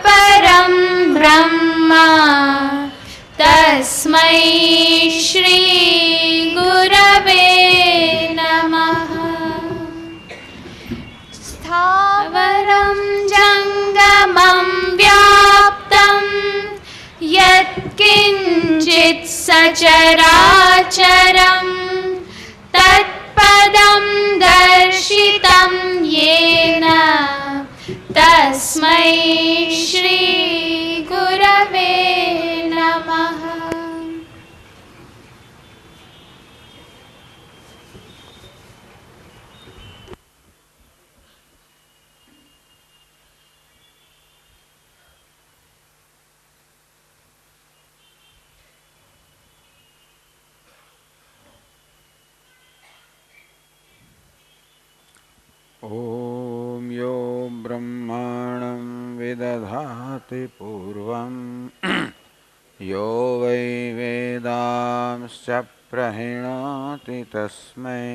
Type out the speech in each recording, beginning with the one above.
परं ब्रह्म तस्मै श्री गुरवे नमः। स्थावरं जङ्गमं व्याप्तं यत्किञ्चित् सचराचरं तत्पदं दर्शितं येन तस्मै श्री गुरवे नमः। ॐ यो ब्रह्माणं विदधाति पूर्वं यो वै वेदांश्च प्रहिणोति तस्मै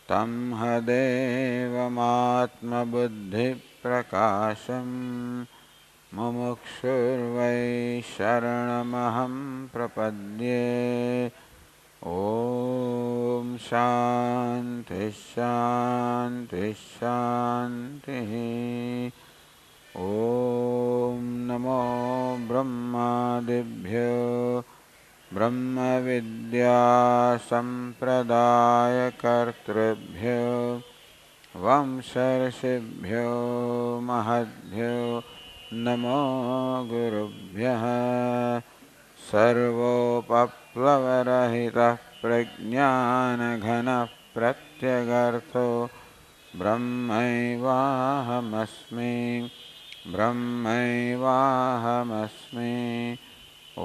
तमहदेवमात्मबुद्धिप्रकाशं मुमुक्षुर्वै शरणमहं प्रपद्ये। ॐ शान्ति शान्ति शान्तिः। ॐ नमो ब्रह्मादिभ्यो ब्रह्मविद्यासम्प्रदायकर्तृभ्यो वंशर्षिभ्यो महद्भ्यो नमो गुरुभ्यः। सर्वोपप्लवरहितः प्रज्ञानघनः प्रत्यगर्थो ब्रह्मैवाहमस्मि ब्रह्मैवाहमस्मि। ॐ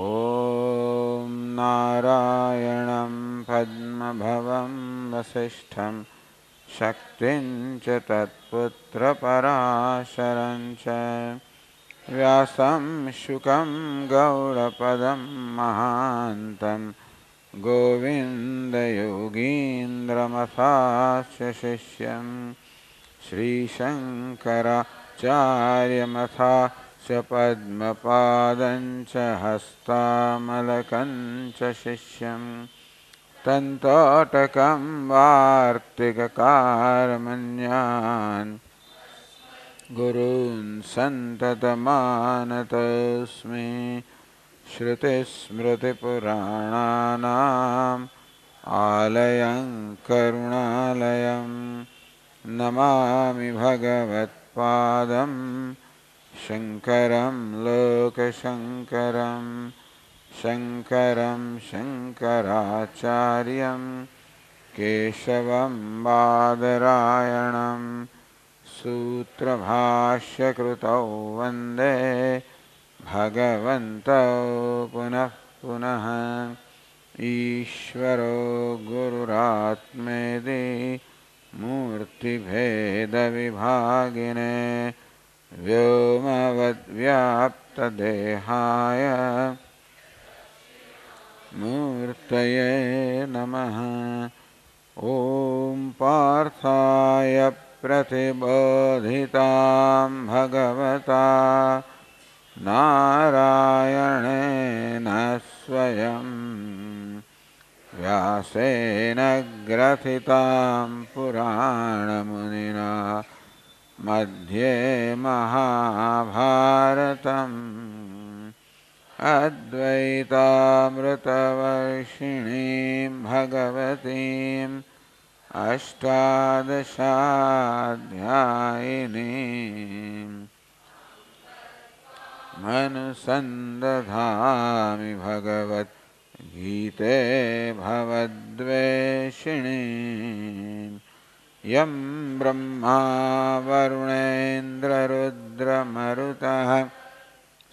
नारायणं पद्मभवं वसिष्ठं शक्तिं च तत्पुत्रपराशरं च व्यासं शुकं गौडपदं महान्तं गोविन्दयोगीन्द्रमथास्य शिष्यं श्रीशङ्कराचार्यमथास्य पद्मपादं च हस्तामलकं च शिष्यं तन्तोटकं वार्तिककारमन्यान् गुरून् सन्ततमानतोऽस्मि। श्रुतिस्मृतिपुराणानाम् आलयं करुणालयं नमामि भगवत्पादं शङ्करं लोकशङ्करं शङ्करं शङ्कराचार्यं केशवं बादरायणं सूत्रभाष्यकृतौ वन्दे भगवन्तौ पुनः पुनः। ईश्वरो गुरुरात्मेति मूर्तिभेदविभागिने व्योमवद्व्याप्तदेहाय मूर्तये नमः। ॐ पार्थाय प्रतिबोधितां भगवता नारायणेन स्वयं व्यासेन ग्रथितां पुराणमुनिना मध्ये महाभारतम् अद्वैतामृतवर्षिणीं भगवतीम् अष्टादशाध्यायिनीम् मनुसन्दधामि भगवद्गीते भवद्वेषिणीम् यं ब्रह्मा वरुणेन्द्ररुद्रमरुतः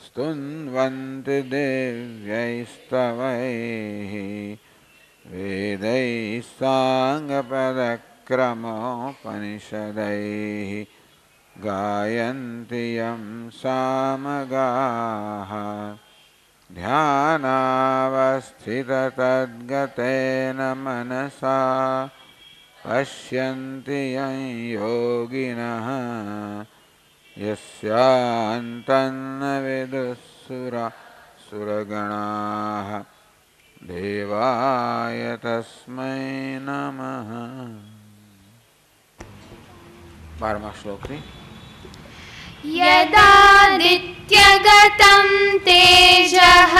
स्तुन्वन्ति देव्यैस्तवैः वेदैः साङ्गपदक्रमोपनिषदैः गायन्ति यं सामगाः ध्यानावस्थिततद्गतेन मनसा पश्यन्ति यं योगिनः यस्यान्तन्न विदुःसुरगणाः देवाय तस्मै नमः। 12मा श्लोकથી यदादित्यगतं तेजः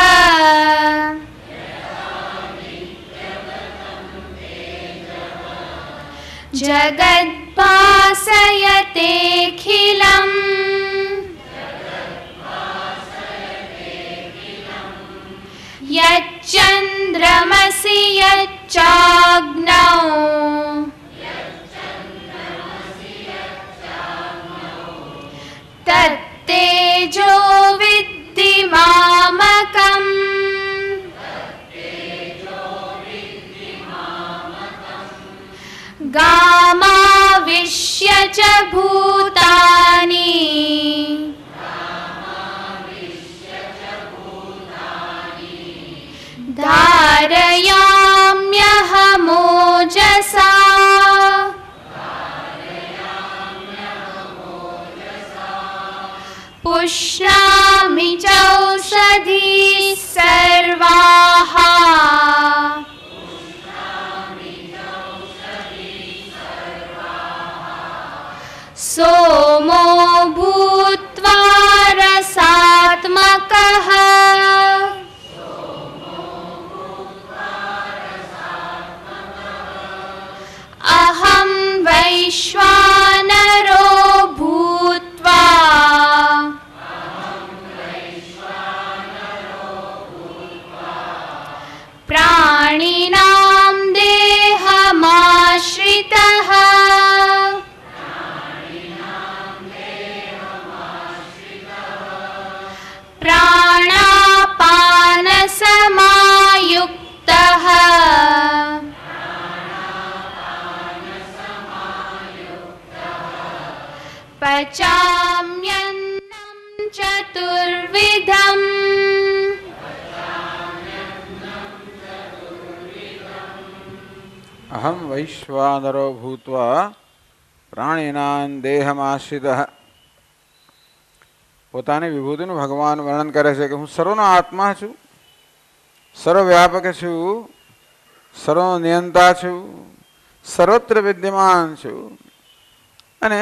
जगद्भासयतेऽखिलम् यच्चन्द्रमसि यच्चाग्नौ तत्तेजो विद्धि मामकम्। गामाविश्य च भूतानि धारयाम्यहमोजसा पुष्णामि चौषधीः सर्वाः सोमो भूत्वा रसात्मकः अहं वैश्वानरो भूत्वा प्राणिनां देहमाश्रितः प्राणापानसमायुक्तः पचाम्यन्नं चतुर्विधम् अहम वैश्वानरो भूत्वा प्राणिनां देहमाश्रितः। પોતાની વિભૂતિનું ભગવાન વર્ણન કરે છે કે હું સર્વનો આત્મા છું, સર્વવ્યાપક છું, સર્વનો નિયંતા છું, સર્વત્ર વિદ્યમાન છું અને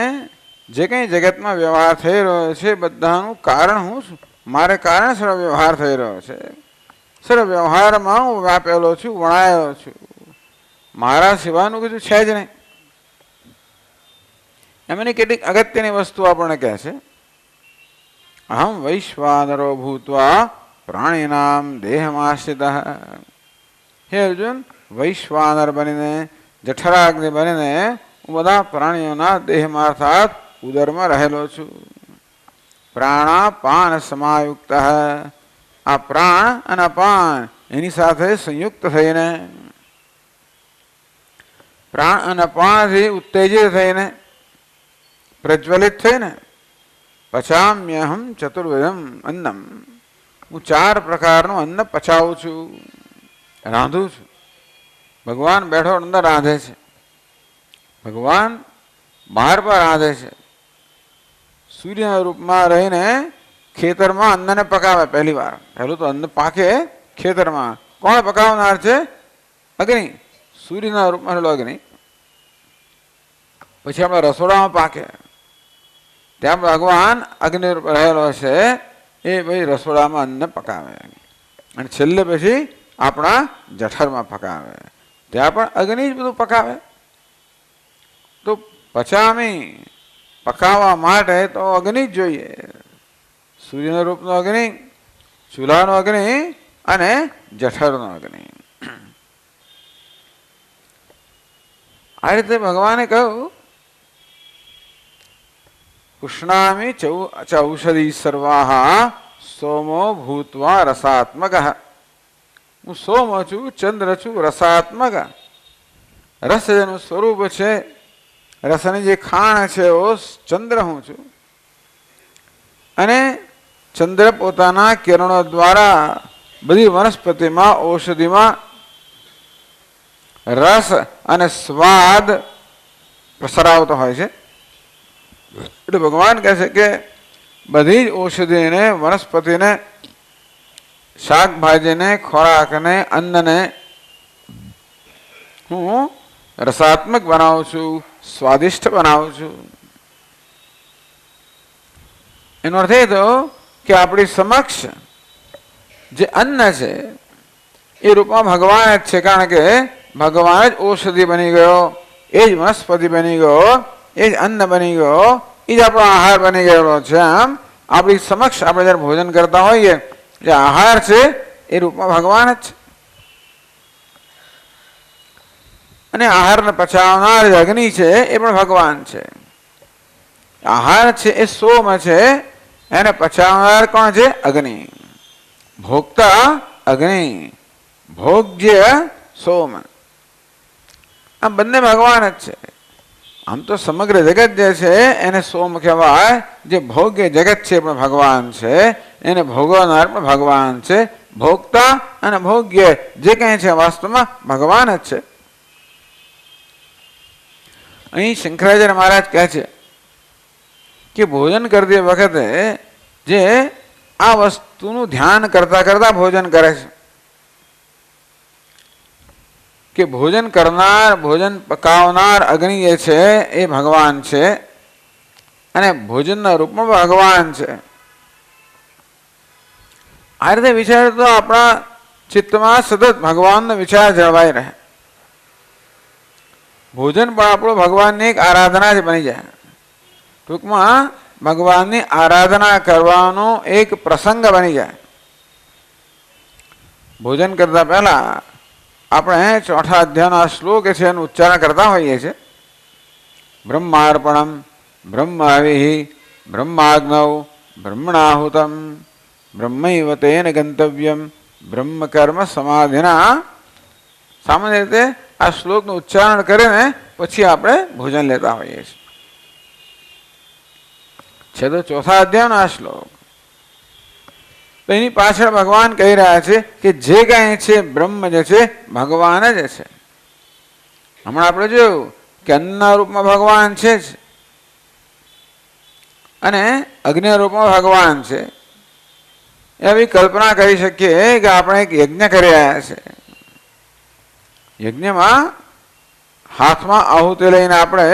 જે કંઈ જગતમાં વ્યવહાર થઈ રહ્યો છે બધાનું કારણ હું છું. મારે કારણે સર્વ વ્યવહાર થઈ રહ્યો છે. સર્વ વ્યવહારમાં હું વ્યાપેલો છું, વણાયેલો છું. મારા સિવાયનું કીધું છે જ નહીં. એમની કેટલીક અગત્યની વસ્તુ આપણને કહે છે. અહમ વૈશ્વાનરો ભૂત્વા પ્રાણીનામ દેહમાશ્રિતઃ. હે અર્જુન, વૈશ્વાનર બનીને, જઠરાગ્નિ બનીને હું બધા પ્રાણીઓના દેહમાં અર્થાત ઉદરમાં રહેલો છું. પ્રાણાપાન સમાયુક્ત. આ પ્રાણ અને અપાન એની સાથે સંયુક્ત થઈને, પ્રાણ અને અપાનથી ઉત્તેજિત થઈને, પ્રજ્વલિત થઈને પચામ્યહમ ચતુર્વિધમ અન્નમ. હું 4 પ્રકારનું અન્ન પચાવું છું, રાંધું છું. ભગવાન બેઠો અંદર રાંધે છે, ભગવાન બહાર પર રાંધે છે. સૂર્યના રૂપમાં રહીને ખેતરમાં અન્નને પકાવે. પહેલી વાર પહેલું તો અન્ન પાકે ખેતરમાં. કોણ પકાવનાર છે? અગ્નિ. સૂર્યના રૂપમાં રહેલો અગ્નિ. પછી આપણે રસોડામાં પાકે, ત્યાં ભગવાન અગ્નિ રૂપ રહેલો છે. એ ભાઈ રસોડામાં અન્ન પકાવે અને છેલ્લે પછી આપણા જઠરમાં પકાવે. ત્યાં પણ અગ્નિ જ બધું પકાવે. તો પચામી પકાવવા માટે તો અગ્નિ જ જોઈએ. સૂર્યના રૂપનો અગ્નિ, ચૂલાનો અગ્નિ અને જઠરનો અગ્નિ. આ રીતે ભગવાને કહ્યું પુષ્ણામી ચૌષધી સર્વાહ સોમો ભૂત્વા રસાત્મક. હું સોમ છું, ચંદ્ર છું, રસાત્મક. રસ જેનું સ્વરૂપ છે, રસની જે ખાણ છે એવો ચંદ્ર હું છું. અને ચંદ્ર પોતાના કિરણો દ્વારા બધી વનસ્પતિમાં, ઔષધિમાં રસ અને સ્વાદ પ્રસરાવતો હોય છે. એટલે ભગવાન કહે છે કે બધી જ ઔષધિને, વનસ્પતિને, શાકભાજીને, ખોરાકને, અન્નને હું રસાત્મક બનાવું છું, સ્વાદિષ્ટ બનાવું છું. એનો અર્થ એ થયો કે આપણી સમક્ષ જે અન્ન છે એ રૂપમાં ભગવાન જ છે, કારણ કે ભગવાન જ ઔષધિ બની ગયો, એ જ વનસ્પતિ બની ગયો, એ જ અન્ન બની ગયો, એ જ આપણો આહાર બની ગયેલો છે. આમ આપણી સમક્ષ આપણે જ્યારે ભોજન કરતા હોઈએ, જે આહાર છે એ રૂપમાં ભગવાન જ છે. અને આહારને પચાવનાર જે અગ્નિ છે એ પણ ભગવાન છે. આહાર છે એ સોમ છે, એને પચાવનાર કોણ છે? અગ્નિ. ભોગતા અગ્નિ, ભોગ્ય સોમ. આ બંને ભગવાન જ છે. આમ તો સમગ્ર જગત જે છે એને સોમ કહેવાય. જે ભોગ્ય જગત છે પણ ભગવાન છે, એને ભોગવનાર પણ ભગવાન છે. ભોગતા અને ભોગ્ય જે કંઈ છે વાસ્તવમાં ભગવાન જ છે. અહીં શંકરાચાર્ય મહારાજ કહે છે કે ભોજન કરતી વખતે જે આ વસ્તુનું ધ્યાન કરતા કરતા ભોજન કરે છે, કે ભોજન કરનાર, ભોજન પકાવનાર અગ્નિ જે છે એ ભગવાન છે, અને ભોજનના રૂપમાં ભગવાન છે. આ રીતે વિચાર તો આપણા ચિત્તમાં સતત ભગવાનનો વિચાર જળવાઈ રહે. ભોજન પણ આપણું ભગવાનની એક આરાધના જ બની જાય. ટૂંકમાં ભગવાનની આરાધના કરવાનો એક પ્રસંગ બની જાય. ભોજન કરતા પહેલા આપણે ચોથા અધ્યાયનો શ્લોક છે એનું ઉચ્ચારણ કરતા હોઈએ છીએ. બ્રહ્માર્પણમ બ્રહ્માવિહિ બ્રહ્માગ્નૌ બ્રહ્મણાહુતમ બ્રહ્મૈવ તેન ગંતવ્યમ બ્રહ્મ કર્મ સમાધિના. સામાન્ય રીતે આ શ્લોકનું ઉચ્ચારણ કરીને પછી આપણે ભોજન લેતા હોઈએ છીએ. છે તો ચોથા અધ્યાયનો આ શ્લોક. તો એની પાછળ ભગવાન કહી રહ્યા છે કે જે કાંઈ છે બ્રહ્મ જે છે ભગવાન જ છે. હમણાં આપણે જોયું કે અન્નના રૂપમાં ભગવાન છે જ, અને અગ્નિ રૂપમાં ભગવાન છે. એવી કલ્પના કરી શકીએ કે આપણે એક યજ્ઞ કરી રહ્યા છે. યજ્ઞમાં હાથમાં આહુતિ લઈને આપણે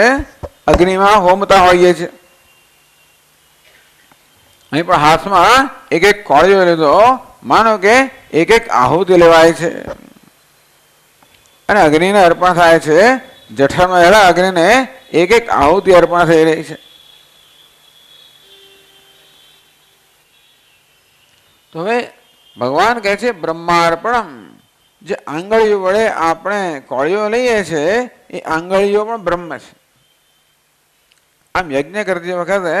અગ્નિમાં હોમતા હોઈએ છીએ. અહીં પણ હાથમાં એક એક કોળીઓ લીધો, માનો કે એક એક આહુતિ લેવાય છે અને અગ્નિને અર્પણ થાય છે. જઠરમાં રહેલા અગ્નિને એક એક આહુતિ અર્પણ થઈ રહી છે. તો હવે ભગવાન કહે છે બ્રહ્માર્પણમ. જે આંગળીઓ વડે આપણે કોળીઓ લઈએ છીએ એ આંગળીઓ પણ બ્રહ્મ છે. આમ યજ્ઞ કરતી વખતે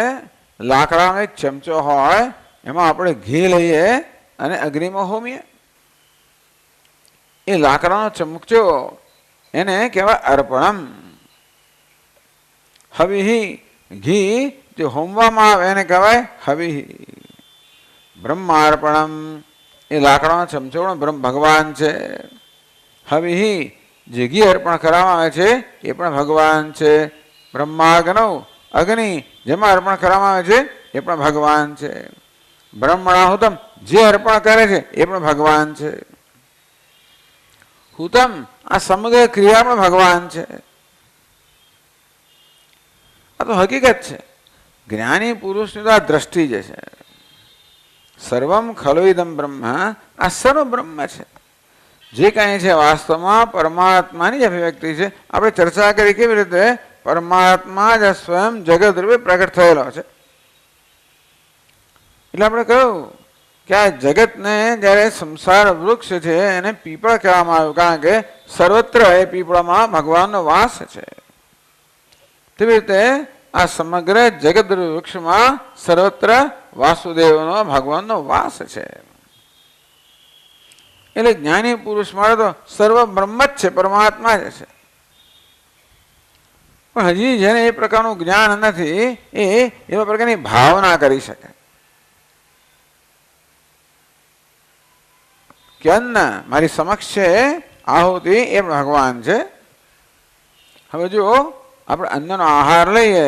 લાકડાનો એક ચમચો હોય, એમાં આપણે ઘી લઈએ અને અગ્નિમાં હોમીએ. એ લાકડાનો ચમચો એને કહેવાય અર્પણમ. હવિહિ, ઘી જે હોમવામાં આવે એને કહેવાય હવિહિ. બ્રહ્માર્પણમ, એ લાકડાનો ચમચો પણ બ્રહ્મ ભગવાન છે. હવિહિ, જે ઘી અર્પણ કરવામાં આવે છે એ પણ ભગવાન છે. બ્રહ્માગ્નૌ, અગ્નિ જેમાં અર્પણ કરવામાં આવે છે એ પણ ભગવાન છે. બ્રહ્મણાહુતમ, જે અર્પણ કરે છે એ પણ ભગવાન છે. હુતમ, આ સમગ્ર ક્રિયા પણ ભગવાન છે. આ તો હકીકત છે. જ્ઞાની પુરુષની તો આ દ્રષ્ટિ જે છે. સર્વમ ખલુ ઇદમ બ્રહ્મ, આ સર્વ બ્રહ્મ છે. જે કાંઈ છે વાસ્તવમાં પરમાત્માની જ અભિવ્યક્તિ છે. આપણે ચર્ચા કરી કેવી રીતે પરમાત્મા જ સ્વયં જગત રૂપે પ્રગટ થયેલો છે. એટલે આપણે કહ્યું કે આ જગતને જ્યારે સંસાર વૃક્ષ છે એને પીપળ કહેવામાં આવ્યું, કારણ કે સર્વત્ર એ પીપળામાં ભગવાનનો વાસ છે. તેવી રીતે આ સમગ્ર જગત વૃક્ષમાં સર્વત્ર વાસુદેવનો ભગવાનનો વાસ છે. એટલે જ્ઞાની પુરુષ માટે તો સર્વ બ્રહ્મ જ છે, પરમાત્મા જ છે. પણ હજી જેને એ પ્રકારનું જ્ઞાન નથી એ એવા પ્રકારની ભાવના કરી શકે કે અન્ન મારી સમક્ષ છે, આહુતિ એ ભગવાન છે. હવે જો આપણે અન્નનો આહાર લઈએ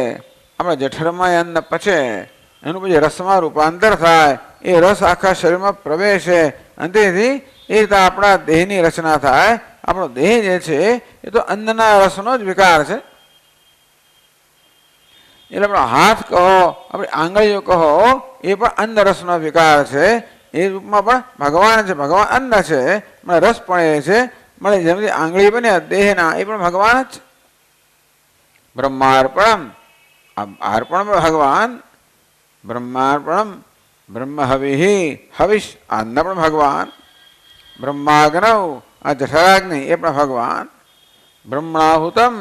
આપણા જઠરમાં એ અન્ન પચે, એનું પછી રસમાં રૂપાંતર થાય, એ રસ આખા શરીરમાં પ્રવેશે, અને તેથી એ રીતે આપણા દેહની રચના થાય. આપણો દેહ જે છે એ તો અન્નના રસનો જ વિકાર છે. એટલે આપણો હાથ કહો, આપણી આંગળીઓ કહો, એ પણ અન્ન રસનો વિકાર છે. એ રૂપમાં પણ ભગવાન છે. ભગવાન અન્ન છે, મને રસ પણ એ છે. મળે જેમથી આંગળી બને દેહના, એ પણ ભગવાન જ. બ્રહ્માર્પણમ, અર્પણ ભગવાન. બ્રહ્માર્પણમ, બ્રહ્મ હવિ, હવિષ અન્ન પણ ભગવાન. બ્રહ્માગ્નવ, આ જઠરાગ્નિ એ પણ ભગવાન. બ્રહ્મણાહુતમ,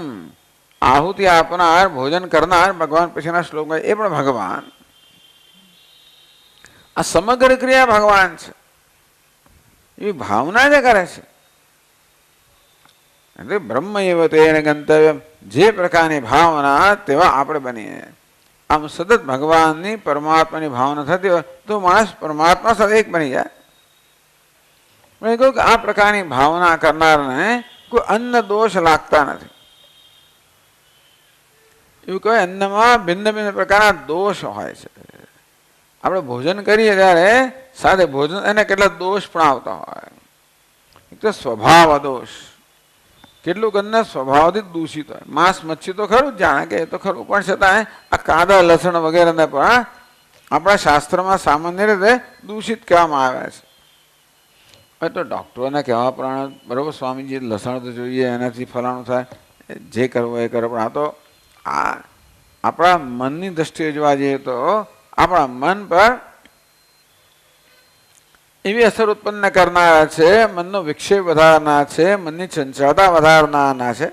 આહુતિ આપનાર, ભોજન કરનાર ભગવાન. પછીના શ્લોકમાં એ પણ ભગવાન. આ સમગ્ર ક્રિયા ભગવાન છે. એવી ભાવના જે કરે છે એટલે બ્રહ્મ એવ તેને ગંતવ્ય. જે પ્રકારની ભાવના તેવા આપણે બનીએ. આમ સતત ભગવાનની પરમાત્માની ભાવના થતી હોય તો માણસ પરમાત્મા સાથે એક બની જાય. મેં કહ્યું કે આ પ્રકારની ભાવના કરનારને કોઈ અન્ન દોષ લાગતા નથી. એવું કહેવાય અન્નમાં ભિન્ન ભિન્ન પ્રકારના દોષ હોય છે. આપણે ભોજન કરીએ ત્યારે સાથે ભોજન એને કેટલા દોષ પણ આવતા હોય. એક તો સ્વભાવ દોષ, કેટલુંક અન્ન સ્વભાવથી દૂષિત હોય. માંસ મચ્છી તો ખરું જ જાણે કે એ તો ખરું, પણ છતાં આ કાદા લસણ વગેરેને પણ આપણા શાસ્ત્રમાં સામાન્ય રીતે દૂષિત કહેવામાં આવે છે. હવે તો ડૉક્ટરોને કહેવા પ્રમાણે બરાબર સ્વામીજી લસણ તો જોઈએ, એનાથી ફલાણું થાય, જે કરવું એ કરો. પણ આ તો આ આપણા મનની દ્રષ્ટિએ જોવા જઈએ તો આપણા મન પર એવી અસર ઉત્પન્ન કરનારા છે, મનનો વિક્ષેપ વધારનાર છે, મનની ચંચળતા વધારનારના છે.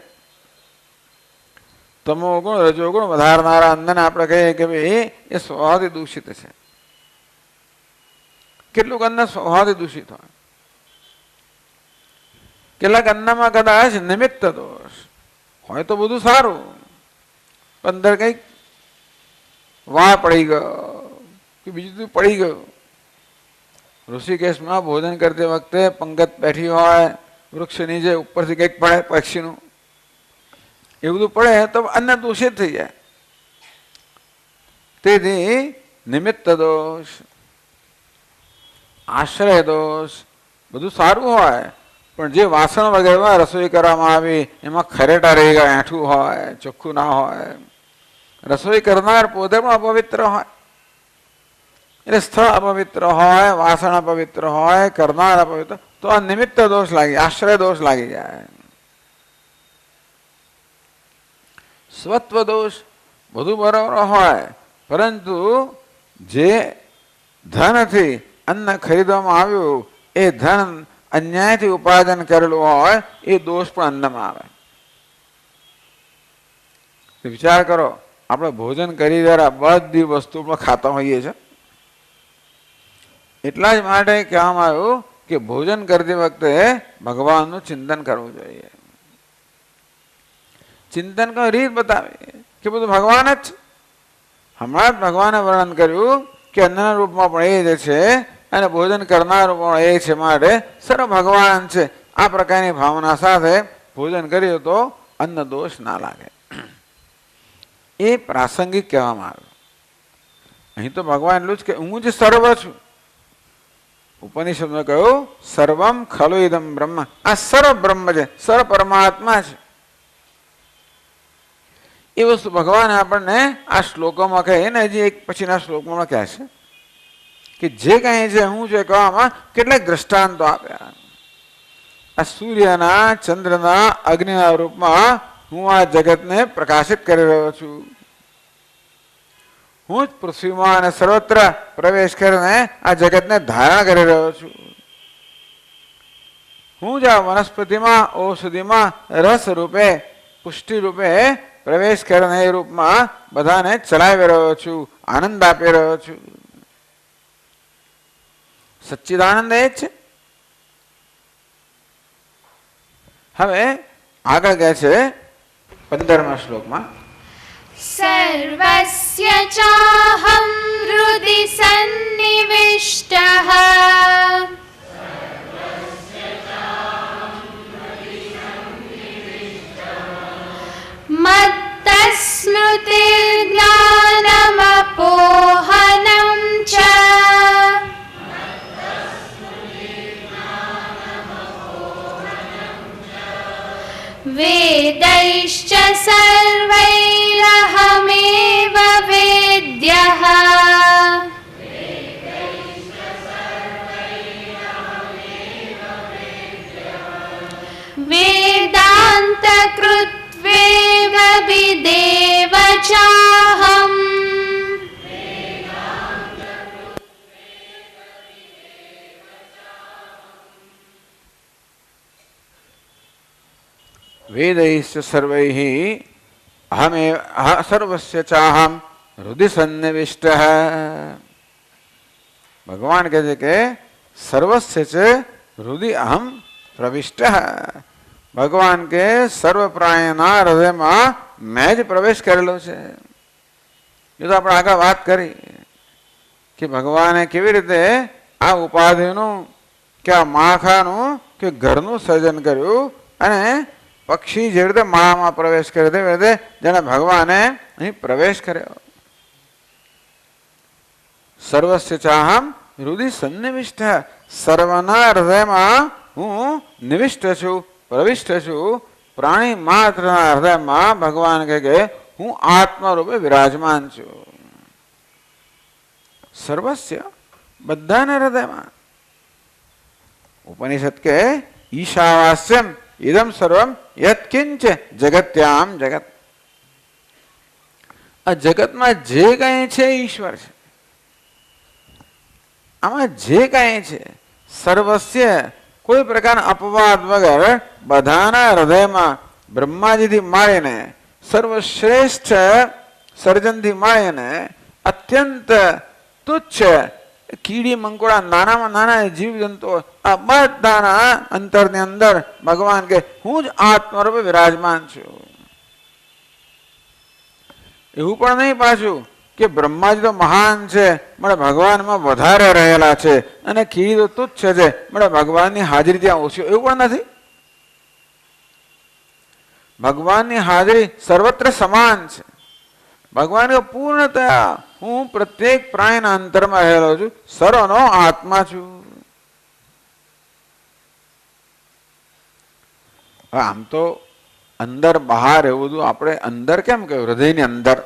તમો ગુણ રજોગુણ વધારનારા અન્નને આપણે કહીએ કે ભાઈ એ સ્વભાવથી દૂષિત છે. કેટલુંક અન્ન સ્વભાવથી દૂષિત હોય. કેટલાક અન્નમાં કદાચ નિમિત્ત દોષ હોય તો બધું સારું, અંદર કંઈક વાળ પડી ગયો કે બીજું બધું પડી ગયું. ઋષિકેશમાં ભોજન કરતી વખતે પંગત બેઠી હોય, વૃક્ષ નીચે ઉપરથી કંઈક પડે પક્ષીનું, એ બધું પડે તો અન્ન દૂષિત થઈ જાય. તેથી નિમિત્ત દોષ, આશ્રય દોષ બધું સારું હોય, પણ જે વાસણ વગેરેમાં રસોઈ કરવામાં આવી એમાં ખરેટા રહી ગયા, એઠું હોય, ચોખ્ખું ના હોય, રસોઈ કરનાર પોતે પણ અપવિત્ર હોય, એટલે સ્થળ અપવિત્ર હોય, વાસણ અપવિત્ર હોય, કરનાર અપવિત્ર, તો આ નિમિત્ત દોષ લાગી, આશ્રય દોષ લાગી જાય. સ્વત્વ દોષ બધું બરાબર હોય, પરંતુ જે ધનથી અન્ન ખરીદવામાં આવ્યું એ ધન અન્યાયથી ઉપાર્જન કરેલું હોય એ દોષ પણ અન્નમાં આવે. વિચાર કરો, આપણે ભોજન કરી ત્યારે બધી વસ્તુ પણ ખાતા હોઈએ છીએ. એટલા જ માટે કહેવામાં આવ્યું કે ભોજન કરતી વખતે ભગવાનનું ચિંતન કરવું જોઈએ. ચિંતન કોઈ રીત બતાવી કે બધું ભગવાન જ. હમણાં જ ભગવાને વર્ણન કર્યું કે અન્નના રૂપમાં પણ એ જ છે અને ભોજન કરનાર પણ એ છે, માટે સર્વ ભગવાન છે. આ પ્રકારની ભાવના સાથે ભોજન કરીએ તો અન્ન દોષ ના લાગે. એ પ્રાસંગિક કહેવામાં આવ્યું. અહીં તો ભગવાન એટલું જ કે હું જ સર્વ છું. ઉપનિષદમાં કહ્યું સર્વમ ખલુ ઇદમ બ્રહ્મ, આ સર્વ બ્રહ્મ છે, સર્વ પરમાત્મા છે. એ વસ્તુ ભગવાન આપણને આ શ્લોકોમાં કહે ને, હજી એક પછીના શ્લોકમાં કહે છે કે જે કંઈ છે હું છે કહેવામાં કેટલાક દ્રષ્ટાંતો આપ્યા. આ સૂર્યના, ચંદ્રના, અગ્નિના રૂપમાં હું આ જગતને પ્રકાશિત કરી રહ્યો છું. હું જ પૃથ્વીમાં અને સર્વત્ર પ્રવેશ કરીને આ જગતને ધારણ કરી રહ્યો છું. હું જ આ વનસ્પતિમાં, ઔષધિમાં રસ રૂપે, પુષ્ટિ રૂપે પ્રવેશ કરીને એ રૂપમાં બધાને ચલાવી રહ્યો છું, આનંદ આપી રહ્યો છું. સચ્ચિદાનંદ એ જ છે. હવે આગળ કહે છે 15મા શ્લોકમાં સર્વસ્ય ચાહં હૃદિ સન્નિવિષ્ટઃ મત્તસ્મૃતિર્જ્ઞાનમેવ कृत्वेव विदेव चाहम् वेदैश्च सर्वैः अहमेव सर्वस्य चाहम हृदय सन्निविष्टः। भगवान कहते કે सर्वस्य च हृदय अहम प्रविष्टः। ભગવાન કે સર્વ પ્રાણીના હૃદયમાં મેં જ પ્રવેશ કરેલો છે. એ તો આપણે આગળ વાત કરી કે ભગવાને કેવી રીતે આ ઉપાધિનું કે આ માળખાનું કે ઘરનું સર્જન કર્યું અને પક્ષી જે રીતે માળામાં પ્રવેશ કરે તે રીતે જેને ભગવાને અહીં પ્રવેશ કર્યો. સર્વસ્ય ચાહમ હૃદય સન્નિવિષ્ટ. સર્વના હૃદયમાં હું નિવિષ્ટ છું, પ્રવિષ્ટ છું. પ્રાણી માત્રના હૃદયમાં ભગવાન કહે કે હું આત્મા રૂપે વિરાજમાન છું. સર્વસ્ય બધાના હૃદયમાં. ઉપનિષદ કે ઈશાવાસ્યમ ઇદમ સર્વમ યત્કિંચ જગત્યામ જગત. આ જગતમાં જે કંઈ છે ઈશ્વર છે. આમાં જે કંઈ છે સર્વસ્ય કોઈ પ્રકારના અપવાદ વગર બધાના હૃદયમાં બ્રહ્માજીથી માંડીને સર્વશ્રેષ્ઠ સર્જનથી માંડીને અત્યંત તુચ્છ કીડી મંકોડા નાનામાં નાના જીવજંતુઓ આ બધાના અંતરની અંદર ભગવાન કે હું જ આત્મરૂપે વિરાજમાન છું. એવું પણ નહીં પાછું કે બ્રહ્માજી તો મહાન છે મળે ભગવાનમાં વધારે રહેલા છે અને કીડી તો તુચ્છ છે મળે ભગવાનની હાજરી ત્યાં ઓછી, એવું પણ નથી. ભગવાનની હાજરી સર્વત્ર સમાન છે. ભગવાન પૂર્ણતયા હું પ્રત્યેક પ્રાણીના અંતરમાં રહેલો છું, સર્વનો આત્મા છું. આમ તો અંદર બહાર એવું બધું આપણે અંદર કેમ કહ્યું હૃદયની અંદર,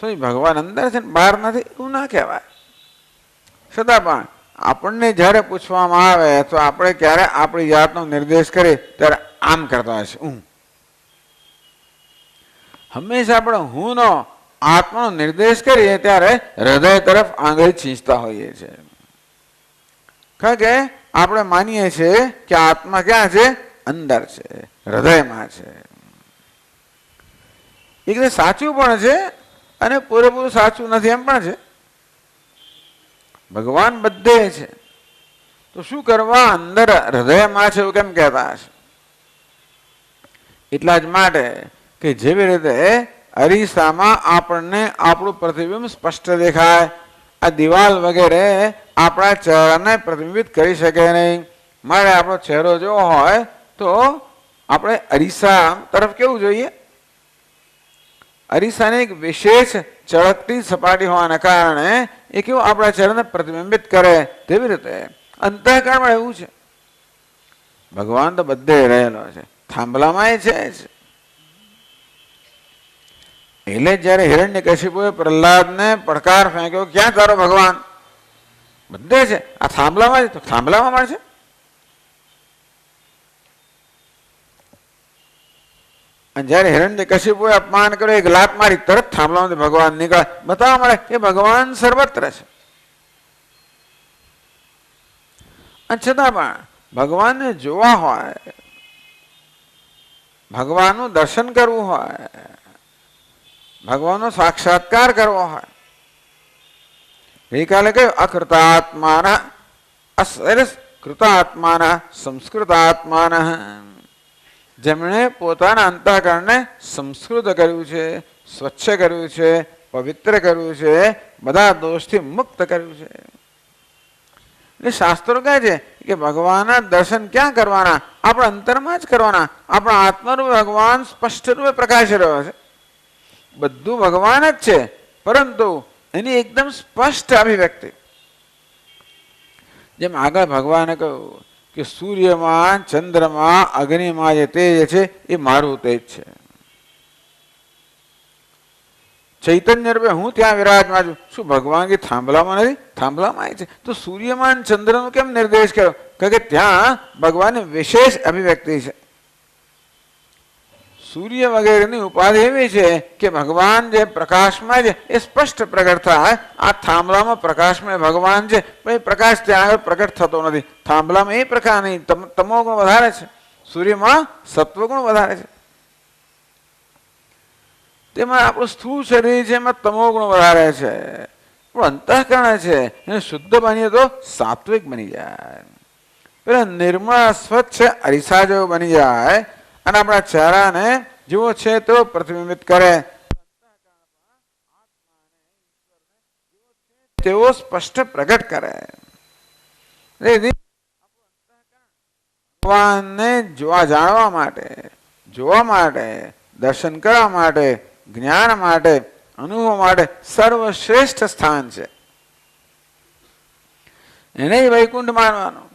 તો ભગવાન અંદર છે ને બહાર નથી એવું ના કહેવાય. છતાં પણ આપણને જ્યારે પૂછવામાં આવે તો આપણે ક્યારે આપણી જાતનો નિર્દેશ કરીએ ત્યારે આમ કરતા હોય છે હું. હંમેશા આપણે હું નો આત્માનો નિર્દેશ કરીએ ત્યારે હૃદય તરફ આંગળી છીંચતા હોઈએ છીએ. કારણ કે આપણે માનીએ છીએ કે આત્મા ક્યાં છે? અંદર છે, હૃદયમાં છે. એ રીતે સાચું પણ છે અને પૂરેપૂરું સાચું નથી એમ પણ છે. ભગવાન બધે છે તો શું કરવા અંદર હૃદયમાં છે એવું કેમ કહેતા હશે? એટલા જ માટે કે જેવી રીતે અરીસામાં આપણને આપણું પ્રતિબિંબ સ્પષ્ટ દેખાય, આ દિવાલ વગેરે આપણા ચહેરાને પ્રતિબિંબિત કરી શકે નહીં. મારે આપણો ચહેરો જોવો હોય તો આપણે અરીસા તરફ કેવું જોઈએ? અરીસાની એક વિશેષ ચળકતી સપાટી હોવાના કારણે એ કેવું આપણા ચહેરાને પ્રતિબિંબિત કરે. તેવી રીતે અંતઃકરણમાં એવું છે. ભગવાન તો બધે રહેલો છે, થાંભલામાં છે જ. એટલે જયારે હિરણ્યકશિપુએ પ્રહલાદને પડકાર ફેંક્યો, ક્યાં તારો ભગવાન? બધે છે, આ થાંભલામાં છે. તો થાંભલામાં પણ છે. અને જયારે હિરણ્યકશિપુએ અપમાન કર્યો, એક લાત મારી, તરત થાંભલામાંથી ભગવાન નીકળે. બતાવવા મળે કે ભગવાન સર્વત્ર છે. અને છતાં પણ ભગવાનને જોવા હોય, ભગવાનનું દર્શન કરવું હોય, ભગવાનનો સાક્ષાત્કાર કરવો હોય, ગઈકાલે કહ્યું અકૃતાત્માના કૃતાત્માના સંસ્કૃતાત્માના, જેમણે પોતાના અંતઃકરણને સંસ્કૃત કર્યું છે, સ્વચ્છ કર્યું છે, પવિત્ર કર્યું છે, બધા દોષથી મુક્ત કર્યું છે. એટલે શાસ્ત્રો કહે છે કે ભગવાનના દર્શન ક્યાં કરવાના? આપણા અંતરમાં જ કરવાના. આપણા આત્મારૂપે ભગવાન સ્પષ્ટ રૂપે પ્રકાશી રહ્યો છે. બધું ભગવાન જ છે, પરંતુ એની એકદમ સ્પષ્ટ અભિવ્યક્તિ. જેમ આગળ ભગવાને કહ્યું કે સૂર્યમાં, ચંદ્રમાં, અગ્નિમાં જે તેજ છે એ મારું તેજ છે. ચૈતન્ય રૂપે હું ત્યાં વિરાજમાન છું. શું ભગવાન કે થાંભલામાં નથી? થાંભલામાં છે. તો સૂર્યમાં, ચંદ્રનો કેમ નિર્દેશ કર્યો? કારણ કે ત્યાં ભગવાનની વિશેષ અભિવ્યક્તિ છે. સૂર્ય વગેરેની ઉપાધિ એવી છે કે ભગવાન જે પ્રકાશમાં છે એ સ્પષ્ટ પ્રગટ થાય. આ થાંભલામાં પ્રકાશમાં ભગવાન છે પણ એ પ્રકાશ ત્યાં આગળ પ્રગટ થતો નથી. થાંભલામાં એ પ્રકાર નહીં, તમોગુણ વધારે છે, સૂર્યમાં સત્વગુણ વધારે છે. તેમાં આપણું સ્થૂળ શરીર છે એમાં તમોગુણ વધારે છે, પણ અંતઃકરણ છે એને શુદ્ધ બનીએ તો સાત્વિક બની જાય. પેલા નિર્મળ સ્વચ્છ અરીસા જેવો બની જાય અને આપણા ચહેરાને જેવો છે તેવો પ્રતિબિંબિત કરે, તેવો સ્પષ્ટ પ્રગટ કરે. ભગવાનને જાણવા માટે, દર્શન કરવા માટે, જ્ઞાન માટે, અનુભવ માટે સર્વશ્રેષ્ઠ સ્થાન છે. એને વૈકુંઠ માનવાનું.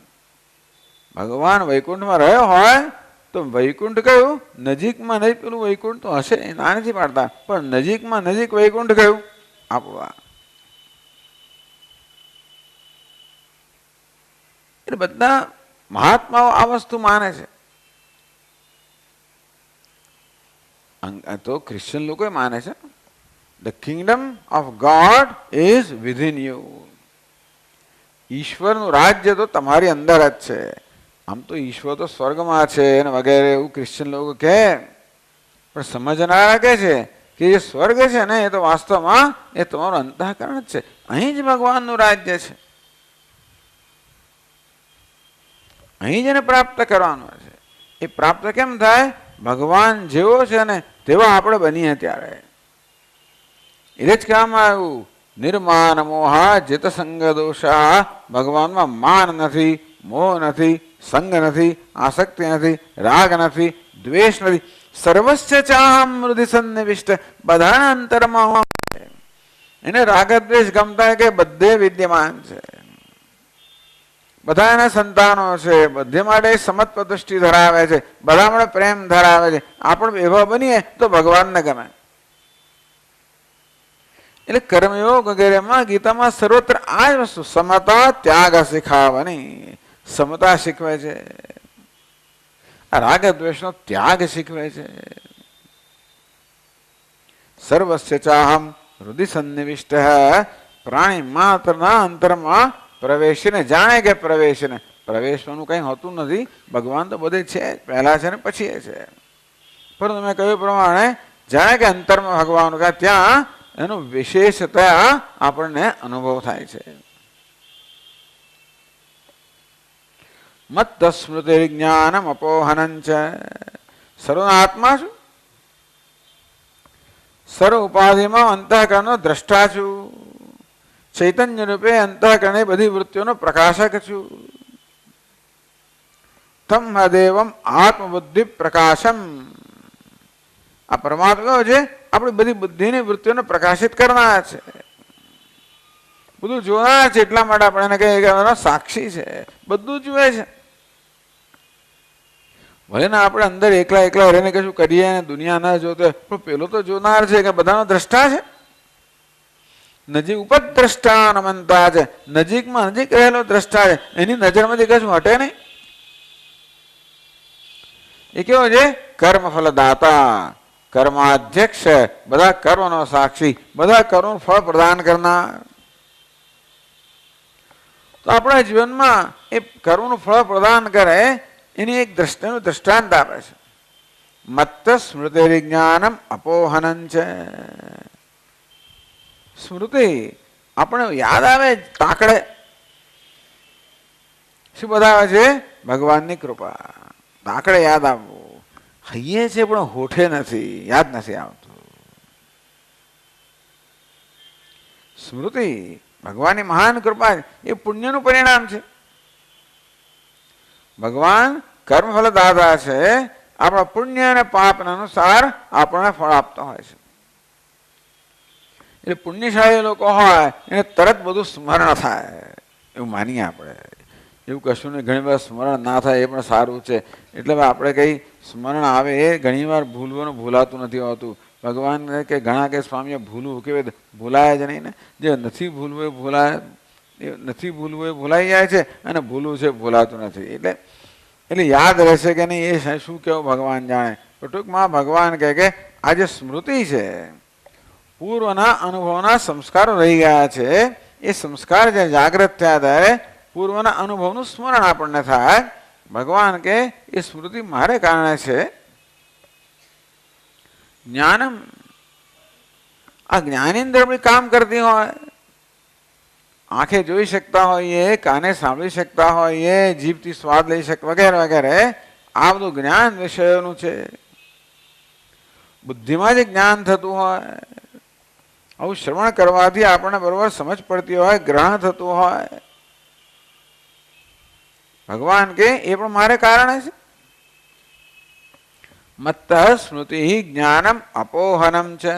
ભગવાન વૈકુંઠમાં રહ્યો હોય તો વૈકુંઠ કયું? નજીકમાં નહીં, પેલું વૈકુંઠ તો હશે, ના નથી પાડતા, પણ નજીકમાં નજીક વૈકુંઠ કયું? આપણું. એટલે બધા મહાત્માઓ આ વસ્તુ માને છે. તો ક્રિશ્ચિયન લોકો માને છે the kingdom of God is within you. ઈશ્વરનું રાજ્ય તો તમારી અંદર જ છે. આમ તો ઈશ્વર તો સ્વર્ગમાં છે અને વગેરે એવું ક્રિશ્ચિયન લોકો કહે, પણ સમજનારા કહે છે કે જે સ્વર્ગ છે ને એ તો વાસ્તવમાં એ તમારું અંતઃકરણ જ છે. અહીં જ ભગવાનનું રાજ્ય છે, અહીં જ એને પ્રાપ્ત કરવાનું છે. એ પ્રાપ્ત કેમ થાય? ભગવાન જેવો છે ને તેવા આપણે બનીએ ત્યારે. એટલે જ કહેવામાં આવ્યું નિર્માન મોહા જિત સંગ દોષા. ભગવાનમાં માન નથી, મોહ નથી, સંગ નથી, આસક્તિ નથી, રાગ નથી, દ્વેષ નથી. સર્વસ્ય ચાહમ હૃદય સન્નિવિષ્ટ. બધાના અંતરમાં એને રાગ દ્વેષ ગમતા કે બધે વિદ્યમાન છે. બધા એના સંતાનો છે, બધે માટે સમત્વ દૃષ્ટિ ધરાવે છે, બધા માટે પ્રેમ ધરાવે છે. આપણે એવા બનીએ તો ભગવાનને ગમે. એટલે કર્મયોગ વગેરેમાં ગીતામાં સર્વત્ર આ જ વસ્તુ સમતા ત્યાગ શીખાવવાની. સમતા શીખવે છે, આ રાગ દ્વેષનો ત્યાગ શીખવે છે. સર્વસ્ય ચાહમ હૃદય સન્નિવિષ્ટ. પ્રાણી માત્રના અંતરમાં પ્રવેશીને જાણે કે પ્રવેશવાનું કંઈ હોતું નથી. ભગવાન તો બધે છે, પહેલા છે ને પછી એ છે. પરંતુ મેં કહ્યું પ્રમાણે જાણે કે અંતરમાં ભગવાન ત્યાં એનું વિશેષતા આપણને અનુભવ થાય છે. મત્ત સ્મૃતિ જ્ઞાનમ અપોહનં ચ. સર્વના આત્મા છું, સર્વ ઉપાધિમાં અંતઃકરણનો દ્રષ્ટા છું, ચૈતન્ય રૂપે અંતઃકરણે બધી વૃત્તિઓનો પ્રકાશક છું. તમ હદેવમ આત્મબુદ્ધિ પ્રકાશમ. આ પરમાત્મા છે આપણી બધી બુદ્ધિની વૃત્તિઓને પ્રકાશિત કરનાર છે, બધું જોનાર છે. એટલા માટે આપણે એને કહીએ કે સાક્ષી છે, બધું જુએ છે. ભલે ને આપણે અંદર એકલા રહીને કશું કરીએ ને દુનિયા ના જોતો, પણ પેલો તો જોનાર છે કે બધાનો દ્રષ્ટા છે. નજીક ઉપદ્રષ્ટા નમનતા છે, નજીકમાં નજીક રહેલો દ્રષ્ટા છે, એની નજરમાંથી કશું હટે નહીં. એ કેવો છે? કર્મફલ દાતા, કર્માધ્યક્ષ, બધા કર્મનો સાક્ષી, બધા કર્મનું ફળ પ્રદાન કરનાર. તો આપણા જીવનમાં એ કર્મનું ફળ પ્રદાન કરે એની એક દ્રષ્ટિનું દ્રષ્ટાંત આપે છે. મત્ત સ્મૃતિ વિજ્ઞાનમ અપોહનં છે. સ્મૃતિ આપણે યાદ આવે તાકડે. શું બધા આવે છે? ભગવાનની કૃપા. તાકડે યાદ આવવું. હૈયે છે પણ હોઠે નથી, યાદ નથી આવતું. સ્મૃતિ ભગવાનની મહાન કૃપા, એ પુણ્યનું પરિણામ છે. ભગવાન કર્મફલ દાતા છે, આપણા પુણ્ય અને પાપના અનુસાર આપણને ફળ આપતો હોય છે. એટલે પુણ્યશાળી લોકો હોય એને તરત બધું સ્મરણ થાય એવું માનીએ આપણે. એવું કશું ને ઘણી વાર સ્મરણ ના થાય એ પણ સારું છે. એટલે આપણે કંઈ સ્મરણ આવે એ ઘણી વાર ભૂલાતું નથી હોતું. ભગવાન કે ઘણા કે સ્વામીએ ભૂલવું કે ભૂલાય જ નહીં ને. જે નથી ભૂલવું એ ભૂલાય, નથી ભૂલવું એ ભૂલાઈ જાય છે, અને ભૂલવું છે ભૂલાતું નથી. એટલે યાદ રહેશે કે નહીં એ શું કેવું ભગવાન જાણે. તો ટૂંકમાં ભગવાન કહે કે આ જે સ્મૃતિ છે, પૂર્વના અનુભવના સંસ્કારો રહી ગયા છે, એ સંસ્કાર જે જાગૃત થયા ત્યારે પૂર્વના અનુભવનું સ્મરણ આપણને થાય. ભગવાન કે એ સ્મૃતિ મારે કારણે છે. જ્ઞાનમ, આ જ્ઞાનેન્દ્ર બી કામ કરતી હોય, આંખે જોઈ શકતા હોઈએ, કાને સાંભળી શકતા હોઈએ, જીભથી સ્વાદ લઈ શકતા વગેરે વગેરે, આ બધું જ્ઞાન વિષયોનું છે. બુદ્ધિમાં જે જ્ઞાન થતું હોય, આવું શ્રવણ કરવાથી આપણને બરોબર સમજ પડતી હોય, ગ્રહણ થતું હોય, ભગવાન કે એ પણ મારે કારણે છે. મત્ત સ્મૃતિ જ્ઞાનમ અપોહનમ છે.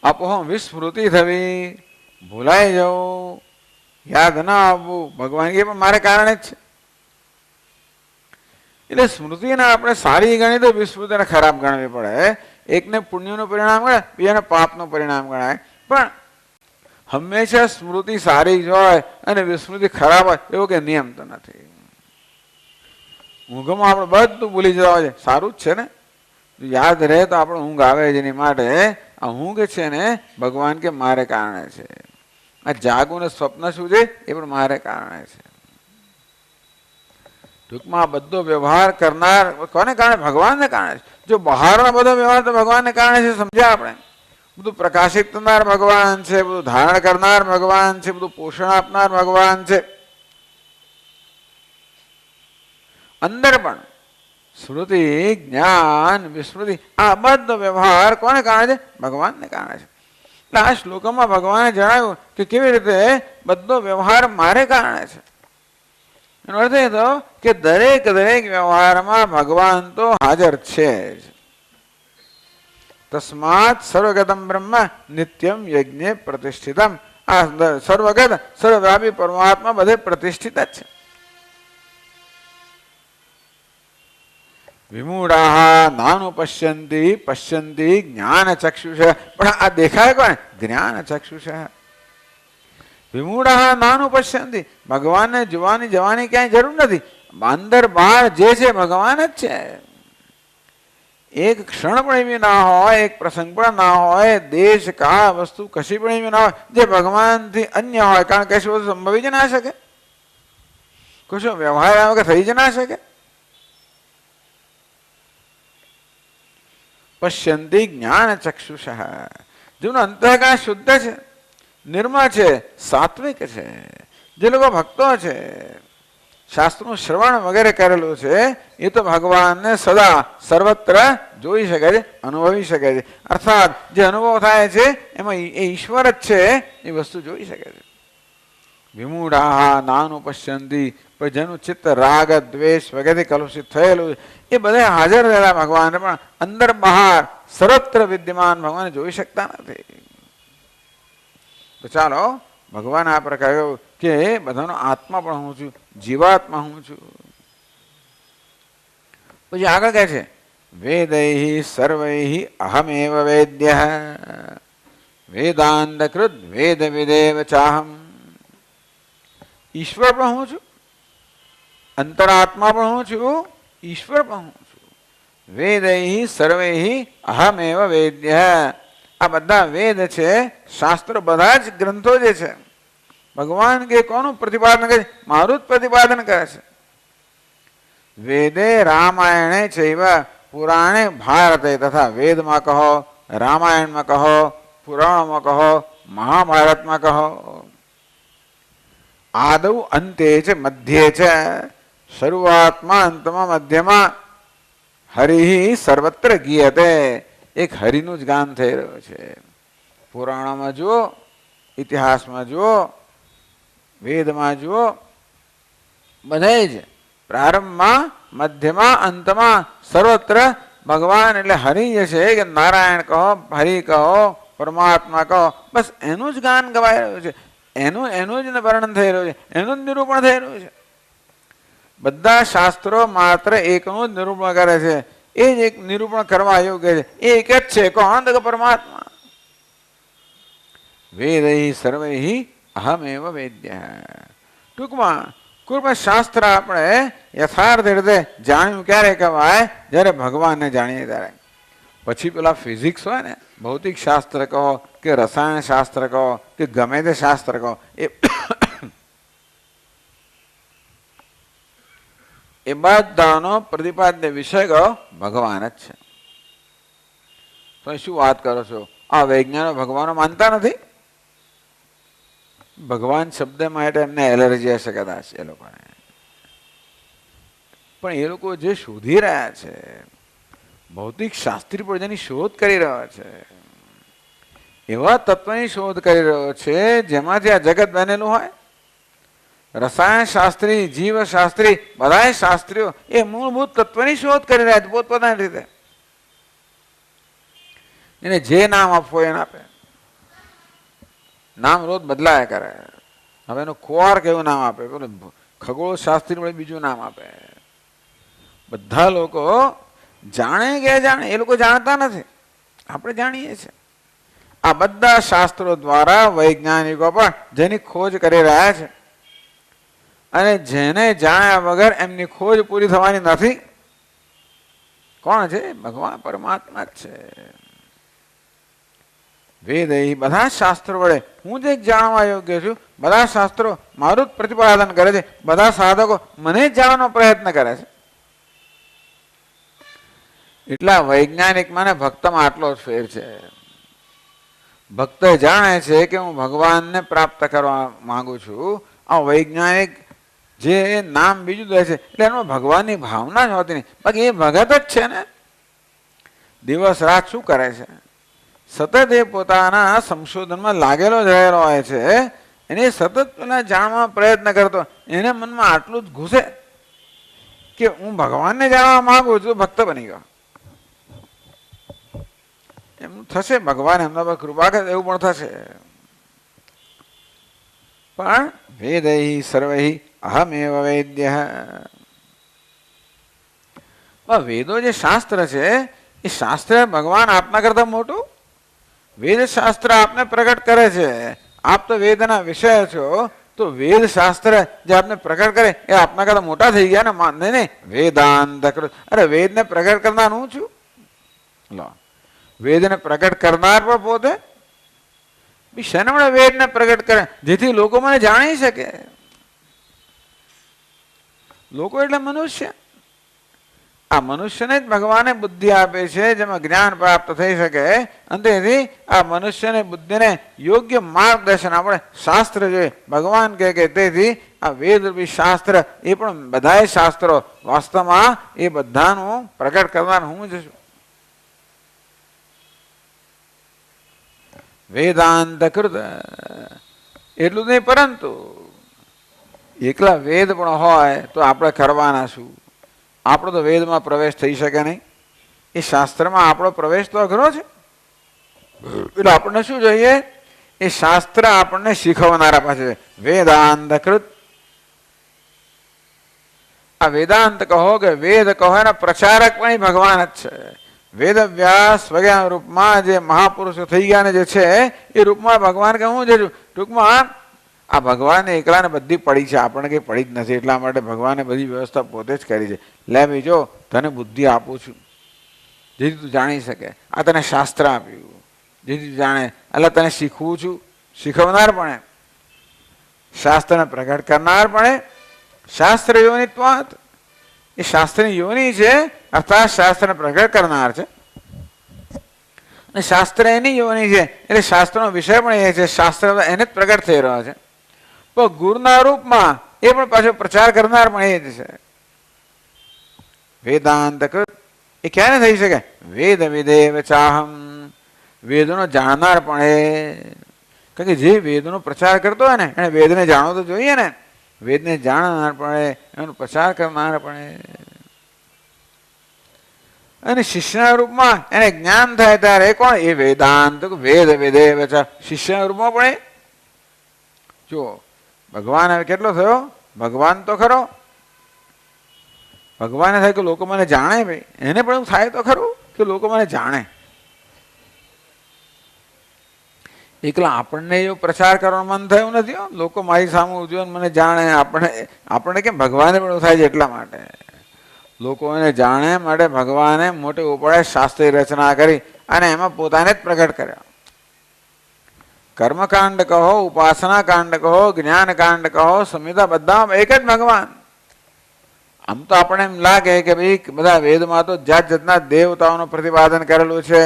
અપોહમ વિસ્મૃતિ થવી, ભૂલાઈ જવું, યાદ ના આવવું, ભગવાન એ પણ મારે કારણે જ છે. એટલે સ્મૃતિને આપણે સારી ગણી તો વિસ્મૃતિને ખરાબ ગણવી પડે. એકને પુણ્યનું પરિણામ ગણાય, બીજાને પાપનું પરિણામ ગણાય. પણ હંમેશા સ્મૃતિ સારી જ હોય અને વિસ્મૃતિ ખરાબ હોય એવો કે નિયમ તો નથી. ઊંઘમાં આપણે બધું ભૂલી જવા હોય, સારું જ છે ને, યાદ રહે તો આપણે ઊંઘ આવે જ એની માટે. આ ઊંઘ છે ને ભગવાન કે મારે કારણે છે. આ જાગવું ને સ્વપ્ન શું છે એ પણ મારે કારણે છે. ટૂંકમાં બધો વ્યવહાર કરનાર કોને કારણે? ભગવાનને કારણે છે. જો બહારનો બધો વ્યવહાર તો ભગવાનને કારણે છે, સમજ્યા આપણે. બધું પ્રકાશિત કરનાર ભગવાન છે, બધું ધારણ કરનાર ભગવાન છે, બધું પોષણ આપનાર ભગવાન છે. અંદર પણ સ્મૃતિ, જ્ઞાન, વિસ્મૃતિ, આ બધો વ્યવહાર કોને કારણે છે? ભગવાનને કારણે છે. એટલે આ શ્લોકમાં ભગવાને જણાવ્યું કે કેવી રીતે બધો વ્યવહાર મારે કારણે છે. એનો અર્થ એ તો કે દરેક દરેક વ્યવહારમાં ભગવાન તો હાજર છે જ. તસ્માત સર્વગતમ બ્રહ્મ નિત્યમ યજ્ઞે પ્રતિષ્ઠિતમ. આ સર્વગત સર્વવ્યાપી પરમાત્મા બધે પ્રતિષ્ઠિત જ છે. વિમૂઢા નાનું પશ્યંતી પશ્યંતી જ્ઞાન ચક્ષુષ. પણ આ દેખાય કોણ? જ્ઞાન ચક્ષુષ. વિમૂઢા નાનું પશ્યંતી, ભગવાનને જોવાની જવાની ક્યાંય જરૂર નથી. અંદર બહાર જે છે ભગવાન જ છે. એક ક્ષણ પણ એવી ના હોય, એક પ્રસંગ પણ ના હોય, દેશ કાળ વસ્તુ કશી પણ એવી ના હોય જે ભગવાનથી અન્ય હોય. કારણ કે કશું વસ્તુ સંભવી જ ના શકે, કશું વ્યવહાર આવે કે થઈ જ ના શકે. પશ્યંતી જ્ઞાન ચક્ષુષ. જેનું અંતઃકરણ શુદ્ધ છે, નિર્મળ છે, સાત્વિક છે, જે લોકો ભક્તો છે, શાસ્ત્રનું શ્રવણ વગેરે કરેલું છે, એ તો ભગવાનને સદા સર્વત્ર જોઈ શકે છે, અનુભવી શકે છે. અર્થાત જે અનુભવ થાય છે એમાં એ ઈશ્વર જ છે એ વસ્તુ જોઈ શકે છે. વિમૂઢા નાનું પશ્યંતી, પણ જેનું ચિત્ત રાગ દ્વેષ વગેરે કલુષિત થયેલું છે, એ બધા હાજર રહેલા ભગવાન પણ અંદર બહાર સર્વત્ર વિદ્યમાન ભગવાન જોઈ શકતા નથી. તો ચાલો, ભગવાન આ પ્રકાર કહ્યું કે બધાનો આત્મા પણ હું છું, જીવાત્મા હું છું. પછી આગળ કહે છે વેદૈ સર્વૈ અહમેવ વેદ્ય વેદાંતકૃત વેદ વિદેવ ચાહમ. ઈશ્વર પણ હું છું, અંતરાત્મા પણ હું છું, ઈશ્વર પણ હું છું. વેદૈ સર્વૈ અહમેવ વેદ્ય. આ બધા વેદ છે, શાસ્ત્રો, બધા જ ગ્રંથો જે છે ભગવાન કે કોનું પ્રતિપાદન કરે છે? મારું જ પ્રતિપાદન કરે છે. વેદે રામાયણે ચૈવ પુરાણે ભારતે. તથા વેદમાં કહો, રામાયણમાં કહો, પુરાણમાં કહો, મહાભારતમાં કહો. આદૌ અંતે છે મધ્યે છે. શરૂઆતમાં, અંતમાં, મધ્યમાં હરિ સર્વત્ર ગીયતે. એક હરિનું જ ગાન થઈ રહ્યું છે. પુરાણમાં જુઓ, ઇતિહાસમાં જુઓ, વેદમાં જુઓ, બધે જ પ્રારંભમાં, મધ્યમાં, અંતમાં સર્વત્ર ભગવાન એટલે હરિ જે છે કે નારાયણ કહો, હરિ કહો, પરમાત્મા કહો, બસ એનું જ ગાન ગવાઈ રહ્યું છે. એનું જ વર્ણન થઈ રહ્યું છે, એનું જ નિરૂપણ થઈ રહ્યું છે. બધા શાસ્ત્રો માત્ર એકનું જ નિરૂપણ કરે છે. એ જ એક નિરૂપણ કરવા યોગ્ય છે. એ એક જ છે. કોણ? તો પરમાત્મા. વેદૈ સર્વૈ અહમેવ વેદ્ય. ટૂંકમાં કોઈ પણ શાસ્ત્ર આપણે યથાર્થ રીતે જાણ્યું ક્યારે કહેવાય? જ્યારે ભગવાનને જાણીએ ત્યારે. પછી પેલા ફિઝિક્સ હોય ને, ભૌતિક શાસ્ત્ર કહો કે રસાયણ શાસ્ત્ર કહો કે ગમે તે શાસ્ત્ર કહો, એ બધાનો પ્રતિપાદ્ય વિષય કહો ભગવાન જ છે. તો શું વાત કરો છો? આ વૈજ્ઞાનો ભગવાનો માનતા નથી? ભગવાન શબ્દ માટે એમને એલર્જી હશે કદાચ એ લોકોને. પણ એ લોકો જે શોધી રહ્યા છે, ભૌતિક શાસ્ત્રી પર જેની શોધ કરી રહ્યો છે, એવા તત્વની શોધ કરી રહ્યો છે જેમાંથી આ જગત બનેલું હોય. રસાયણ શાસ્ત્રી, જીવશાસ્ત્રી, બધા શાસ્ત્રીઓ એ મૂળભૂત તત્વની શોધ કરી રહ્યા છે પોતપોતાની રીતે. એને જે નામ આપવું એને આપે. નામ રોજ બદલાયા કરે. હવે એનું ક્વાર્ક એવું નામ આપે, ખગોળ શાસ્ત્રી વડે બીજું નામ આપે. બધા લોકો જાણે કે જાણે, એ લોકો જાણતા નથી, આપણે જાણીએ છીએ. આ બધા શાસ્ત્રો દ્વારા વૈજ્ઞાનિકો પણ જેની ખોજ કરી રહ્યા છે, અને જેને જાણ્યા વગર એમની ખોજ પૂરી થવાની નથી. કોણ છે? ભગવાન પરમાત્મા જ છે. વેદ એ બધા શાસ્ત્રો વડે હું જે જાણવા યોગ્ય છું, બધા શાસ્ત્રો મારું જ પ્રતિપાદન કરે છે. બધા સાધકો મને જ જાણવાનો પ્રયત્ન કરે છે. એટલા વૈજ્ઞાનિકમાં ને ભક્તમાં આટલો જ ફેર છે. ભક્ત જાણે છે કે હું ભગવાનને પ્રાપ્ત કરવા માંગુ છું. આ વૈજ્ઞાનિક જે નામ બીજું દે છે એટલે એમાં ભગવાનની ભાવના જ હોતી નહીં. બાકી એ ભગત જ છે ને. દિવસ રાત શું કરે છે? સતત એ પોતાના સંશોધનમાં લાગેલો જ રહેલો હોય છે. એને સતત પેલા જાણવા પ્રયત્ન કરતો, એને મનમાં આટલું જ ઘૂસે કે હું ભગવાનને જાણવા માંગુ છું, ભક્ત બની ગયો. એમનું થશે, ભગવાન એમના પર કૃપા કરે એવું પણ થશે. પણ વેદૈ સર્વૈ અહમેવ વૈદ્ય. વેદો જે શાસ્ત્ર છે એ શાસ્ત્ર ભગવાન આપના કરતા મોટું. વેદ શાસ્ત્ર આપને પ્રગટ કરે છે. આપ તો વેદના વિષય છો, તો વેદ શાસ્ત્ર જે આપને પ્રગટ કરે એ આપના કરતા મોટા થઈ ગયા ને. નહીં, વેદાંત. અરે વેદને પ્રગટ કરનાર હું છું. લો, વેદને પ્રગટ કરનાર પણ પોતે શેના વેદને પ્રગટ કરે? જેથી લોકો મને જાણી શકે. લોકો એટલે મનુષ્ય. આ મનુષ્યને જ ભગવાને બુદ્ધિ આપે છે, જેમાં જ્ઞાન પ્રાપ્ત થઈ શકે. અને તેથી આ મનુષ્યને બુદ્ધિને યોગ્ય માર્ગદર્શન આપણે શાસ્ત્ર જોઈએ. ભગવાન કહે કે તેથી આ વેદરૂપી શાસ્ત્ર એ પણ બધા શાસ્ત્રો વાસ્તવમાં એ બધાનું પ્રગટ કરનાર હું જ છું. વેદાંત કૃત. એટલું નહીં, પરંતુ એકલા વેદ પણ હોય તો આપણે કરવાના શું? આપણો તો વેદમાં પ્રવેશ થઈ શકે નહીં. એ શાસ્ત્રમાં આપણો પ્રવેશ તો અઘરો છે. એટલે આપણને શું જોઈએ? એ શાસ્ત્ર આપણને શીખવનારા પાસે વેદાંત કૃત. આ વેદાંત કહો કે વેદ કહો, એના પ્રચારક પણ ભગવાન જ છે. વેદ વ્યાસ વગેરે રૂપમાં જે મહાપુરુષો થઈ ગયા ને જે છે એ રૂપમાં ભગવાન કે હું જે ટૂંકમાં આ ભગવાન એકલાને બધી પડી છે, આપણને કંઈ પડી જ નથી. એટલા માટે ભગવાને બધી વ્યવસ્થા પોતે જ કરી છે. લે બીજો તને બુદ્ધિ આપું છું જેથી તું જાણી શકે. આ તને શાસ્ત્ર આપ્યું જેથી તું જાણે. એટલે તને શીખવું છું, શીખવનાર પણ, શાસ્ત્રને પ્રગટ કરનાર પણ. શાસ્ત્ર યોનિત્વાત, એ શાસ્ત્રની યોની છે, અર્થાત શાસ્ત્રને પ્રગટ કરનાર છે. અને શાસ્ત્ર એની યોની છે એટલે શાસ્ત્રનો વિષય પણ એ છે. શાસ્ત્ર એને જ પ્રગટ થઈ રહ્યો છે. તો ગુરુના રૂપમાં એ પણ પાછો પ્રચાર કરનાર પણ એ જ છે. વેદાંત કૃત એ ક્યારે થઈ શકે? વેદ વિદેવ ચાહમ. વેદનો જાણનાર પણ એ. કારણ કે જે વેદનો પ્રચાર કરતો હોય ને એને વેદને જાણવો તો જોઈએ ને. વેદને જાણનાર પણ એનો પ્રચાર કરનાર પણ. અને શિષ્યના રૂપમાં એને જ્ઞાન થાય ત્યારે કોણ? એ વેદાંત. વેદ વિદેવ શિષ્યના રૂપમાં પણ જો ભગવાન હવે કેટલો થયો? ભગવાન તો ખરો. ભગવાને થાય કે લોકો મને જાણે. ભાઈ એને પણ થાય તો ખરું કે લોકો મને જાણે. એકલા આપણને એવો પ્રચાર કરવાનું મન થયું નથી. લોકો મારી સામે ઉજવન મને જાણે, આપણને કેમ ભગવાને પણ થાય છે એટલા માટે. લોકો એને જાણે માટે ભગવાને મોટે ઉપાડે શાસ્ત્રી રચના કરી અને એમાં પોતાને જ પ્રગટ કર્યા. કર્મકાંડ કહો, ઉપાસના કાંડ કહો, જ્ઞાન કાંડ કહો, સંહિતા બધામાં એક જ ભગવાન. આમ તો આપણે એમ લાગે કે ભાઈ બધા વેદમાં તો જાત જાતના દેવતાઓનું પ્રતિપાદન કરેલું છે.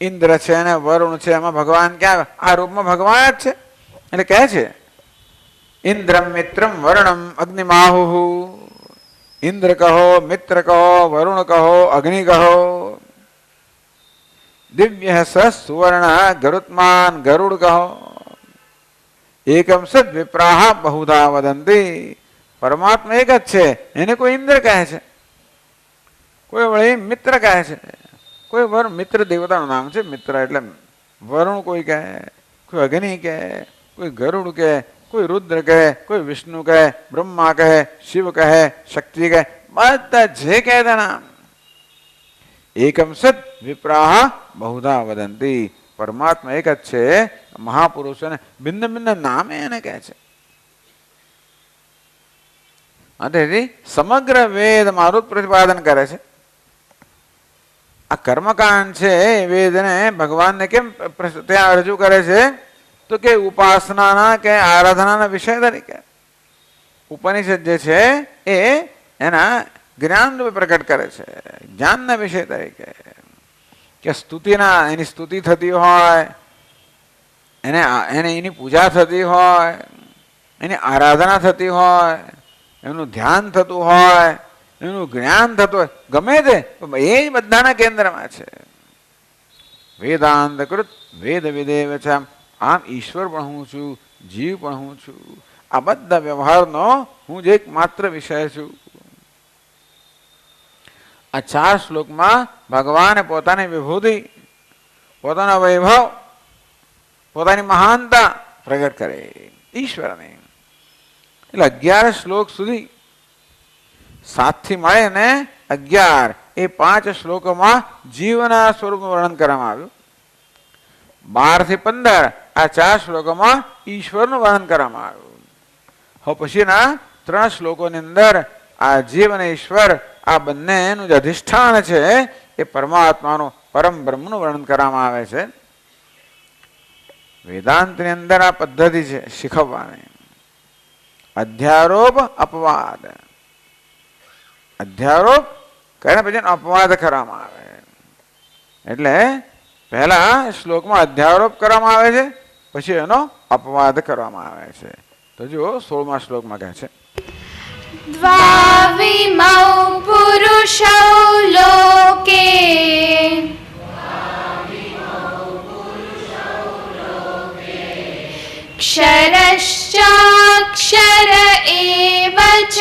ઇન્દ્ર છે અને વરુણ છે, એમાં ભગવાન ક્યાં? આ રૂપમાં ભગવાન જ છે. એટલે કહે છે ઇન્દ્રમ મિત્રમ વરુણમ અગ્નિમાહુ. ઇન્દ્ર કહો, મિત્ર કહો, વરુણ કહો, અગ્નિ કહો. દિવ્ય સ સુવર્ણ ગરુત્માન ગરુડ કહો. એકમ સદ વિપ્રાહ બહુધા વદંતી. પરમાત્મા એક જ છે. એને કોઈ ઇન્દ્ર કહે છે, કોઈ વળી મિત્ર કહે છે, કોઈ વરુણ. મિત્ર દેવતાનું નામ છે. મિત્ર એટલે વરુણ કોઈ કહે, કોઈ અગ્નિ કહે, કોઈ ગરુડ કહે, કોઈ રુદ્ર કહે, કોઈ વિષ્ણુ કહે, બ્રહ્મા કહે, શિવ કહે, શક્તિ કહે, બધા જે કહે તે નામ. એકમ સદ વિપ્રાહ બહુધા વદંતી. પરમાત્મા એક જ છે. મહાપુરુષોને ભિન્ન ભિન્ન નામે એને કહે છે. તેથી સમગ્ર વેદ મારું પ્રતિપાદન કરે છે. આ કર્મકાંડ છે એ વેદને ભગવાનને કેમ ત્યાં રજૂ કરે છે? તો કે ઉપાસનાના કે આરાધનાના વિષય તરીકે. ઉપનિષદ જે છે એ એના જ્ઞાન રૂપે પ્રકટ કરે છે, જ્ઞાનના વિષય તરીકે. કે સ્તુતિના, એની સ્તુતિ થતી હોય, એને એની પૂજા થતી હોય, એની આરાધના થતી હોય, એનું ધ્યાન થતું હોય, એનું જ્ઞાન થતું હોય, ગમે તે એ જ બધાના કેન્દ્રમાં છે. વેદાંત કૃત વેદ વિદેવ છે. આમ ઈશ્વર પણ હું છું, જીવ પણ હું છું. આ બધા વ્યવહારનો હું જ એક માત્ર વિષય છું. આ 4 શ્લોકમાં ભગવાને પોતાની વિભૂતિ, પોતાનો વૈભવ, પોતાની મહાનતા પ્રગટ કરે ઈશ્વરને. એટલે 11 શ્લોક સુધી 7 થી મળીને 11 એ 5 શ્લોકોમાં જીવના સ્વરૂપનું વર્ણન કરવામાં આવ્યું. 12 થી 15 આ 4 શ્લોકોમાં ઈશ્વરનું વર્ણન કરવામાં આવ્યું. હવે પછીના 3 શ્લોકોની અંદર આ જીવ અને ઈશ્વર આ બંનેનું જે અધિષ્ઠાન છે એ પરમાત્માનું પરમ બ્રહ્મનું વર્ણન કરવામાં આવે છે. વેદાંતની અંદર આ પદ્ધતિ છે શીખવવાની. અધ્યારોપ અપવાદ. અધ્યારોપ કરીને પછી અપવાદ કરવામાં આવે. એટલે પહેલા શ્લોકમાં અધ્યારોપ કરવામાં આવે છે, પછી એનો અપવાદ કરવામાં આવે છે. તો જો 16મા શ્લોકમાં કહે છે દ્વાવિમૌ પુરુષૌ લોકે ક્ષરશ્ચાક્ષર એવ ચ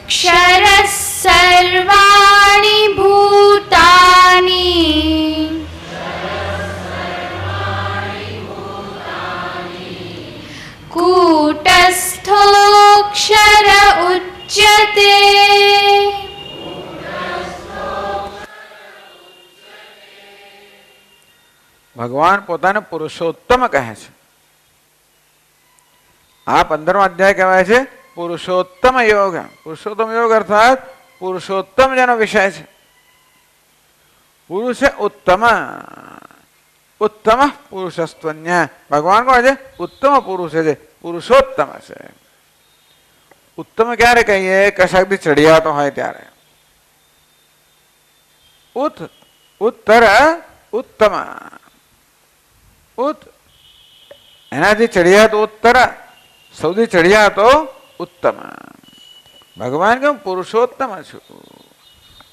ક્ષરઃ સર્વાણિ ભૂતાની કૂટસ્થોક્ષર ઉચ્યતે. ભગવાન પોતાને પુરુષોત્તમ કહે છે. આ 15મો અધ્યાય કહેવાય છે પુરુષોત્તમ યોગ. પુરુષોત્તમ યોગ અર્થાત પુરુષોત્તમ જેનો વિષય છે. પુરુષ ઉત્તમ, ઉત્તમ પુરુષસ્ત્વન્ય. ભગવાન કોણ છે? ઉત્તમ પુરુષ છે, પુરુષોત્તમ છે. ઉત્તમ ક્યારે કહીએ? કશાકથી ચડિયાતો હોય ત્યારે. ઉત્તર ઉત્તમ. એનાથી ચડિયાતો ઉત્તર, સૌથી ચડિયાતો ઉત્તમ. ભગવાન કેમ પુરુષોત્તમ છું,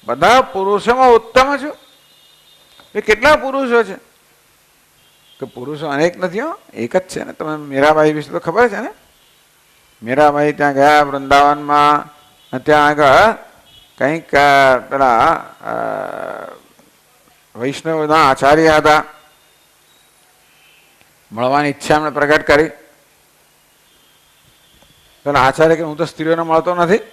બધા પુરુષોમાં ઉત્તમ છું. એ કેટલા પુરુષો છે? કે પુરુષો અનેક નથી હો, એક જ છે ને. તમે મીરાબાઈ વિશે તો ખબર છે ને. મીરાબાઈ ત્યાં ગયા વૃંદાવનમાં, ત્યાં આગળ કંઈક પેલા વૈષ્ણવના આચાર્ય હતા. મળવાની ઈચ્છા એમણે પ્રગટ કરી. પેલા આચાર્ય કે હું તો સ્ત્રીઓને મળતો નથી.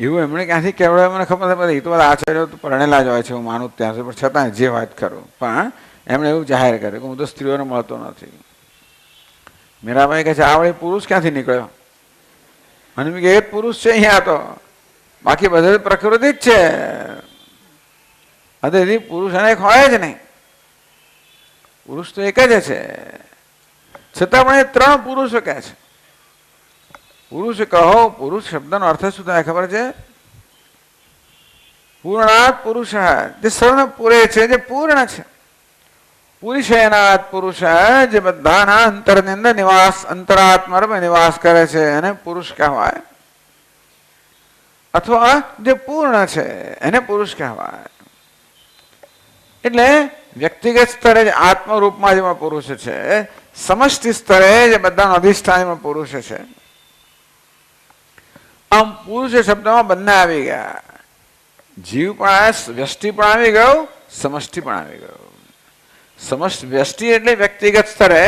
એવું એમણે ક્યાંથી કહેવાય મને ખબર નથી. એ તો બધા આચાર્યો તો પરણેલા જ હોય છે, હું માનું ત્યાં સુધી, પણ છતાં જે વાત કરું, પણ એમણે એવું જાહેર કર્યું કે હું તો સ્ત્રીઓને મળતો નથી. મીરાબાઈ કહે છે આ વળી પુરુષ ક્યાંથી નીકળ્યો? અને મેં એક પુરુષ છે અહીંયા, તો બાકી બધે પ્રકૃતિ જ છે. હદેથી પુરુષ અનેક હોય જ નહીં, પુરુષ તો એક જ છે. છતાં પણ એ ત્રણ પુરુષો કહે છે. પુરુષ કહો, પુરુષ શબ્દનો અર્થ શું થાય ખબર છે? પૂર્ણાત પુરુષ, જે સર્વ પૂરે છે, જે પૂર્ણ છે. પુરુષેનાત પુરુષ, જે બધાના અંતરની અંદર નિવાસ, અંતરાત્મામાં નિવાસ કરે છે, એને પુરુષ કહેવાય. અથવા જે પૂર્ણ છે એને પુરુષ કહેવાય. એટલે વ્યક્તિગત સ્તરે જે આત્મરૂપમાં જેમાં પુરુષ છે, સમષ્ટિ સ્તરે જે બધાનો અધિષ્ઠાનમાં પુરુષ છે. આમ પુરુષ શબ્દમાં બંને આવી ગયા. જીવ પણ વ્યષ્ટિ પણ આવી ગયો, સમષ્ટિ પણ આવી ગયો. વ્યષ્ટિ એટલે વ્યક્તિગત સ્તરે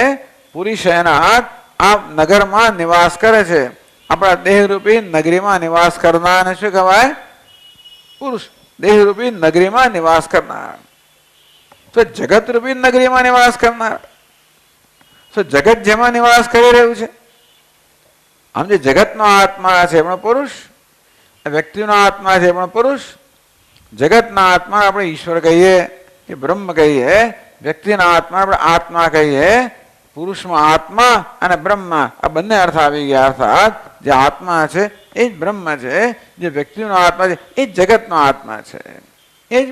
પુરુષેના આ નગરમાં નિવાસ કરે છે. આપણા દેહરૂપી નગરીમાં નિવાસ કરનારને શું કહેવાય? પુરુષ. દેહરૂપી નગરીમાં નિવાસ કરનાર. તો જગતરૂપી નગરીમાં નિવાસ કરનાર, તો જગત જેમાં નિવાસ કરી રહ્યું છે, આમ જે જગતનો આત્મા છે પણ પુરુષ, વ્યક્તિનો આત્મા છે પણ પુરુષ. જગતના આત્મા આપણે ઈશ્વર કહીએ કે બ્રહ્મ કહીએ, વ્યક્તિના આત્મા આપણે આત્મા કહીએ. પુરુષમાં આત્મા અને બ્રહ્મ આ બંને અર્થ આવી ગયા. અર્થાત જે આત્મા છે એ જ બ્રહ્મ છે, જે વ્યક્તિનો આત્મા છે એ જ જગતનો આત્મા છે, એ જ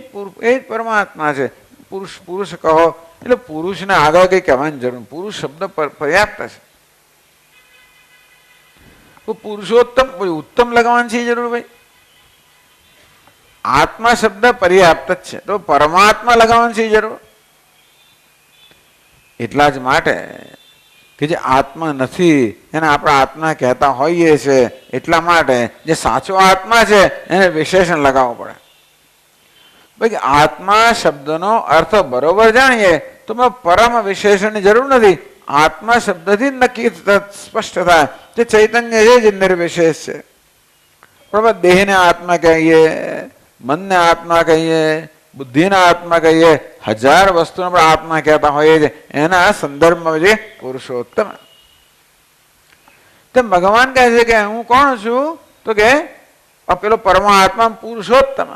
પરમાત્મા છે. પુરુષ પુરુષ કહો એટલે પુરુષને આગળ કઈ કહેવાની જરૂર, પુરુષ શબ્દ પર્યાપ્ત છે. પુરુષોત્તમ ઉત્તમ લગાવવાની છે જરૂર ભાઈ? આત્મા શબ્દ પર્યાપ્ત જ છે, તો પરમાત્મા લગાવવાની છે જરૂર? એટલા જ માટે કે જે આત્મા નથી એને આપણે આત્મા કહેતા હોઈએ છીએ, એટલા માટે જે સાચો આત્મા છે એને વિશેષણ લગાવવું પડે. ભાઈ આત્મા શબ્દનો અર્થ બરોબર જાણીએ તો પરમ વિશેષણની જરૂર નથી. આત્મા શબ્દથી નક્કી સ્પષ્ટ થાય કે ચૈતન્ય છે જે નિર્વિશેષ છે. બરાબર, દેહને આત્મા કહીએ, મનને આત્મા કહીએ, બુદ્ધિના આત્મા કહીએ, હજાર વસ્તુને આપણે આત્મા કહેતા હોઈએ છીએ. એના સંદર્ભમાં છે પુરુષોત્તમ. તો ભગવાન કહે છે કે હું કોણ છું? તો કે પેલો પરમાત્મા પુરુષોત્તમ.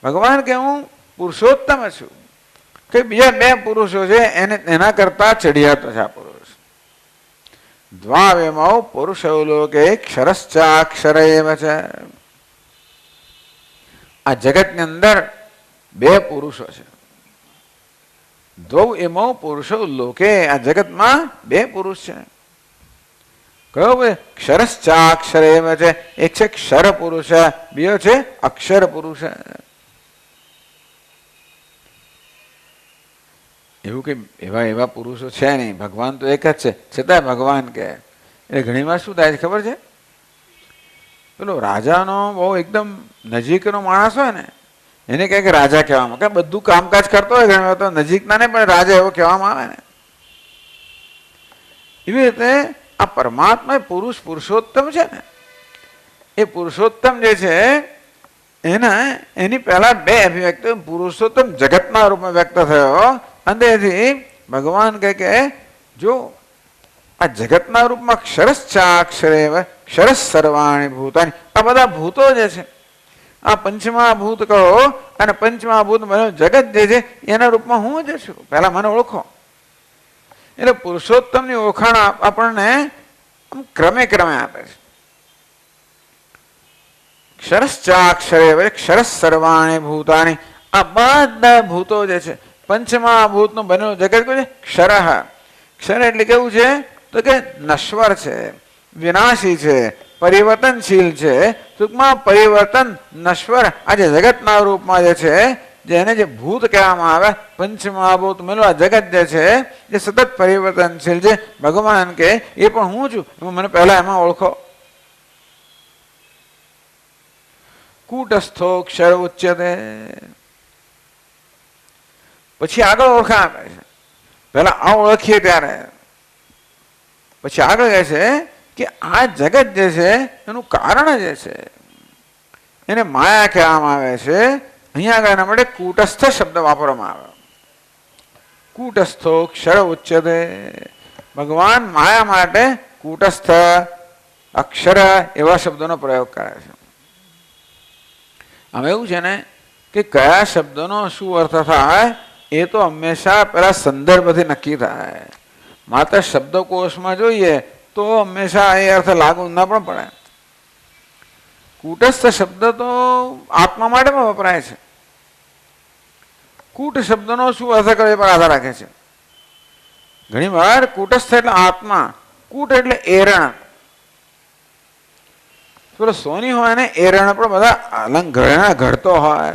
ભગવાન કે હું પુરુષોત્તમ છું. કે બીજા બે પુરુષો છે એના કરતા ચડિયાતો છે આ પુરુષ. દ્વાવેમો પુરુષો લોકે ક્ષરશ્ચાક્ષર એવ છે. આ જગતની અંદર બે પુરુષો છે. દ્વૌ એમો પુરુષો લોકે, આ જગતમાં બે પુરુષ છે. કયો ભાઈ? ક્ષરશ્ચાક્ષર એવ છે. એક છે ક્ષર પુરુષ, બીજો છે અક્ષર પુરુષ. એવું કે એવા પુરુષો છે નહીં, ભગવાન તો એક જ છે. છતાં ભગવાન કે એટલે ઘણી વાર શું થાય છે ખબર છે? પેલો રાજાનો બહુ એકદમ નજીકનો માણસ હોય ને એને કહે કે રાજા કહેવામાં, કે બધું કામકાજ કરતો હોય ઘણી વાર તો નજીકના ને પણ રાજા એવો કહેવામાં આવે ને. એવી રીતે આ પરમાત્મા પુરુષ પુરુષોત્તમ છે ને, એ પુરુષોત્તમ જે છે એની પહેલા બે અભિવ્યક્તિ. પુરુષોત્તમ જગતના રૂપમાં વ્યક્ત થયો, અંદરથી ભગવાન કહે કે જો આ જગતના રૂપમાં ક્ષરશ્ચાક્ષરે ક્ષરસ સર્વાણી ભૂતાની, આ બધા ભૂતો જે છે, આ પંચમા ભૂત કહો અને પંચમા ભૂત જગત જે છે એના રૂપમાં હું જ છું. પહેલા મને ઓળખો. એટલે પુરુષોત્તમની ઓળખાણ આપણને ક્રમે ક્રમે આપે છે. ક્ષરશ્ચાક્ષરે ક્ષરસ સર્વાણી ભૂતાની, આ બધા ભૂતો જે છે, પંચમા ભૂતનું બનેલું જગત કહે છે ક્ષર. ક્ષર એટલે કેવું છે? તો કે નશ્વર છે, વિનાશી છે, પરિવર્તનશીલ છે. ટૂંકમાં પરિવર્તન નશ્વર આ જે જગતના રૂપમાં જે છે, જેને જે ભૂત કહેવામાં આવે, પંચમહાભૂત મેળો આ જગત જે છે જે સતત પરિવર્તનશીલ છે. ભગવાન કે એ પણ હું છું, મને પહેલા એમાં ઓળખો. કૂટસ્થો ક્ષર ઉચ્યતે. પછી આગળ ઓળખાણ આપે છે. પહેલા આ ઓળખીએ ત્યારે પછી આગળ કહે છે કે આ જગત જે છે એનું કારણ જે છે, એને માયા કહેવામાં આવે છે. અહીંયા આગળ એના માટે કૂટસ્થ શબ્દ વાપરવામાં આવે. કૂટસ્થો ક્ષર ઉચ્યતે. ભગવાન માયા માટે કૂટસ્થ અક્ષર એવા શબ્દોનો પ્રયોગ કરે છે. હવે એવું છે ને કે કયા શબ્દનો શું અર્થ થાય એ તો હંમેશા પેલા સંદર્ભથી નક્કી થાય. માત્ર શબ્દકોશમાં જોઈએ તો હંમેશા એ અર્થ લાગુ ના પણ પડે. કૂટસ્થ શબ્દ તો આત્મા માટે પણ વપરાય છે. કૂટ શબ્દનો શું અર્થ કરે એ પર આધાર રાખે છે. ઘણી વાર કૂટસ્થ એટલે આત્મા, કૂટ એટલે એરણ. પેલો સોની હોય ને એરણ પણ બધા ઘરેણા ઘડતો હોય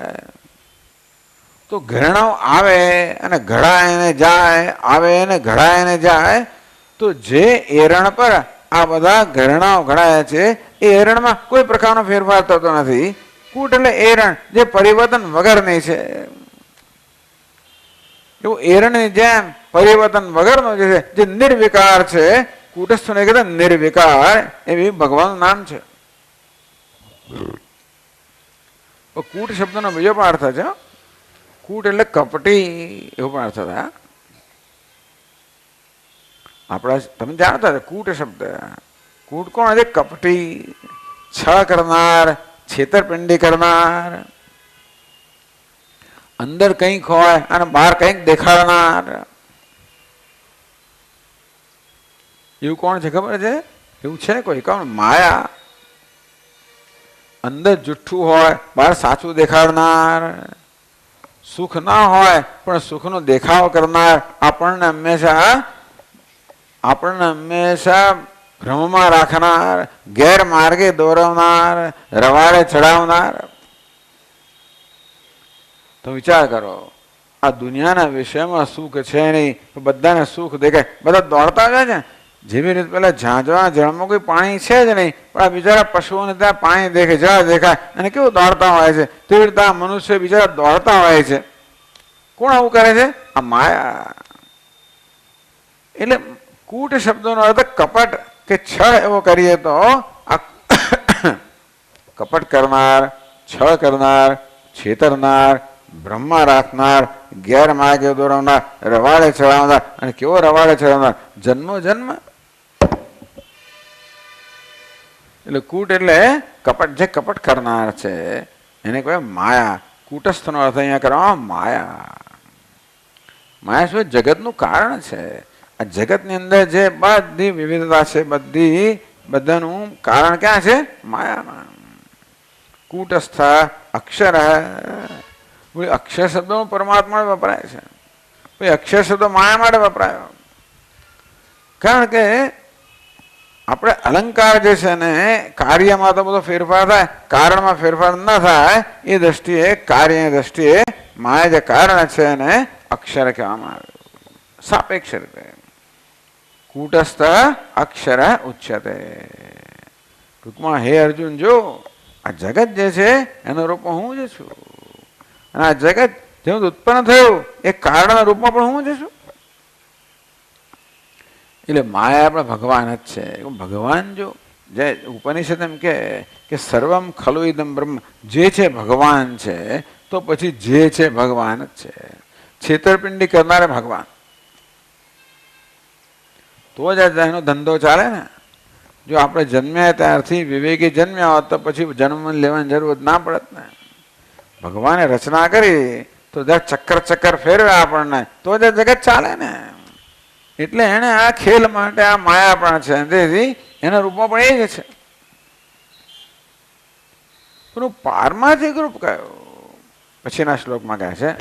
તો ઘરેણાઓ આવે અને ઘડાય ને જાય, આવે ને ઘડાય ને જાય. તો જે એરણ પર આ બધા ઘરેણાઓ ઘડાયા છે એ એરણમાં કોઈ પ્રકારનો ફેરફાર થતો નથી. કૂટ એટલે એરણ જે પરિવર્તન વગરની છે. એવું એરણની જેમ પરિવર્તન વગરનો જે છે જે નિર્વિકાર છે, કૂટસ્થને કહેતા નિર્વિકાર એવી ભગવાનનું નામ છે. કૂટ શબ્દનો બીજો પણ અર્થ છે. કૂટ એટલે કપટી એવો પણ અર્થ થાય. આપણા તમે જાણતા કૂટ શબ્દ. કૂટ કોણ છે? કપટી, છળ કરનાર, છેતરપિંડી કરનાર, અંદર કંઈક હોય અને બહાર કંઈક દેખાડનાર. એવું કોણ છે ખબર છે? એવું છે કોઈ? કોણ? માયા. અંદર જુઠ્ઠું હોય, બહાર સાચું દેખાડનાર. સુખ ના હોય પણ સુખનો દેખાવ કરનાર. આપણને હંમેશા ભ્રમમાં રાખનાર, ગેરમાર્ગે દોરવનાર, રવાડે ચડાવનાર. તો વિચાર કરો, આ દુનિયાના વિષયમાં સુખ છે નહીં, બધાને સુખ દેખાય, બધા દોડતા જાય છે. જેવી રીતે પેલા ઝાંઝવા જળમાં કોઈ પાણી છે જ નહીં, પણ આ બિચારા પશુઓને ત્યાં પાણી દેખે, જળ દેખાય અને કેવું દોડતા હોય છે. તેવી રીતે આ મનુષ્ય બિચારા દોડતા હોય છે. કોણ આવું કરે છે? આ માયા. એટલે કૂટ શબ્દનો અર્થ કપટ કે છળ એવો કરીએ તો આ કપટ કરનાર, છળ કરનાર, છેતરનાર, બ્રહ્મા રાખનાર, ગેરમાર્ગે દોરવનાર, રવાડે ચડાવનાર. અને કેવો રવાડે ચડાવનાર? જન્મો જન્મ. એટલે કૂટ એટલે કપટ, જે કપટ કરનાર છે એને કહેવાય માયા. કૂટસ્થનો અર્થ અહીંયા કરવામાં માયા. માયા શું? જગતનું કારણ છે. આ જગતની અંદર જે બધી વિવિધતા છે, બધાનું કારણ ક્યાં છે? માયામાં. કૂટસ્થ અક્ષર. અક્ષર શબ્દો પરમાત્મા વપરાય છે. પછી અક્ષર શબ્દો માયા માટે વપરાયો. કારણ કે આપણે અલંકાર જે છે ને કાર્યમાં તો બધો ફેરફાર થાય, કારણમાં ફેરફાર ન થાય. એ દ્રષ્ટિએ, કાર્યની દ્રષ્ટિએ માયા જે કારણ છે એને અક્ષર કહેવામાં આવે. સાપેક્ષ રીતે કૂટસ્થ અક્ષર ઉચ્યતે. ટૂંકમાં હે અર્જુન, જો આ જગત જે છે એનો રૂપમાં હું જ છું. અને આ જગત જેવું ઉત્પન્ન થયું એ કારણના રૂપમાં પણ હું જ છું. એટલે માયા આપણે ભગવાન જ છે. ભગવાન જો જે ઉપનિષદ એમ કે સર્વમ ખલુ ઇદમ બ્રહ્મ, જે છે ભગવાન છે, તો પછી જે છે ભગવાન જ છે. છેતરપિંડી કરનારે ભગવાન, તો જ એનો ધંધો ચાલે ને. જો આપણે જન્મ્યા ત્યારથી વિવેકી જન્મ્યા હોત તો પછી જન્મ લેવાની જરૂર ના પડત ને. ભગવાને રચના કરી તો ચક્કર ફેરવે આપણને, તો જ જગત ચાલે ને. એટલે એને આ ખેલ માટે આ માયા પણ છે. તેથી એના રૂપમાં પણ એ જ છે. પણ પારમાર્થિક રૂપ કયો? પછીના શ્લોકમાં કહે છે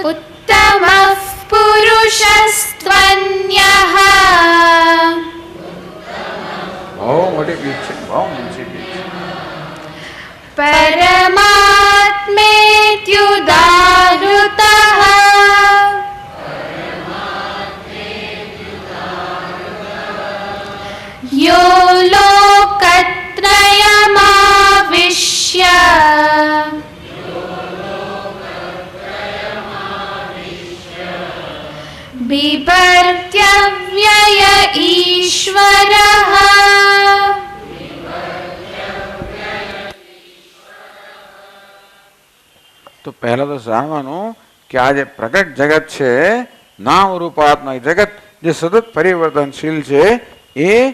ઉત્તમ પુરુષસ્ત્વન્યઃ. બહુ મોટી પીઠ છે, બહુ ઊંચી પીઠ છે. પરમાત્મેત્યુદાહૃતઃ યો લોકત્રયમાવિશ્ય बिभर्त्यव्यय ईश्वरः. તો પહેલા તો જાણવાનું કે આ જે પ્રગટ જગત છે, નામ રૂપાત્મક જગત જે સતત પરિવર્તનશીલ છે, એ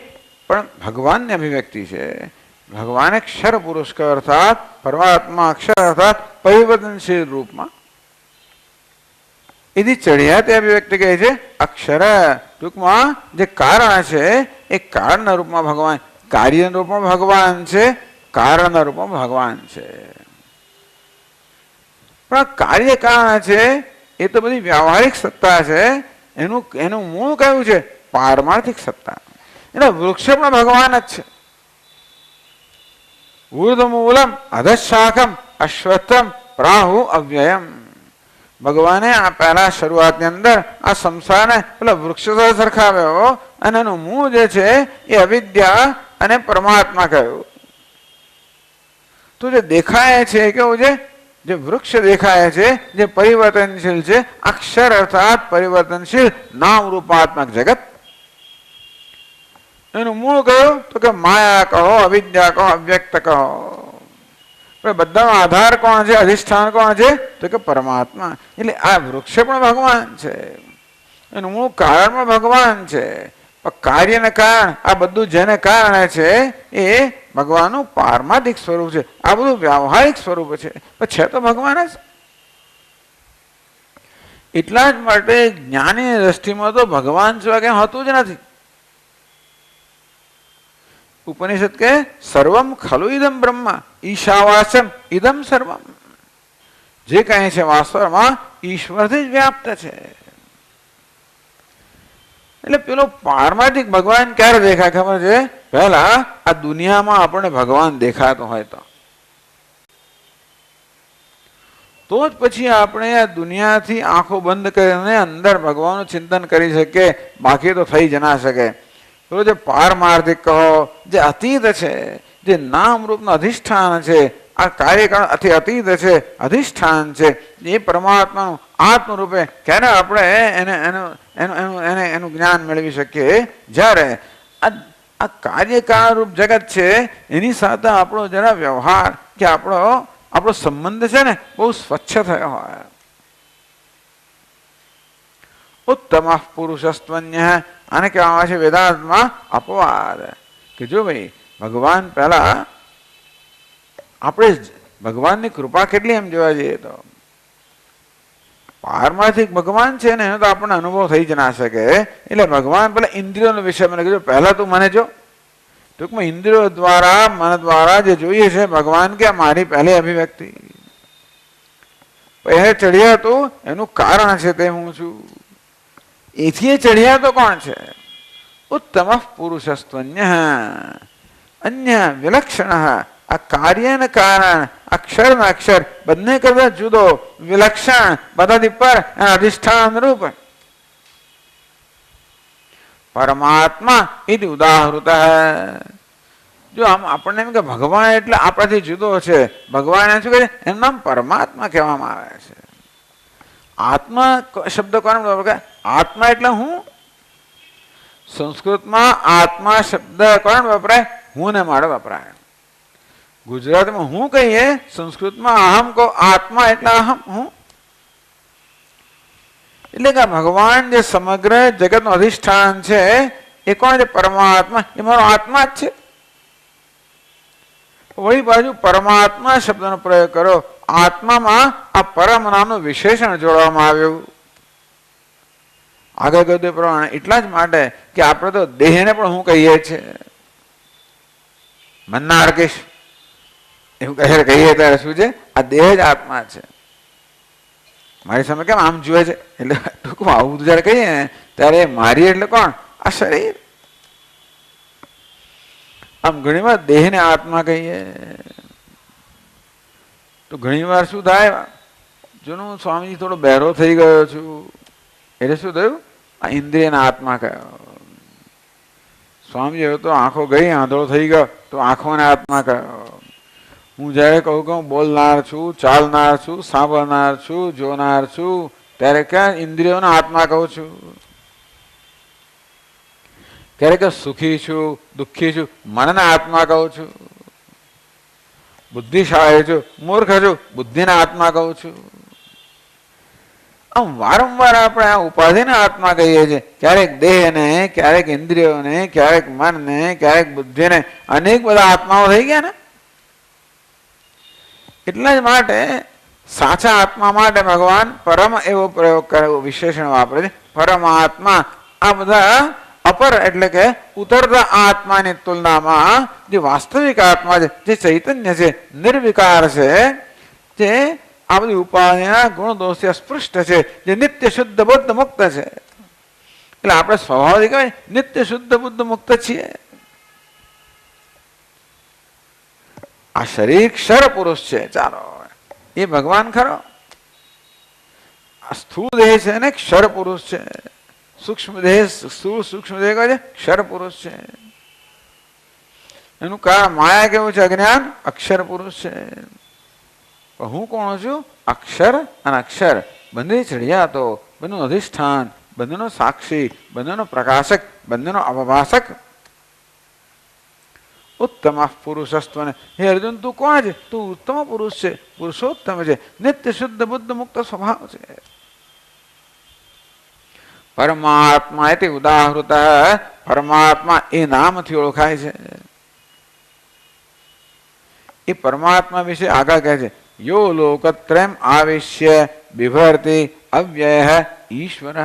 પણ ભગવાનની અભિવ્યક્તિ છે. ભગવાન અક્ષર પુરુષ કે અર્થાત પરમાત્મા અક્ષર અર્થાત પરિવર્તનશીલ રૂપમાં એથી ચઢ્યા તે અભિવ્યક્તિ કહે છે અક્ષર. ટૂંકમાં જે કારણ છે એ કારણના રૂપમાં ભગવાન, કાર્યના રૂપમાં ભગવાન છે, કારણના રૂપમાં ભગવાન છે. પણ કાર્ય કારણ છે એ તો બધી વ્યવહારિક સત્તા છે. એનું મૂળ કયું છે? પારમાર્થિક સત્તા. એટલે વૃક્ષ પણ ભગવાન જ છે. ઉર્ધમૂલમ અધશાખમ અશ્વત્થમ પ્રાહુ અવ્યયમ. ભગવાને આ પહેલા શરૂઆતની અંદર આ સંસારને પેલા વૃક્ષ સાથે સરખાવ્યો અને એનું મૂળ જે છે એ અવિદ્યા અને પરમાત્મા કહ્યું. તો જે દેખાય છે કેવું છે? જે વૃક્ષ દેખાય છે, જે પરિવર્તનશીલ છે, અક્ષર અર્થાત પરિવર્તનશીલ નામ રૂપાત્મક જગત. એનું મૂળ કયું? તો કે માયા કહો, અવિદ્યા કહો, અવ્યક્ત કહો. બધાનો આધાર કોણ છે? અધિષ્ઠાન કોણ છે? તો કે પરમાત્મા. એટલે આ વૃક્ષ પણ ભગવાન છે, એનું મૂળ કારણ પણ ભગવાન છે. પણ કાર્યને કારણ આ બધું જેને કારણે છે એ ભગવાનનું પારમાર્થિક સ્વરૂપ છે. આ બધું વ્યવહારિક સ્વરૂપ છે, પણ છે તો ભગવાન જ. એટલા જ માટે જ્ઞાનીની દ્રષ્ટિમાં તો ભગવાન સિવાય કંઈ હોતું જ નથી. ઉપનિષદ કે સર્વમ ખલુ ઇદમ બ્રહ્મા ઈશાવાસમ ઇદમ સર્વમ. જે કહે છે વાસ્તવમાં ઈશ્વરથી જ વ્યાપ્ત છે. એટલે પેલો પારમાર્થિક ભગવાન ક્યારે દેખાય ખબર છે? પહેલા આ દુનિયામાં આપણને ભગવાન દેખાતો હોય તો જ પછી આપણે આ દુનિયાથી આંખો બંધ કરીને અંદર ભગવાનનું ચિંતન કરી શકીએ. બાકી તો થઈ જ ના શકે. તો જે પારમાર્થિક કહો, જે અતીત છે, જે નામ રૂપનું અધિષ્ઠાન છે, આ કાર્યકાળ અતિ અતીત છે, અધિષ્ઠાન છે, એ પરમાત્માનું આત્મ રૂપે ક્યારે આપણે એનું જ્ઞાન મેળવી શકીએ? જ્યારે આ કાર્યકાળ રૂપ જગત છે એની સાથે આપણો જરા વ્યવહાર કે આપણો સંબંધ છે ને બહુ સ્વચ્છ થયો હોય. ઉત્તમ પુરુષસ્ત્વન્ય, આને કહેવામાં આવે છે વેદાંતમાં અપવાદ. કે જો ભાઈ ભગવાન પહેલા આપણે ભગવાનની કૃપા કેટલી એમ જોવા જઈએ તો પારમાર્થિક ભગવાન છે ને એનો તો આપણને અનુભવ થઈ જ ના શકે. એટલે ભગવાન પેલા ઇન્દ્રિયોનો વિષય મને કીધું, પહેલા તું મને જો. ટૂંકમાં ઇન્દ્રિયો દ્વારા મન દ્વારા જે જોઈએ છે ભગવાન કે મારી પહેલી અભિવ્યક્તિ એ ચડ્યા તું એનું કારણ છે તે હું છું. એથી ચડ્યા તો કોણ છે? ઉત્તમ પુરુષસ્ત્વન્ય અન્ય વિલક્ષણ. આ કાર્ય ને કારણ અક્ષર ને અક્ષર બંને કરતા જુદો, વિલક્ષણ, બધાથી પર અધિષ્ઠાન રૂપ પરમાત્મા ઇતિ ઉદાહૃત. જો આમ આપણને એમ કે ભગવાન એટલે આપણાથી જુદો છે, ભગવાન એમ શું કહે? એનું નામ પરમાત્મા કહેવામાં આવે છે. આત્મા શબ્દ કોને વપરાય? આત્મા એટલે હું. સંસ્કૃતમાં આત્મા શબ્દ કોણ વપરાય? હું ને મારો વપરાય. ગુજરાતીમાં હું કહીએ, સંસ્કૃતમાં અહમ કહો. આત્મા એટલે અહમ, હું. એટલે કે ભગવાન જે સમગ્ર જગતનું અધિષ્ઠાન છે એ કોણ છે? પરમાત્મા. એ મારો આત્મા જ છે. વળી બાજુ પરમાત્મા શબ્દનો પ્રયોગ કરો. આત્મામાં આ પરમ નામનું વિશેષણ જોડવામાં આવ્યું. આગળ ગયું પ્રમાણે એટલા જ માટે કે આપણે તો દેહને પણ હું કહીએ છીએ. મન્નાર કહીશ એવું કહીએ ત્યારે શું છે? આ દેહ જ આત્મા છે. મારી સામે કેમ આમ જુએ છે? એટલે ટૂંકમાં આવું જયારે કહીએ ને ત્યારે મારી એટલે કોણ? આ શરીર. આમ ઘણી વાર દેહને આત્મા કહીએ તો ઘણી વાર શું થાય? જોનું સ્વામીજી થોડો બહેરો થઈ ગયો છું એટલે શું થયું? આ ઇન્દ્રિયના આત્મા કયો. સ્વામીજી હવે તો આંખો ગઈ, આંધળો થઈ ગયો તો આંખોને આત્મા કયો. હું જ્યારે કહું કે હું બોલનાર છું, ચાલનાર છું, સાંભળનાર છું, જોનાર છું, ત્યારે ક્યાં ઇન્દ્રિયોના આત્મા કહું છું. ક્યારેક સુખી છું, દુઃખી છું, મનના આત્મા કહું છું. બુદ્ધિશાળી છું, મૂર્ખ છું, બુદ્ધિના આત્મા કહું છું. આમ વારંવાર આપણે આ ઉપાધિના આત્મા કહીએ છીએ. ક્યારેક દેહને, ક્યારેક ઇન્દ્રિયોને, ક્યારેક મનને, ક્યારેક બુદ્ધિને, અનેક બધા આત્માઓ થઈ ગયા ને. એટલા જ માટે સાચા આત્મા માટે ભગવાન પરમ એવો પ્રયોગ કરે, એવો વિશેષણ વાપરે છે. પરમાત્મા. આ બધા અપર એટલે કે ઉતરતા આત્માની તુલનામાં જે વાસ્તવિક આત્મા છે, જે ચૈતન્ય છે, નિર્વિકાર છે, જે આ બધી ઉપાધિના ગુણ દોષથી અસ્પૃષ્ટ છે, જે નિત્ય શુદ્ધ બુદ્ધ મુક્ત છે. એટલે આપણે સ્વભાવથી કહેવાય નિત્ય શુદ્ધ બુદ્ધ મુક્ત છીએ. આ શરીર ક્ષર પુરુષ છે, ચાલો એ ભગવાન ખરો. આ સ્થૂળ દેહ છે ને ક્ષર પુરુષ છે. સૂક્ષ્મ દેહ, સ્થૂળ સૂક્ષ્મ દેહ કહે છે ક્ષર પુરુષ છે. એનું કારણ માયા કેવું છે? અજ્ઞાન અક્ષર પુરુષ છે. હું કોણ છું? અક્ષર અને અક્ષર બંને ચડિયાતો, બંનેનું અધિષ્ઠાન, બંનેનો સાક્ષી, બંનેનો પ્રકાશક, બંનેનો અવભાષક. ઉત્તમ પુરુષસ્ત્વ. હે અર્જુન, તું કોણ છે? તું ઉત્તમ પુરુષ છે, પુરુષોત્તમ છે, નિત્ય શુદ્ધ બુદ્ધ મુક્ત સ્વભાવ છે. પરમાત્મા એટલે ઉદાહૃત. પરમાત્મા એ નામથી ઓળખાય છે. એ પરમાત્મા વિશે આગળ કહે છે, યો લોકત્રયમ આવિશ્ય બિભર્તિ અવ્યય ઈશ્વર.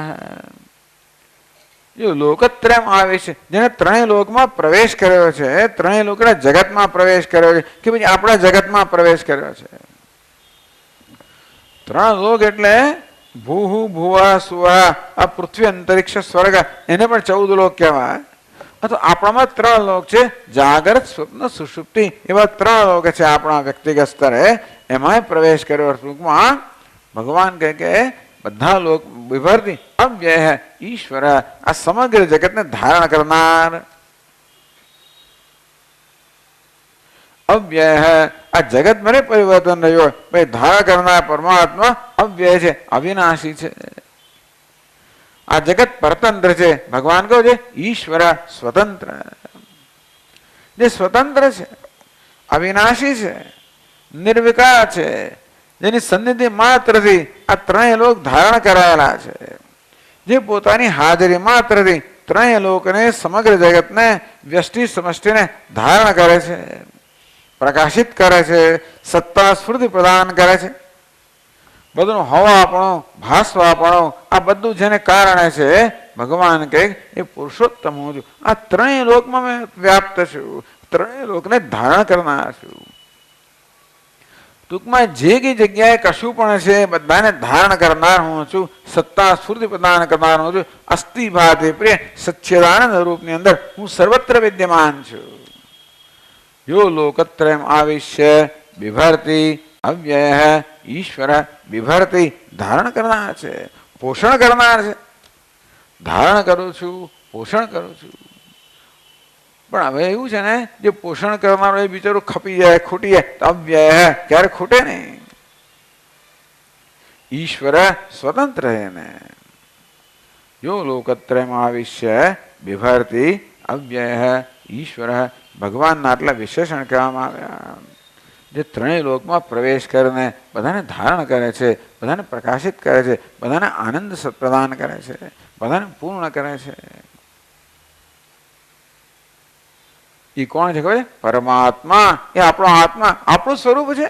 યો લોકત્રયમ આવિશ્ય, જેને ત્રણેય લોકમાં પ્રવેશ કર્યો છે, ત્રણેય લોકના જગતમાં પ્રવેશ કર્યો છે, કે પછી આપણા જગતમાં પ્રવેશ કર્યો છે. ત્રણ લોક એટલે ભૂ ભુવા સુવા, આ પૃથ્વી અંતરિક્ષ સ્વર્ગ, એને પણ 14 લોક કહેવાય. તો આપણામાં 3 લોક છે, જાગૃત સ્વપ્ન સુષુપ્તિ, એવા 3 લોક છે આપણા વ્યક્તિગત સ્તરે. એમાં પ્રવેશ કર્યો. ટૂંકમાં ભગવાન કહે કે બધા લોક વિભરતી અવ્યય ઈશ્વર, આ સમગ્ર જગતને ધારણ કરનાર. અવ્યય, આ જગત મને પરિવર્તન રહ્યો, ભાઈ ધારણ કરનાર પરમાત્મા અવ્યય છે, અવિનાશી છે. આ જગત પરતંત્ર છે, ભગવાન કહો છે ઈશ્વર સ્વતંત્ર. જે સ્વતંત્ર છે, અવિનાશી છે, નિર્વિકાર છે, જેની સન્નિધિ માત્રથી આ ત્રણેય લોક ધારણ કરાયેલા છે. જે પોતાની હાજરી માત્રથી ત્રણેય લોકને, સમગ્ર જગતને, વ્યષ્ટિ સમષ્ટિને ધારણ કરે છે, પ્રકાશિત કરે છે, સત્તા સ્ફૂર્તિ પ્રદાન કરે છે. બધું હવાપણું, ભાસવાપણું, આ બધું જેને કારણે છે ભગવાન કહે એ પુરુષોત્તમ હું છું. આ ત્રણેય લોકમાં મેં વ્યાપ્ત છું, ત્રણેય લોકને ધારણ કરનાર છું. ટૂંકમાં જે કઈ જગ્યાએ કશું પણ છે બધાને ધારણ કરનાર હું છું, સત્તા સ્ફૂર્તિ પ્રદાન કરનાર હું છું. અસ્થિ ભાતે પ્રિય સચ્ચિદાનંદ રૂપની અંદર હું સર્વત્ર વિદ્યમાન છું. યો લોકત્રયમ આવિશ્ય બિભર્તિ અવ્યય ઈશ્વર. બિભર્તિ ધારણ કરનાર છે, પોષણ કરનાર છે. ધારણ કરું છું, પોષણ કરું છું. પણ હવે એવું છે ને, જે પોષણ કરનારો એ બિચારો ખપી જાય, ખૂટી જાય, તો અવ્યય ક્યારે ખૂટે નહીં. ઈશ્વર સ્વતંત્ર એને. યો લોકત્રયમ આવિશ્ય બિભર્તિ અવ્યય ઈશ્વર. ભગવાનના આટલા વિશેષણ કહેવામાં આવ્યા. જે ત્રણેય લોકમાં પ્રવેશ કરીને બધાને ધારણ કરે છે, બધાને પ્રકાશિત કરે છે, બધાને આનંદ પ્રદાન કરે છે, બધાને પૂર્ણ કરે છે. એ કોણ છે ખબર છે? પરમાત્મા. એ આપણો આત્મા, આપણું સ્વરૂપ છે.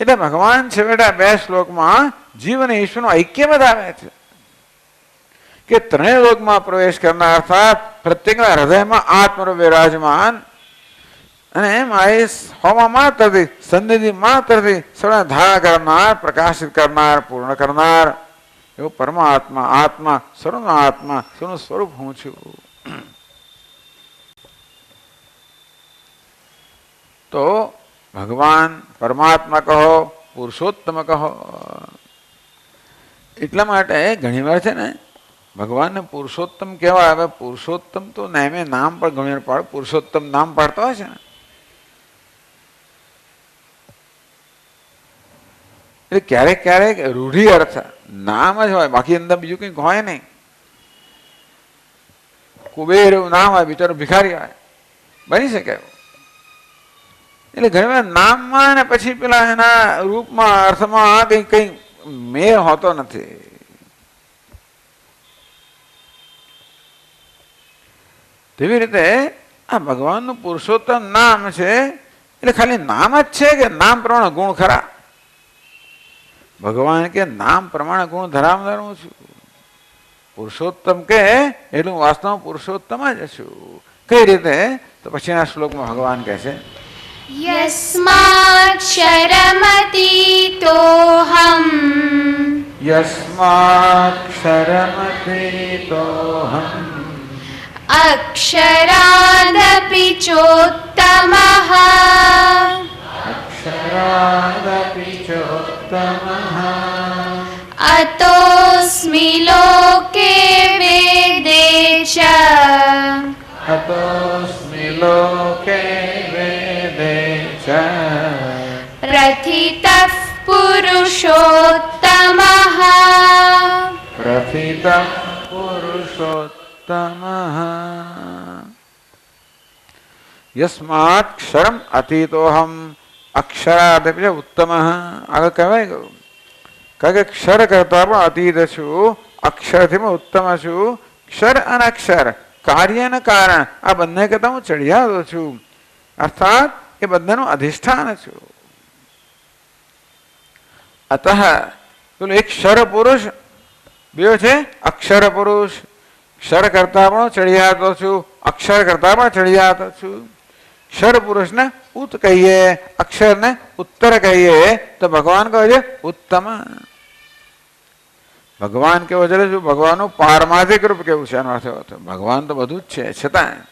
એટલે ભગવાન છે બેટા 2 શ્લોકમાં જીવ અને ઈશ્વરનું ઐક્ય બતાવે છે કે ત્રણેય લોકમાં પ્રવેશ કરનાર, અર્થાત પ્રત્યેકના હૃદયમાં આત્મરૂપ વિરાજમાન, અને એમાં એ હોવા માત્રથી, સન્નિધિ માત્રથી સૌને ધારણ કરનાર, પ્રકાશિત કરનાર, પૂર્ણ કરનાર એવો પરમાત્મા, આત્મા, સર્વનો આત્મા, સર્વનું સ્વરૂપ હું છું. તો ભગવાન પરમાત્મા કહો, પુરુષોત્તમ કહો. એટલા માટે ઘણીવાર છે ને ભગવાનને પુરુષોત્તમ કહેવાય. હવે પુરુષોત્તમ તો નેમે નામ પણ ઘણી વાર પાડે, પુરુષોત્તમ નામ પાડતા હોય છે ને, એટલે ક્યારેક ક્યારેક રૂઢિ અર્થ નામ જ હોય, બાકી અંદર બીજું કંઈક હોય નહીં. કુબેર એવું નામ હોય, બિચારો ભિખારી હોય, બની શકે. એટલે ઘણીવાર નામમાં અને પછી પેલા એના રૂપમાં અર્થમાં કઈ કઈ મેળ હોતો નથી. તેવી રીતે આ ભગવાનનું પુરુષોત્તમ નામ છે એટલે ખાલી નામ જ છે કે નામ પ્રમાણે ગુણ ખરા? ભગવાન કે નામ પ્રમાણે ગુણ ધરાવનારું છું. પુરુષોત્તમ કે એટલું વાસ્તવમાં પુરુષોત્તમ જ છું. કઈ રીતે? તો પછીના શ્લોકમાં ભગવાન કહે છે યસ્માક્ષરમતીતોહમ યસ્માક્ષરમતીતોહમ અક્ષરાદપી ચોત્તમઃ અક્ષરાદપી ચોત્તમઃ અતોસ્મિ લોકે વેદે ચ અતોસ્મિ લોકે વેદે ચ પ્રથિતઃ પુરુષોત્તમઃ પ્રથિતઃ પુરુષોત્તમઃ યસ્માત ક્ષરમ અતીતોહમ અક્ષરાદપી ઉત્તમઃ. આગળ કહેવાય ગયું કારણ કે ક્ષર કરતા પણ અતીત છું, અક્ષરથી પણ ઉત્તમ છું. ક્ષર અને અક્ષર, કાર્ય અને કારણ આ બંને કરતા હું ચડિયાતો છું, અર્થાત એ બધાનું અધિષ્ઠાન છું. અતઃ પેલું એક ક્ષર પુરુષ, બે છે અક્ષર પુરુષ. ક્ષર કરતા પણ ચડિયાતો છું, અક્ષર કરતા પણ ચડિયાતો છું. ક્ષર પુરુષને ઉત કહીએ, અક્ષરને ઉત્તર કહીએ તો ભગવાન કહે છે ઉત્તમ. ભગવાન કેવો છે? શું ભગવાનનું પારમાર્થિક રૂપ કેવું છે? એનો અર્થ એવો હતો ભગવાન તો બધું જ છે, છતાં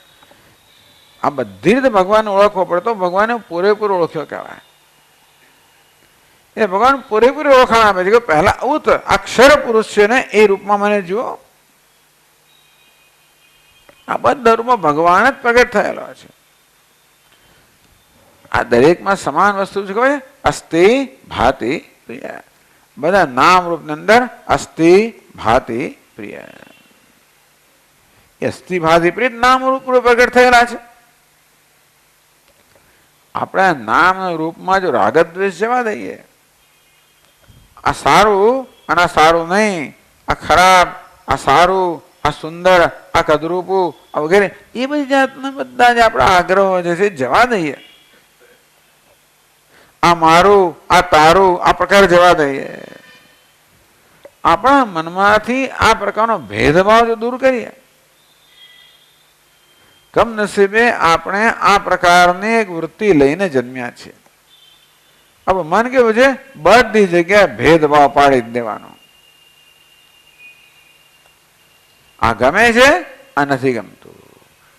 આ બધી રીતે ભગવાનને ઓળખવો પડે તો ભગવાનને પૂરેપૂરો ઓળખ્યો કહેવાય. એ ભગવાન પૂરેપૂરી ઓળખાણ આપે છે કે પહેલા ઉત અક્ષર પુરુષ છે ને એ રૂપમાં મને જુઓ. આ બધા રૂપમાં ભગવાન જ પ્રગટ થયેલો છે. આ દરેકમાં સમાન વસ્તુ છે, ખબર છે? અસ્થિ ભાતિ પ્રિય. બધા નામ રૂપની અંદર અસ્થિ ભાતિ પ્રિય. અસ્થિ ભાતિ પ્રિય નામ રૂપ પ્રગટ થયેલા છે. આપણે નામ રૂપમાં જો રાગદ્વેષ જવા દઈએ, આ સારું અને આ સારું નહીં, આ ખરાબ, આ સારું, આ સુંદર, આ કદરૂપું વગેરે એ બધી જાતના બધા જ આપણા આગ્રહો જે છે જવા દઈએ. આ મારું, આ તારું, આ પ્રકાર જવા દઈએ. આપણા મનમાંથી આ પ્રકારનો ભેદભાવ જો દૂર કરીએ, કમનસીબે આપણે આ પ્રકારની એક વૃત્તિ લઈને જન્મ્યા છે. આપણું મન કેવું છે? બધી જગ્યાએ ભેદભાવ પાડી જ દેવાનો. આ ગમે છે, આ નથી ગમતું,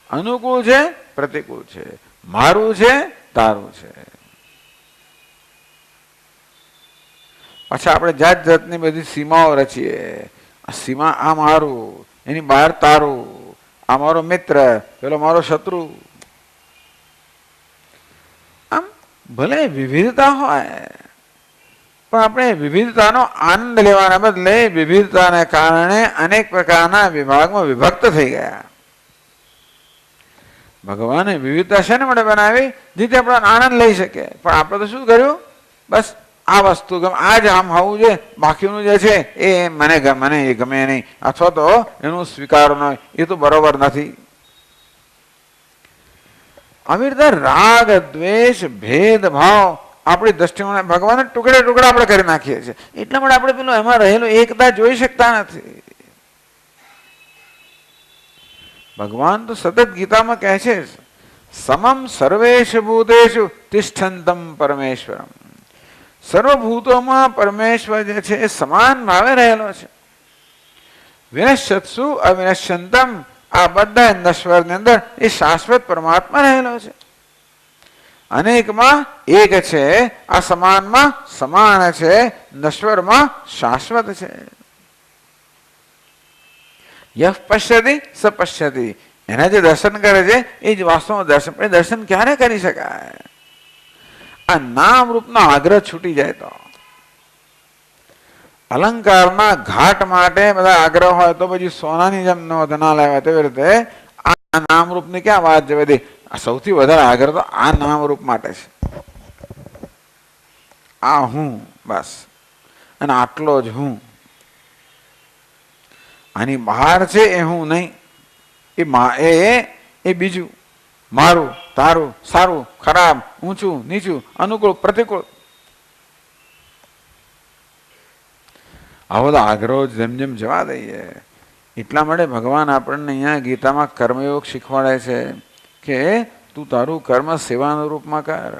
અનુકૂળ છે, પ્રતિકૂળ છે, મારું છે, તારું છે. પછી આપણે જાત જાતની બધી સીમાઓ રચીએ. આ સીમા આ મારું, એની બહાર તારું, આ મારો મિત્ર, પેલો મારો શત્રુ. આમ ભલે વિવિધતા હોય પણ આપણે વિવિધતાનો આનંદ લેવાના બદલે વિવિધતાને કારણે અનેક પ્રકારના વિભાગમાં વિભક્ત થઈ ગયા. ભગવાને વિવિધતા શેને માટે બનાવી? જેથી આપણે આનંદ લઈ શકીએ. પણ આપણે તો શું કર્યું? બસ આ વસ્તુ ગમે, આ જ આમ હોવું જોઈએ, બાકીનું જે છે એ મને એ ગમે નહીં, અથવા તો એનું સ્વીકાર ન હોય, એ તો બરોબર નથી. આવી રીતે રાગ દ્વેષ ભેદભાવ આપણી દ્રષ્ટિમાં ભગવાનના ટુકડે ટુકડા આપણે કરી નાખીએ છીએ. એટલા માટે આપણે પેલું એમાં રહેલું એકતા જોઈ શકતા નથી. ભગવાન તો સતત ગીતામાં કહે છે સમમ સર્વેષુ ભૂતેષુ તિષ્ઠંતમ પરમેશ્વરમ. સર્વભૂતોમાં પરમેશ્વર જે છે એ સમાન ભાવે રહેલો છે. વિનશ્યત્સુ અવિનશ્યંતમ. આ બધા નશ્વરની અંદર એ શાશ્વત પરમાત્મા રહેલો છે. અનેકમાં એક છે, આ સમાનમાં સમાન છે, નશ્વરમાં શાશ્વત છે. યહ પશ્યતિ સ પશ્યતિ. એના જે દર્શન કરે છે એ જ વાસ્તવમાં દર્શન. પણ દર્શન ક્યારે કરી શકાય? આ નામ રૂપનો આગ્રહ છૂટી જાય તો. અલંકારના ઘાટ માટે બધા આગ્રહ હોય તો પછી સોનાની જેમ ના લેવાય. તેવી રીતે આ નામરૂપની ક્યાં વાત જવા દે? સૌથી વધારે આગ્રહ તો આ નામરૂપ માટે છે. આ હું બસ, અને આટલો જ હું. આની બહાર છે એ હું નહીં, એ બીજું, મારું તારું, સારું ખરાબ, ઊંચું નીચું, અનુકૂળ પ્રતિકૂળ. આવો તો આગ્રહ જેમ જેમ જવા દઈએ. એટલા માટે ભગવાન આપણને અહીંયા ગીતામાં કર્મયોગ શીખવાડે છે કે તું તારું કર્મ સેવાના રૂપમાં કર.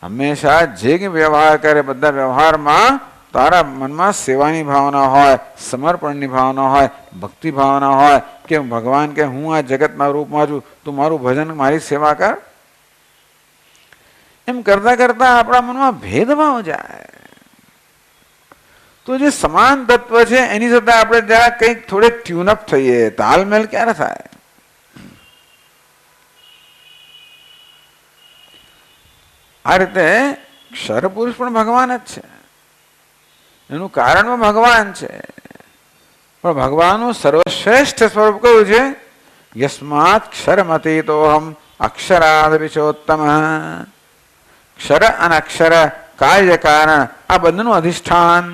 હંમેશા જે કંઈ વ્યવહાર કરે બધા વ્યવહારમાં તારા મનમાં સેવાની ભાવના હોય, સમર્પણની ભાવના હોય, ભક્તિ ભાવના હોય કે ભગવાન કે હું આ જગતના રૂપમાં છું, તું મારું ભજન મારી સેવા કર. એમ કરતા કરતા આપણા મનમાં ભેદભાવ જાય તો જે સમાન તત્વ છે એની સાથે આપણે જરા કંઈક થોડેક ટ્યુનઅપ થઈએ. તાલમેલ ક્યારે થાય? આ રીતે ક્ષર પુરુષ પણ ભગવાન જ છે, એનું કારણ ભગવાન છે. પણ ભગવાનનું સર્વશ્રેષ્ઠ સ્વરૂપ કયું છે? યસ્માત ક્ષરમતીતોહમ અક્ષરાદ વિચોત્તમ. ક્ષર અને અક્ષર, કાર્ય કારણ, આ બંનેનું અધિષ્ઠાન,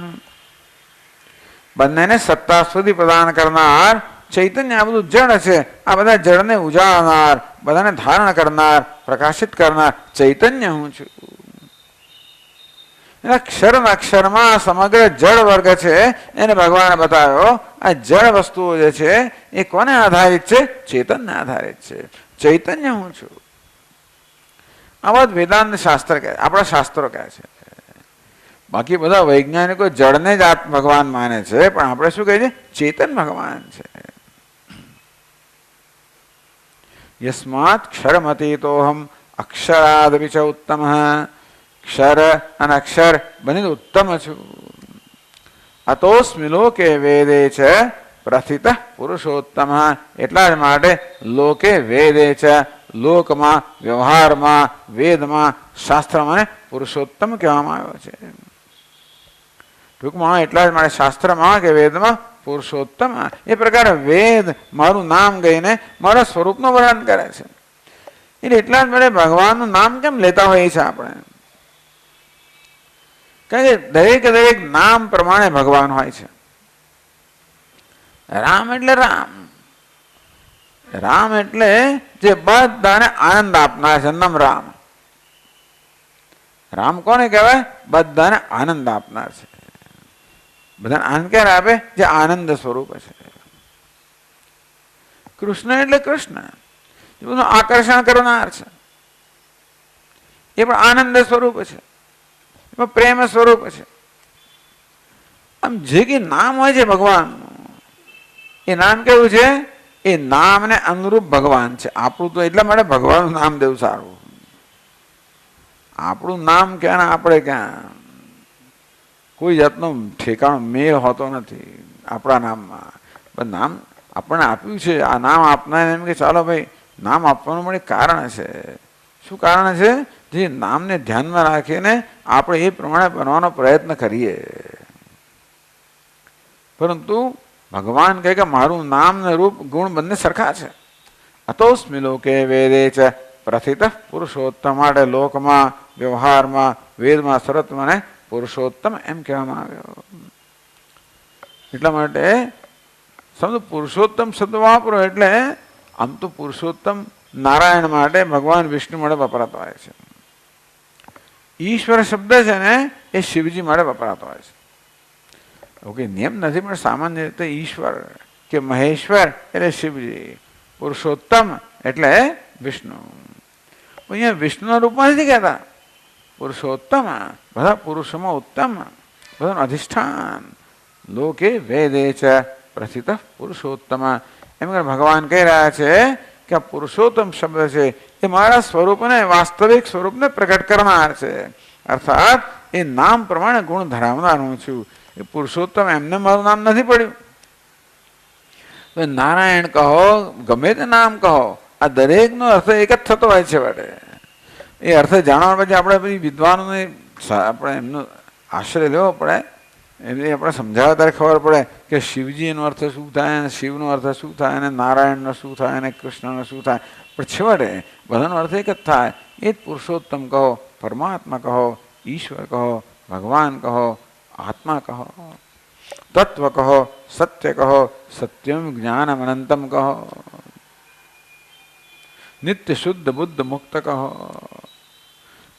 બંનેને સત્તા સુધી પ્રદાન કરનાર ચૈતન્ય. આ બધું જડ છે, આ બધા જડને ઉજાડનાર, બધાને ધારણ કરનાર, પ્રકાશિત કરનાર ચૈતન્ય હું છું. ક્ષર અક્ષરમાં સમગ્ર જળ વર્ગ છે એને ભગવાને બતાવ્યો. આ જળ વસ્તુઓ જે છે એ કોને આધારિત છે? ચેતનને આધારિત છે. ચૈતન્ય હું છું. આ વાત વેદાંત શાસ્ત્ર કહે, આપણા શાસ્ત્રો કહે છે. બાકી બધા વૈજ્ઞાનિકો જળને જ ભગવાન માને છે, પણ આપણે શું કહીએ છીએ? ચેતન ભગવાન છે. યસ્માત ક્ષરમતીતોહમ અક્ષરાદપિ ચ ઉત્તમ. ક્ષર અને અક્ષર બની ઉત્તમ છું. અતોસ્મિ લોકે વેદે છે પ્રથિત પુરુષોત્તમ. એટલા જ માટે લોકે વેદે છે, લોકમાં, વ્યવહારમાં, વેદમાં, શાસ્ત્રમાં પુરુષોત્તમ કહેવામાં આવ્યો છે. ટૂંકમાં એટલા જ માટે શાસ્ત્રમાં કે વેદમાં પુરુષોત્તમ. એ પ્રકારે વેદ મારું નામ ગઈને મારા સ્વરૂપનું વર્ણન કરે છે. એટલે એટલા જ માટે ભગવાનનું નામ કેમ લેતા હોઈએ છીએ આપણે? કારણ કે દરેક દરેક નામ પ્રમાણે ભગવાન હોય છે. રામ એટલે રામ, રામ એટલે જે બધાને આનંદ આપનાર છે, નામ રામ. રામ કોને કહેવાય? બધાને આનંદ આપનાર છે. બધાને આનંદ ક્યારે આપે? જે આનંદ સ્વરૂપ છે. કૃષ્ણ એટલે કૃષ્ણ, એ બધું આકર્ષણ કરનાર છે. એ પણ આનંદ સ્વરૂપ છે, એમાં પ્રેમ સ્વરૂપ છે. આમ જે કઈ નામ હોય છે ભગવાનનું, એ નામ કેવું છે? એ નામને અનુરૂપ ભગવાન છે. આપણું તો એટલા માટે ભગવાનનું નામ દેવું સારું. આપણું નામ ક્યાં ને આપણે ક્યાં, કોઈ જાતનો ઠેકાણો મેળ હોતો નથી આપણા નામમાં. પણ નામ આપણને આપ્યું છે, આ નામ આપનાર એમ કે ચાલો ભાઈ નામ આપવાનું પણ એક કારણ છે. શું કારણ છે? જે નામને ધ્યાનમાં રાખીને આપણે એ પ્રમાણે બનવાનો પ્રયત્ન કરીએ. પરંતુ ભગવાન કહે કે મારું નામ ને રૂપ ગુણ બંને સરખા છે. અતોસ્મિ લોકે વેદે છે પ્રથિત પુરુષોત્તમ. માટે લોકમાં, વ્યવહારમાં, વેદમાં સર્વત્વને પુરુષોત્તમ એમ કહેવામાં આવ્યો. એટલા માટે સમજો પુરુષોત્તમ શબ્દ વાપરો એટલે આમ તો પુરુષોત્તમ નારાયણ માટે, ભગવાન વિષ્ણુ માટે વપરાતો હોય છે. ઈશ્વર શબ્દ છે ને એ શિવજી માટે વપરાતો હોય છે. ઓકે, નિયમ નથી, પણ સામાન્ય રીતે ઈશ્વર કે મહેશ્વર એટલે શિવજી, પુરુષોત્તમ એટલે વિષ્ણુ. અહીંયા વિષ્ણુના રૂપમાં નથી કહેતા, પુરુષોત્તમ, બધા પુરુષોમાં ઉત્તમ, બધાનું અધિષ્ઠાન. લોકે વેદે છે પ્રથિત પુરુષોત્તમ. એમ કે ભગવાન કહી રહ્યા છે કે આ પુરુષોત્તમ શબ્દ છે એ મારા સ્વરૂપને, વાસ્તવિક સ્વરૂપને પ્રગટ કરનાર છે. અર્થાત એ નામ પ્રમાણે ગુણ ધરાવનાર હું છું. એ પુરુષોત્તમ એમને મારું નામ નથી પડ્યું. નારાયણ કહો, ગમે તે નામ કહો, આ દરેકનો અર્થ એક જ થતો હોય છે. વડે એ અર્થ જાણવા પછી આપણે બધી વિદ્વાનોને આપણે એમનો આશ્રય લેવો પડે. એમને આપણે સમજાવવા ત્યારે ખબર પડે કે શિવજીનો અર્થ શું થાય, અને શિવનો અર્થ શું થાય, અને નારાયણનો શું થાય, અને કૃષ્ણનો શું થાય. પણ છેવટે બધાનો અર્થ એક જ થાય. એ જ પુરુષોત્તમ કહો, પરમાત્મા કહો, ईश्वर कहो, भगवान कहो, आत्मा कहो, तत्व कहो, सत्य कहो, सत्यम ज्ञानम अनंतम कहो, नित्य शुद्ध बुद्ध मुक्त कहो,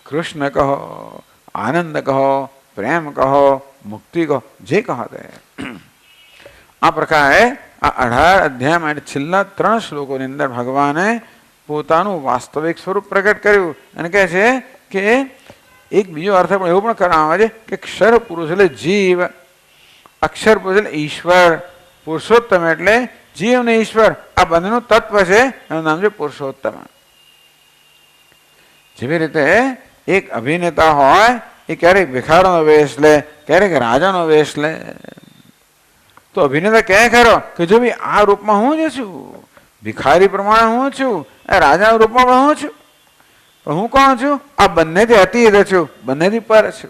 कृष्ण कहो, आनंद कहो, प्रेम कहो, मुक्ति कहो, जे कहो ते आ प्रकारे आ 18 अध्याय छેલ્લા 3 શ્લોકોની અંદર ભગવાને પોતાનું વાસ્તવિક સ્વરૂપ પ્રગટ કર્યું અને કહે છે કે એક બીજો અર્થ પણ એવો પણ કરવામાં આવે છે કે ક્ષર પુરુષ એટલે જીવ, અક્ષર પુરુષ એટલે ઈશ્વર, પુરુષોત્તમ એટલે જીવ ને ઈશ્વર આ બંનેનું તત્વ છે, એનું નામ છે પુરુષોત્તમ. જેવી રીતે એક અભિનેતા હોય એ ક્યારેક ભિખારીનો વેશ લે, ક્યારેક રાજાનો વેશ લે, તો અભિનેતા કહે ખરો કે જો ભાઈ આ રૂપમાં હું જ છું, ભિખારી પ્રમાણે હું છું, રાજાના રૂપમાં પણ હું છું, પણ હું કોણ છું? આ બંનેથી અતીત છું, બંનેથી પર છું.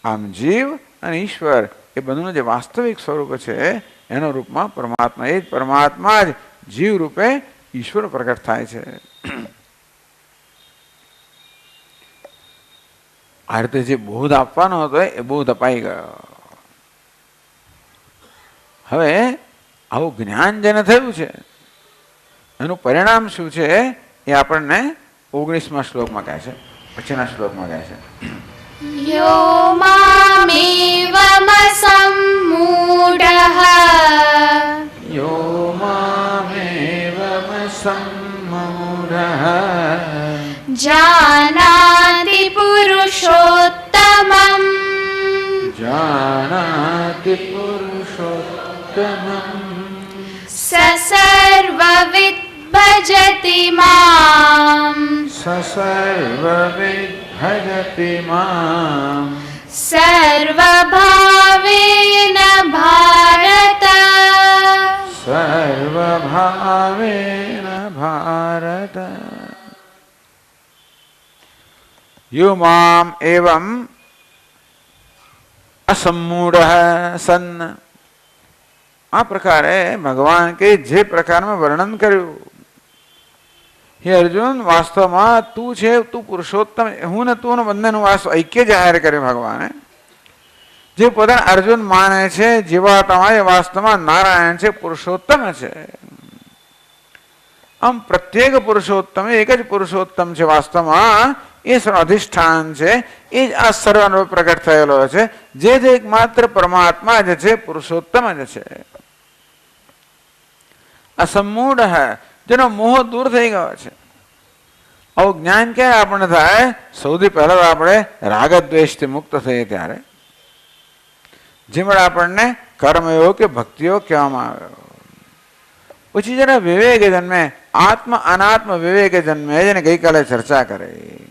આમ જીવ અને ઈશ્વર એ બંનેનું જે વાસ્તવિક સ્વરૂપ છે એના રૂપમાં પરમાત્મા, એ જ પરમાત્મા જ જીવ રૂપે ઈશ્વર પ્રગટ થાય છે. આ રીતે જે બોધ આપવાનો હતો એ બોધ અપાઈ ગયો. હવે આવું જ્ઞાન જેને થયું છે એનું પરિણામ શું છે એ આપણને 19મા શ્લોકમાં કહે છે, પછીના શ્લોકમાં કહે છે. યો મામેવમસમ્મૂઢઃ યો મામેવમસમ્મૂઢઃ જાનાતિ પુરુષોત્તમં જાનાતિ પુરુષોત્તમં સસર્વવિદ ભજતિ મામ સસર્વવિદ ભજતિ મામ સર્વભાવેન ભારત સર્વભાવેન ભારત. યો મામ એવમ અસમ્મૂઢ સન્ન, આ પ્રકારે ભગવાન કે જે પ્રકારમાં વર્ણન કર્યું, હે અર્જુન વાસ્તવમાં તું છે, તું પુરુષોત્તમ, હું ને તું બંનેનું વાસ્તવ ઐક્ય જાહેર કર્યું ભગવાને. જે પોતાને અર્જુન માને છે જીવાત્મા એ વાસ્તવમાં નારાયણ છે, પુરુષોત્તમ છે. આમ પ્રત્યેક પુરુષોત્તમ એક જ પુરુષોત્તમ છે, વાસ્તવમાં એ અધિષ્ઠાન છે, એ જ આ સર્વનો પ્રગટ થયેલો છે, જે એકમાત્ર પરમાત્મા જ છે, પુરુષોત્તમ જ છે. અસમ્મૂઢ જેનો મોહ દૂર થઈ ગયો છે. આવું જ્ઞાન ક્યારે આપણને થાય? સૌથી પહેલા આપણે રાગ દ્વેષથી મુક્ત થઈએ ત્યારે, જેમાં આપણને કર્મયોગ કે ભક્તિયોગ કહેવામાં આવ્યો. પછી જરા વિવેક જન્મે, આત્મ અનાત્મ વિવેક જન્મે, જેને ગઈકાલે ચર્ચા કરી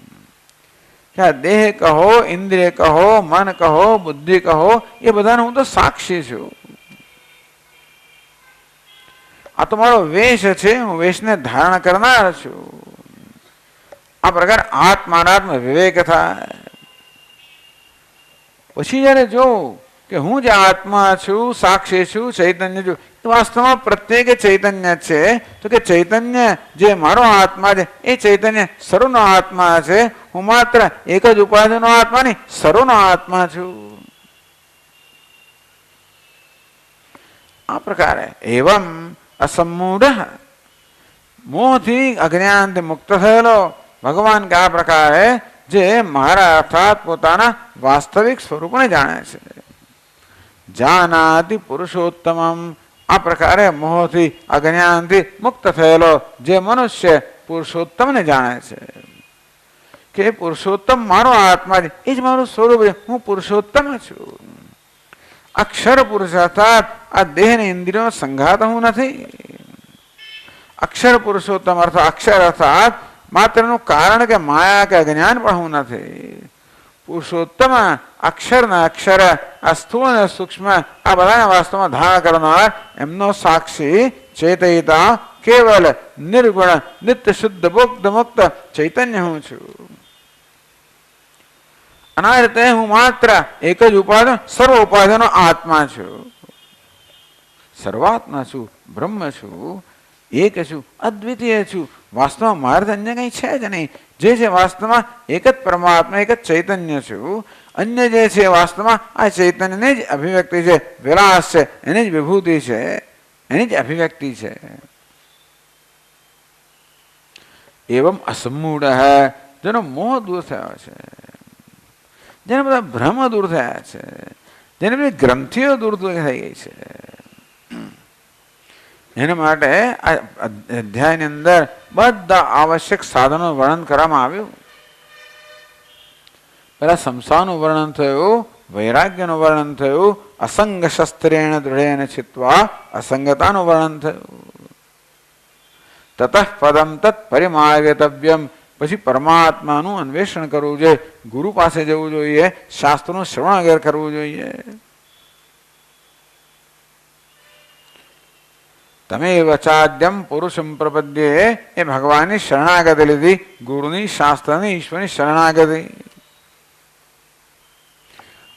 કે આ દેહ કહો, ઇન્દ્રિય કહો, મન કહો, બુદ્ધિ કહો, એ બધાને હું તો સાક્ષી છું. આ તો મારો વેશ છે, હું વેશને ધારણ કરનાર છું. આ પ્રકાર આત્માનાત્મ વિવેક થાય. પછી જયારે જોઉં કે હું જે આત્મા છું, સાક્ષી છું, ચૈતન્ય છું, વાસ્તવમાં પ્રત્યેક ચૈતન્ય છે, તો કે ચૈતન્ય જે મારો આત્મા છે એ ચૈતન્ય સર્વનો આત્મા છે. હું માત્ર એક જ ઉપાધિનો આત્મા નહીં, સર્વનો આત્મા છું. આ પ્રકારે એવમ અસમ્મૂઢ, મોહથી અજ્ઞાનથી મુક્ત થયેલો ભગવાન કે આ પ્રકારે જે મારા અર્થાત પોતાના વાસ્તવિક સ્વરૂપને જાણે છે. જાનાતિ પુરુષોત્તમમ, આ પ્રકારે મોહથી અજ્ઞાનથી મુક્ત થયેલો જે મનુષ્ય પુરુષોત્તમને જાણે છે કે પુરુષોત્તમ મારો આત્મા છે, એ જ મારું સ્વરૂપ છે, હું પુરુષોત્તમ છું. અક્ષર પુરુષ અર્થાત આ દેહ ને ઇન્દ્રિયો સંઘાત હું નથી. અક્ષર પુરુષોત્તમ અર્થ અક્ષર અર્થાત માત્રનું કારણ કે માયા કે અજ્ઞાન પણ હું નથી. પુરુષોત્તમ અક્ષરના અક્ષર, આ સ્થૂળ અને સૂક્ષ્મ આ બધાને વાસ્તવમાં ધારણ કરનાર એમનો સાક્ષી ચેતયિતા કેવલ નિર્ગુણ નિત્ય શુદ્ધ મુક્ત મુક્ત ચૈતન્ય હું છું. આ રીતે હું માત્ર એક જ ઉપાદાન સર્વ ઉપાદાનો આત્મા છું, સર્વાત્મા છું, બ્રહ્મ છું, એક છું, અદ્વિતીય છું, વાસ્તવમાં મારે અન્ય કંઈ છે જ નહીં. જે છે વાસ્તવમાં એક જ પરમાત્મા, એક જ ચૈતન્ય છું. અન્ય જે છે વાસ્તવમાં આ ચૈતન્યની જ અભિવ્યક્તિ છે, વિલાસ છે, એની જ વિભૂતિ છે, એની જ અભિવ્યક્તિ છે. એવમ અસમૂઢ જેનો મોહ દૂર થયો છે, જેને બધા ભ્રમ દૂર થયા છે, જેને બધી ગ્રંથિઓ દૂર થઈ ગઈ છે, એના માટે આ અધ્યાયની અંદર બધા આવશ્યક સાધનોનું વર્ણન કરવામાં આવ્યું. પહેલા સંસારનું વર્ણન થયું, વૈરાગ્યનું વર્ણન થયું, અસંગ શસ્ત્રેણ દૃઢેન ચિત્વા અસંગતાનું વર્ણન થયું. તતઃ પદમ તત્ પરિમાર્ગતવ્યમ, પછી પરમાત્માનું અન્વેષણ કરવું જોઈએ, ગુરુ પાસે જવું જોઈએ, શાસ્ત્રનું શ્રવણ વગેરે કરવું જોઈએ. તમે વચાદ્યમ પુરુષમ પ્રપદ્યે, એ ભગવાનની શરણાગતિ લીધી, ગુરુની, શાસ્ત્રની, ઈશ્વરની શરણાગતિ.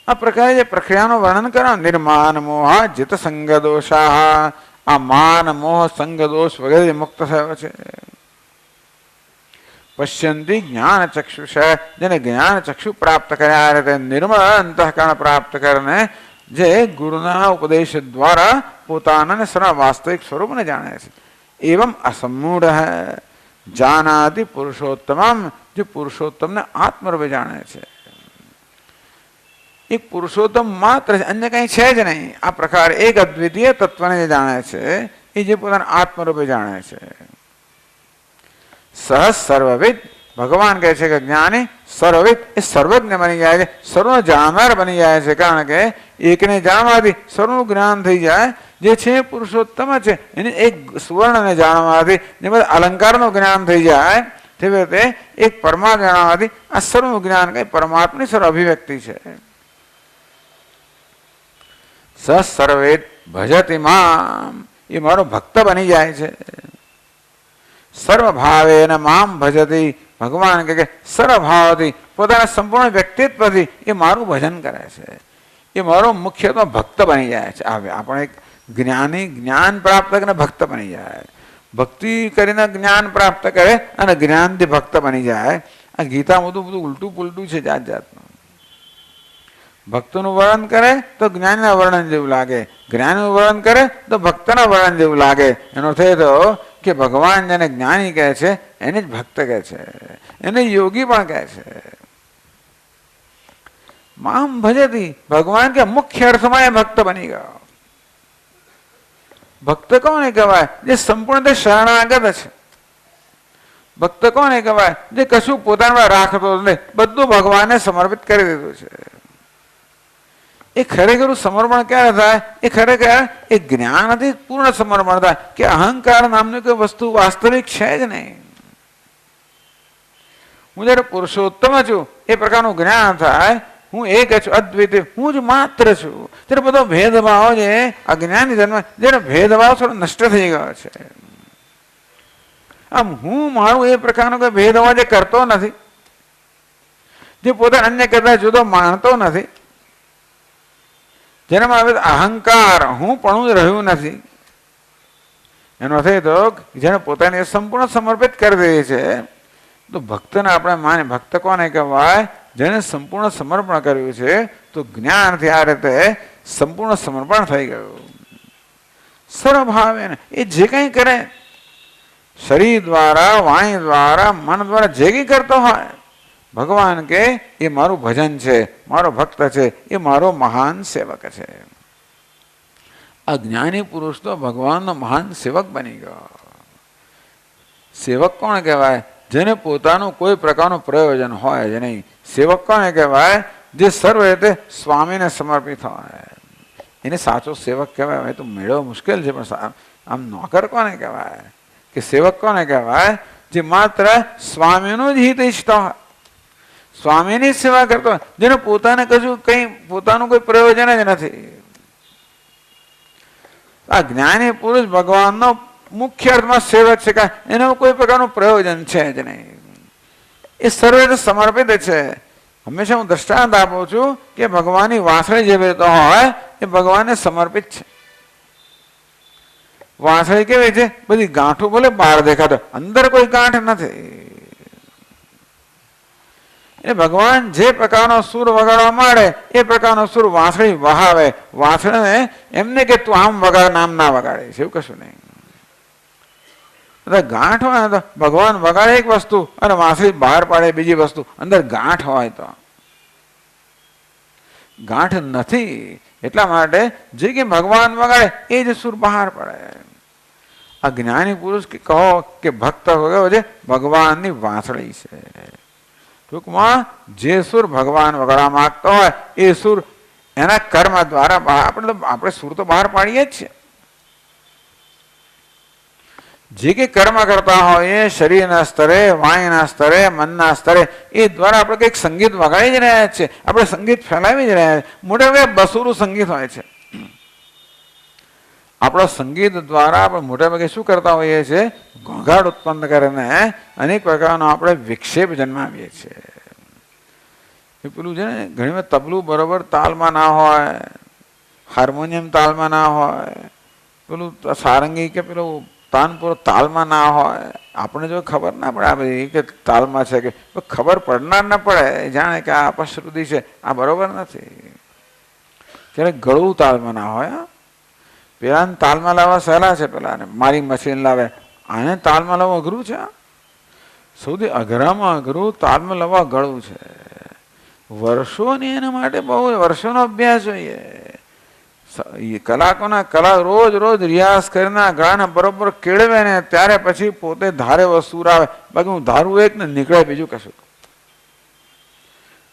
આ પ્રકારે જે પ્રક્રિયાનું વર્ણન કરો, નિર્માન મોહ જીત સંગ દોષા, આ માન મોહ સંગ દોષ વગેરે મુક્ત થયો છે. પશ્યંતી જ્ઞાન ચક્ષુષ, જેને જ્ઞાન ચક્ષુ પ્રાપ્ત કર્યા રીતે નિર્મળ અંતઃકરણ પ્રાપ્ત કરીને જે ગુરુના ઉપદેશ દ્વારા પોતાના સર્વ વાસ્તવિક સ્વરૂપને જાણે છે. એવમ અસમૂઢ જાનાતિ પુરુષોત્તમમ, જે પુરુષોત્તમને આત્મરૂપે જાણે છે. એક પુરુષોત્તમ માત્ર અન્ય કંઈ છે જ નહીં. આ પ્રકાર એક અદ્વિતીય તત્વને જે જાણે છે, એ જે પોતાના આત્મરૂપે જાણે છે. સહ સર્વવિદ, ભગવાન કહે છે કે જ્ઞાની સર્વવિદ, એ સર્વજ્ઞ બની જાય છે, સર્વનો જાણનાર બની જાય છે. કારણ કે એકને જાણવાથી સર્વનું જ્ઞાન થઈ જાય. જે છે પુરુષોત્તમ છે, એને એક સુવર્ણને જાણવાથી જે બધા અલંકારનું જ્ઞાન થઈ જાય, તેવી રીતે એક પરમા જાણવાથી આ સર્વનું જ્ઞાન કઈ પરમાત્માની સર્વ અભિવ્યક્તિ છે. સ સર્વેદ ભજતિ મામ, એ મારો ભક્ત બની જાય છે. સર્વભાવેન મામ ભજતી, ભગવાન કે સર્વભાવથી પોતાના સંપૂર્ણ વ્યક્તિત્વથી એ મારું ભજન કરે છે. એ મારો મુખ્યત્વ ભક્ત બની જાય છે. આપણે એક જ્ઞાની જ્ઞાન પ્રાપ્ત કરીને ભક્ત બની જાય, ભક્તિ કરીને જ્ઞાન પ્રાપ્ત કરે અને જ્ઞાનથી ભક્ત બની જાય. આ ગીતામાં બધું ઉલટું પુલટું છે જાત જાતનું. ભક્તનું વર્ણન કરે તો જ્ઞાનના વર્ણન જેવું લાગે, જ્ઞાનનું વર્ણન કરે તો ભક્તના વર્ણન જેવું લાગે. એનો અર્થ એ તો કે ભગવાન જેને જ્ઞાની કહે છે એને જ ભક્ત કહે છે, એને યોગી પણ કહે છે. મામ ભજતી, ભગવાન કે મુખ્ય અર્થમાં એ ભક્ત બની ગયો. ભક્ત કોને કહેવાય? જે સંપૂર્ણ શરણાગત છે. ભક્ત કોને કહેવાય? જે કશું પોતાના રાખતો નથી, બધું ભગવાનને સમર્પિત કરી દીધું છે. એ ખરેખર સમર્પણ ક્યારે થાય? એ ખરેખર એ જ્ઞાનથી પૂર્ણ સમર્પણ થાય કે અહંકાર નામની કોઈ વસ્તુ વાસ્તવિક છે જ નહીં. હું જયારે પુરુષોત્તમ છું એ પ્રકારનું જ્ઞાન થાય, હું એક છું, અદ્વિતીય, હું જ માત્ર છું. ત્યારે બધો ભેદભાવ છે અજ્ઞાની જન્મ, જેનો ભેદભાવ થોડો નષ્ટ થઈ ગયો છે. આમ હું મારું એ પ્રકારનો કોઈ ભેદભાવ જે કરતો નથી, જે પોતાને અન્ય કરતા જુદો માનતો નથી, જેનામાં હવે અહંકાર હું પણ રહ્યું નથી. એનો અર્થ એ તો જેને પોતાને સંપૂર્ણ સમર્પિત કરી દે છે. તો ભક્તને આપણે માને, ભક્ત કોને કહેવાય? જેને સંપૂર્ણ સમર્પણ કર્યું છે. તો જ્ઞાનથી આ રીતે સંપૂર્ણ સમર્પણ થઈ ગયું. સર્વભાવે એ જે કંઈ કરે, શરીર દ્વારા, વાણી દ્વારા, મન દ્વારા જે કંઈ કરતો હોય, ભગવાન કે એ મારું ભજન છે, મારો ભક્ત છે, એ મારો મહાન સેવક છે. આ જ્ઞાની પુરુષ તો ભગવાનનો મહાન સેવક બની ગયો. સેવક કોણ કહેવાય? જેને પોતાનું કોઈ પ્રકારનું પ્રયોજન હોય જ નહીં. સેવક કોને કહેવાય? જે સર્વ રીતે સ્વામીને સમર્પિત હોય, એને સાચો સેવક કહેવાય. તો મેળવવો મુશ્કેલ છે, પણ આમ નોકર કોને કહેવાય? કે સેવક કોને કહેવાય? જે માત્ર સ્વામીનું જ હિત ઈચ્છતા હોય, સ્વામીની સેવા કરતો હોય, જેને પોતાને કશું કંઈ પોતાનું કોઈ પ્રયોજન જ નથી. આ જ્ઞાની પુરુષ ભગવાનનો મુખ્ય અર્થમાં સેવક છે. એનું કોઈ પ્રકારનું પ્રયોજન છે જ નહીં. એ સર્વે સમર્પિત છે. હંમેશા હું દ્રષ્ટાંત આપું છું કે ભગવાનની વાસળી જે વેતો હોય એ ભગવાનને સમર્પિત છે. વાંસળી કેવી છે? બધી ગાંઠો ભલે બહાર દેખાતો, અંદર કોઈ ગાંઠ નથી. એ ભગવાન જે પ્રકારનો સુર વગાડવા માંડે એ પ્રકારનો સુર વાંસળી વહાવે. વાંસળીને એમને કે તું આમ વગાડ, નામ ના વગાડે છે, એવું કશું નહીં. ગાંઠ હોય ને તો ભગવાન વગાડે એક વસ્તુ અને વાંસળી બહાર પાડે બીજી વસ્તુ. અંદર ગાંઠ હોય તો ગાંઠ નથી, એટલા માટે જે કે ભગવાન વગાડે એ જ સુર બહાર પડે. આ જ્ઞાની પુરુષ કહો કે ભક્ત વગાડો છે ભગવાનની વાંસળી છે. ટૂંકમાં જે સુર ભગવાન વગાડવા માંગતો હોય એ સુર એના કર્મ દ્વારા આપણે સુર તો બહાર પાડીએ જ છીએ. જે કે કર્મ કરતા હોય શરીરના સ્તરે, વાણીના સ્તરે, મનના સ્તરે, એ દ્વારા આપણે કંઈક સંગીત વગાડી જ રહ્યા છીએ, આપણે સંગીત ફેલાવી જ રહ્યા છીએ. મોટે ભાગે બસુરું સંગીત હોય છે. આપણા સંગીત દ્વારા આપણે મોટા ભાગે શું કરતા હોઈએ છીએ? ઘોંઘાટ ઉત્પન્ન કરીને અનેક પ્રકારનો આપણે વિક્ષેપ જન્માવીએ છીએ. એ પેલું છે ને, ઘણી વાર તબલું બરોબર તાલમાં ના હોય, હાર્મોનિયમ તાલમાં ના હોય, પેલું સારંગી કે પેલું તાનપુર તાલમાં ના હોય. આપણે જો ખબર ના પડે આ બધી કે તાલમાં છે કે ખબર પડનાર ના પડે, જાણે કે આ અપશ્રુતિ છે, આ બરોબર નથી. ત્યારે ગળું તાલમાં ના હોય. પેલાને તાલમાં લાવવા સહેલા છે, પેલાને મારી મશીન લાવે, આને તાલમાં લાવવા અઘરું છે. સૌથી અઘરામાં અઘરું તાલમાં લાવવા ગળું છે. વર્ષોની એના માટે બહુ વર્ષોનો અભ્યાસ જોઈએ. કલાકોના કલા રોજ રોજ રિયાઝ કરીને ગળાને બરોબર કેળવે ને ત્યારે પછી પોતે ધારે વસ્તુ આવે. બાકી હું ધારું એક ને નીકળે બીજું કશું.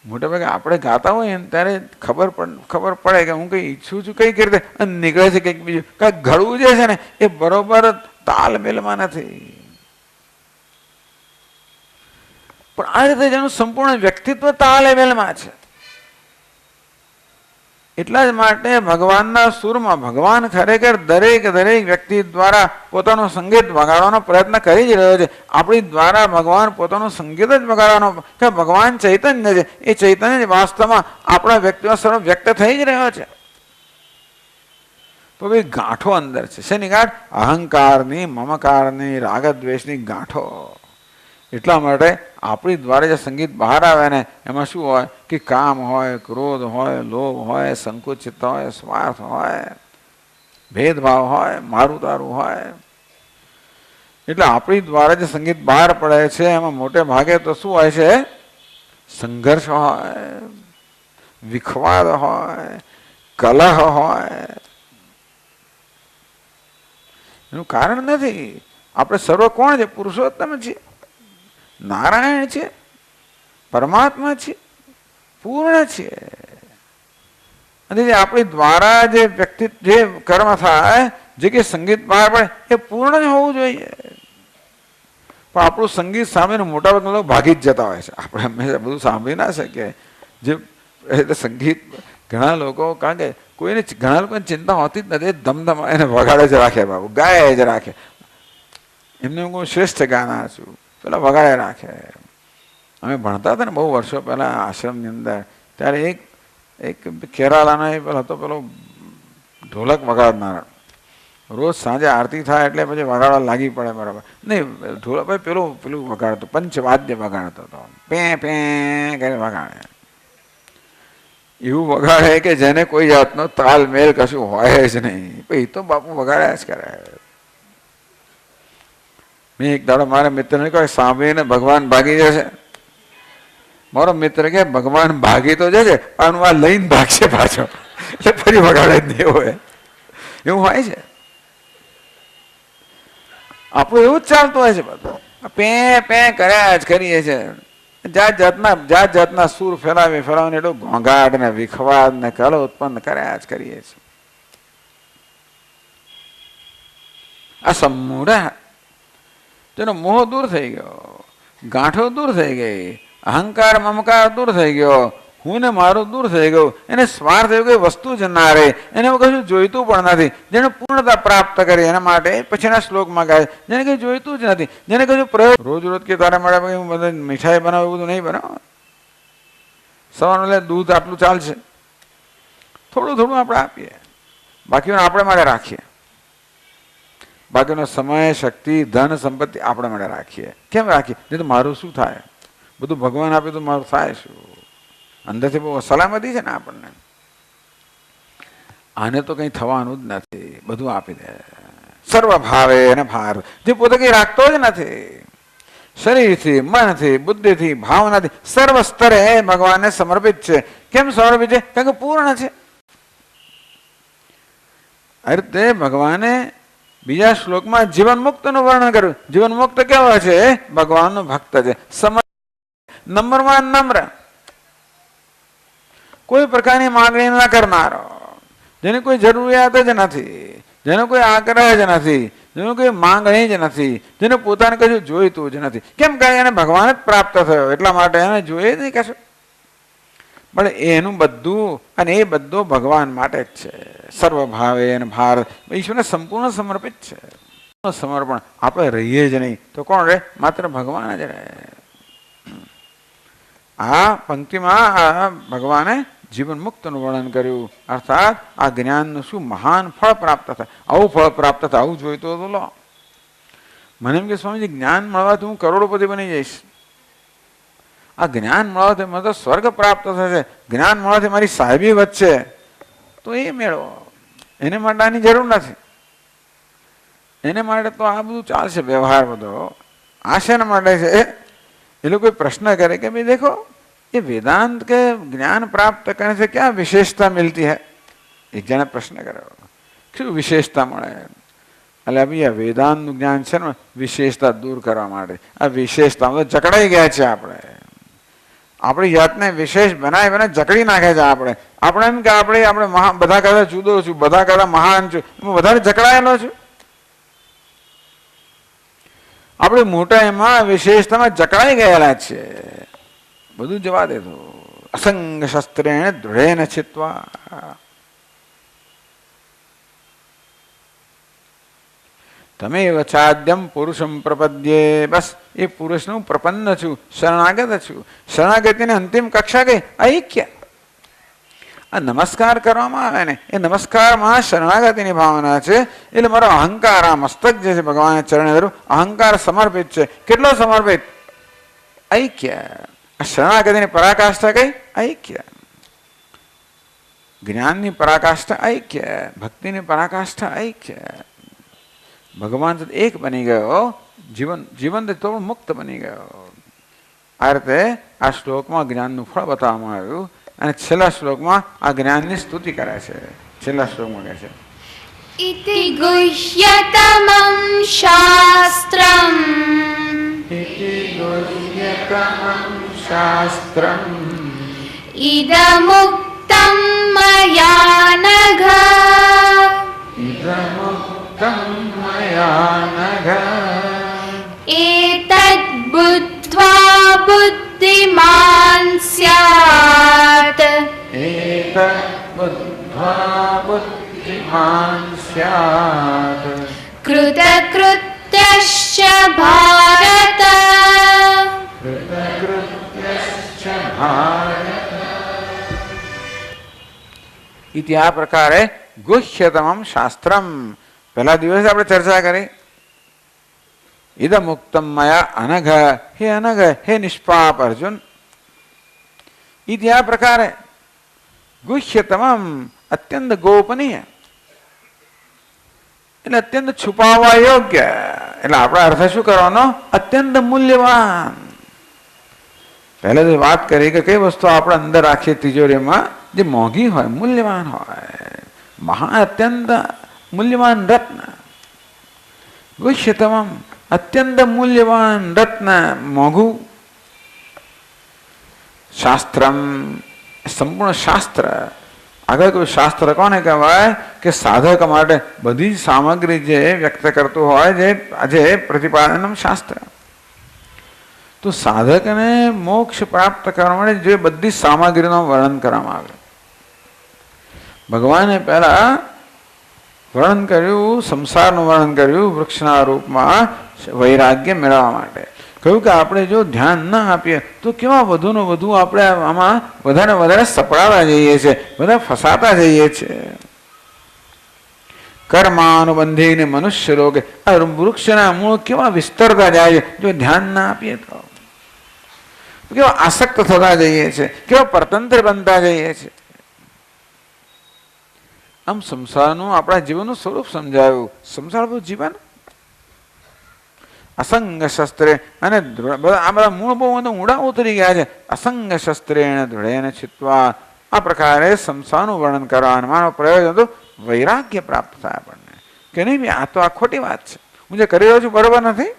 મોટા ભાગે આપણે ગાતા હોય ને ત્યારે ખબર પડે કે હું કઈ ઈચ્છું છું કઈ રીતે અને નીકળે છે કંઈક બીજું. કાંઈક ઘડવું જે છે ને એ બરોબર તાલમેલમાં નથી. પણ આ રીતે જેનું સંપૂર્ણ વ્યક્તિત્વ તાલમેલમાં છે. એટલા જ માટે ભગવાનના સુરમાં ભગવાન ખરેખર દરેક વ્યક્તિ દ્વારા પોતાનું સંગીત વગાડવાનો પ્રયત્ન કરી જ રહ્યો છે. આપણી દ્વારા ભગવાન પોતાનું સંગીત જ વગાડવાનો, કે ભગવાન ચૈતન્ય છે, એ ચૈતન્ય વાસ્તવમાં આપણા વ્યક્તિમાં સર્વ વ્યક્ત થઈ જ રહ્યો છે. તો ભાઈ ગાંઠો અંદર છે. શેની ગાંઠ? અહંકારની, મમકારની, રાગદ્વેષની ગાંઠો. એટલા માટે આપણી દ્વારા જે સંગીત બહાર આવે ને એમાં શું હોય કે કામ હોય, ક્રોધ હોય, લોભ હોય, સંકુચિત હોય, સ્વાર્થ હોય, ભેદભાવ હોય, મારું તારું હોય. એટલે આપણી દ્વારા જે સંગીત બહાર પડે છે એમાં મોટે ભાગે તો શું હોય છે? સંઘર્ષ હોય, વિખવાદ હોય, કલહ હોય. એનું કારણ નથી. આપણે સર્વ કોણ છે? પુરુષોત્તમ છીએ, નારાયણ છે, પરમાત્મા છે, પૂર્ણ છે. અને આપણી દ્વારા જે વ્યક્તિ જે કર્મ થાય, જે કે સંગીત બહાર પડે એ પૂર્ણ જ હોવું જોઈએ. પણ આપણું સંગીત સામેનું મોટા ભાગના લોકો ભાગી જ જતા હોય છે. આપણે હંમેશા બધું સાંભળી ના શકીએ. જે સંગીત ઘણા લોકો, કારણ કે કોઈને ઘણા લોકોની ચિંતા હોતી જ નથી, ધમધમ એને વગાડે જ રાખે, બાબુ ગાય જ રાખે. એમને હું શ્રેષ્ઠ ગાનાર છું, પેલા વગાડે રાખે. અમે ભણતા હતા ને બહુ વર્ષો પહેલા આશ્રમની અંદર, ત્યારે એક કેરાલાનો એ પેલો હતો, પેલો ઢોલક વગાડનાર. રોજ સાંજે આરતી થાય એટલે પછી વગાડવા લાગી પડે. બરાબર નહીં, ઢોલક ભાઈ પેલું વગાડતો, પંચવાદ્ય વગાડતો હતો, પે પે કરીને વગાડે. એવું વગાડે કે જેને કોઈ જાતનો તાલમેલ કશું હોય જ નહીં. એ તો બાપુ વગાડ્યા જ કરે. મેં એક દાડો મારા મિત્રને કહ્યું સાંભળીને ભગવાન ભાગી જશે. મારો મિત્ર કે ભગવાન ભાગી તો જશે પણ આ લઈને ભાગશે પાછો, એટલે ફરી વગાડે જ નહીં હોય. એવું હોય છે. આપણું એવું જ ચાલતું હોય છે બધું. પે પે કર્યા જ કરીએ છીએ. જાત જાતના સૂર ફેલાવીને એટલું ઘોંઘાટ ને વિખવાદ ને કલ ઉત્પન્ન કર્યા જ કરીએ છીએ. આ સમૂઢ જેનો મોહ દૂર થઈ ગયો, ગાંઠો દૂર થઈ ગઈ, અહંકાર મમકાર દૂર થઈ ગયો, હું ને મારું દૂર થઈ ગયું. એને સ્વાર્થ એવી કોઈ વસ્તુ જ ના રહે, એને કશું જોઈતું પણ નથી. જેને પૂર્ણતા પ્રાપ્ત કરી એના માટે પછીના શ્લોકમાં ગાય જેને કંઈ જોઈતું જ નથી, જેને કશું પ્રયોગ રોજ કે તારે મળે હું બધા મીઠાઈ બનાવું એવું બધું નહીં બનાવો. સવારનું એટલે દૂધ આટલું ચાલશે, થોડું થોડું આપણે આપીએ, બાકી આપણે માટે રાખીએ. બાકીનો સમય, શક્તિ, ધન, સંપત્તિ આપણે માટે રાખીએ. કેમ રાખીએ? નહીં તો મારું શું થાય? બધું ભગવાન આપે તો મારું થાય શું? અંદરથી બહુ સલામતી છે ને આપણને. આને તો કંઈ થવાનું જ નથી, બધું આપી દે. સર્વ ભાવે અને ભાર, જે પોતે કંઈ રાખતો જ નથી. શરીરથી, મનથી, બુદ્ધિથી, ભાવનાથી સર્વ સ્તરે ભગવાનને સમર્પિત છે. કેમ સમર્પિત છે? કારણ કે પૂર્ણ છે. આ રીતે ભગવાને બીજા શ્લોકમાં જીવન મુક્તનું વર્ણન કર્યું. જીવન મુક્ત કેવો છે? ભગવાનનો ભક્ત છે. નંબરમાં નમ્ર, કોઈ પ્રકારની માંગણી ન કરનારો, જેને કોઈ જરૂરિયાત જ નથી, જેને કોઈ આગ્રહ જ નથી, જેને કોઈ માંગણી જ નથી, જેને પોતાને કશું જોઈતું જ નથી. કેમ કહે? એને ભગવાન જ પ્રાપ્ત થયો એટલા માટે એને જોઈએ જ નહીં કશું. પણ એનું બધું અને એ બધું ભગવાન માટે જ છે. સર્વ ભાવે અને ભાર, ઈશ્વરને સંપૂર્ણ સમર્પિત છે. સમર્પણ આપણે રહીએ જ નહીં તો કોણ રહે? માત્ર ભગવાન જ રહે. આ પંક્તિમાં ભગવાને જીવન મુક્તનું વર્ણન કર્યું. અર્થાત આ જ્ઞાનનું શું મહાન ફળ પ્રાપ્ત થાય. આવું ફળ પ્રાપ્ત થાય, આવું જોઈતું હતું. લો, મને એમ કે સ્વામીજી જ્ઞાન મળવાથી હું કરોડપતિ બની જઈશ. આ જ્ઞાન મળવાથી મને તો સ્વર્ગ પ્રાપ્ત થશે, જ્ઞાન મળવાથી મારી સાહેબી વધશે, તો એ મેળવો. એને માટે આની જરૂર નથી. એને માટે તો આ બધું ચાલશે, વ્યવહાર બધો. આ શેના માટે છે? એ લોકો પ્રશ્ન કરે કે ભાઈ દેખો, ये वेदांत के ज्ञान प्राप्त करने से क्या विशेषता मिलती है? एक जने प्रश्न કર્યો, શું વિશેષતા મળે? એટલે અભી આ વેદાંતનું જ્ઞાન છે ને વિશેષતા દૂર કરવા માટે. આ વિશેષતા તો જકડાઈ ગયા છે. આપણી જાતને વિશેષ બનાવી જકડી નાખે છે. આપણે એમ કે આપણે બધા કરતા જુદો છું, બધા કરતા મહાન છું, હું વધારે જકડાયેલો છું. આપણે મોટા એમાં વિશેષતામાં જકડાઈ ગયેલા છે. બધું જવા દે તો અસંગ શસ્ત્રેણ દૃઢેન છિત્વા. તમે વચાદ્યમ પુરુષમ પ્રપદ્યે. બસ એ પુરુષનું પ્રપન્ન છું, શરણાગત છું. શરણાગતિની અંતિમ કક્ષા કઈ? ઐક્ય. આ નમસ્કાર કરવામાં આવે ને, એ નમસ્કારમાં શરણાગતિની ભાવના છે. એટલે મારો અહંકાર, આ મસ્તક જે છે ભગવાન ચરણે ધરું, અહંકાર સમર્પિત છે. કેટલો સમર્પિત? ઐક્ય. શરણાગતિની પરાકાષ્ઠા કઈ? ઐક્ય. જ્ઞાનની પરાકાષ્ઠા ઐક્ય, ભક્તિની પરાકાષ્ઠા ઐક્ય. ભગવાન એક બની ગયો, જીવન તો મુક્ત બની ગયો. આ રીતે આ શ્લોકમાં જ્ઞાનનું ફળ બતાવવામાં આવ્યું. અને છેલ્લા શ્લોકમાં આ જ્ઞાનની સ્તુતિ કરે છે. છેલ્લા શ્લોકમાં કહે છે, इति गुह्यतमं शास्त्रम् इदमुक्तं मया नघ एतद् बुद्ध्वा बुद्धिमान् स्यात्. कृतकृत्यश्च भारत इति આ પ્રકારે ગુહ્યતમમ શાસ્ત્રમ. પહેલા દિવસે આપણે ચર્ચા કરી. ઇદમુક્તમ મયા અનઘ. હે અનઘ, હે નિષ્પાપ અર્જુન. ઇતિ આ પ્રકારે ગુહ્યતમમ, અત્યંત ગોપનીય, એટલે અત્યંત છુપાવવા યોગ્ય. એટલે આપણે અર્થ શું કરવાનો? અત્યંત મૂલ્યવાન. પહેલે વાત કરી કે કઈ વસ્તુ આપણે અંદર રાખીએ તિજોરીમાં જે મોંઘી હોય, મૂલ્યવાન હોય, અત્યંત મૂલ્યવાન રત્ન. ગુહ્યતમમ, અત્યંત મૂલ્યવાન રત્ન, મોંઘું. શાસ્ત્રમ, સંપૂર્ણ શાસ્ત્ર. આગળ કોઈ શાસ્ત્ર કોને કહેવાય? કે સાધક માટે બધી જ સામગ્રી જે વ્યક્ત કરતું હોય, જે પ્રતિપાદનમ શાસ્ત્ર. તો સાધકને મોક્ષ પ્રાપ્ત કરવા માટે જે બધી સામગ્રીનું વર્ણન કરવામાં આવે. ભગવાને પહેલા વર્ણન કર્યું, સંસારનું વર્ણન કર્યું વૃક્ષના રૂપમાં વૈરાગ્ય મેળવવા માટે. કહ્યું કે આપણે જો ધ્યાન ના આપીએ તો કેવા વધુને વધુ આપણે આમાં વધારે સપડાવા જઈએ છીએ, બધા ફસાતા જઈએ છીએ. કર્માનુબંધીને મનુષ્ય રોગે. આ વૃક્ષના મૂળ કેવા વિસ્તરતા જાય છે જો ધ્યાન ના આપીએ તો. કેવા આસક્ત થતા જઈએ છે, કેવા પરતંત્ર બનતા જઈએ છે. આમ સંસારનું આપણા જીવનનું સ્વરૂપ સમજાયું. સંસાર જીવન અસંગ શસ્ત્રે અને આ બધા મૂળ બહુ ઊંડા ઉતરી ગયા છે. અસંગ શસ્ત્રેણ દૃઢેન છિત્વા. આ પ્રકારે સંસારનું વર્ણન કરવાનું મારો પ્રયોજન તો વૈરાગ્ય પ્રાપ્ત થાય આપણને કે નહીં ભાઈ આ તો આ ખોટી વાત છે, હું જે કરી રહ્યો છું બરોબર નથી.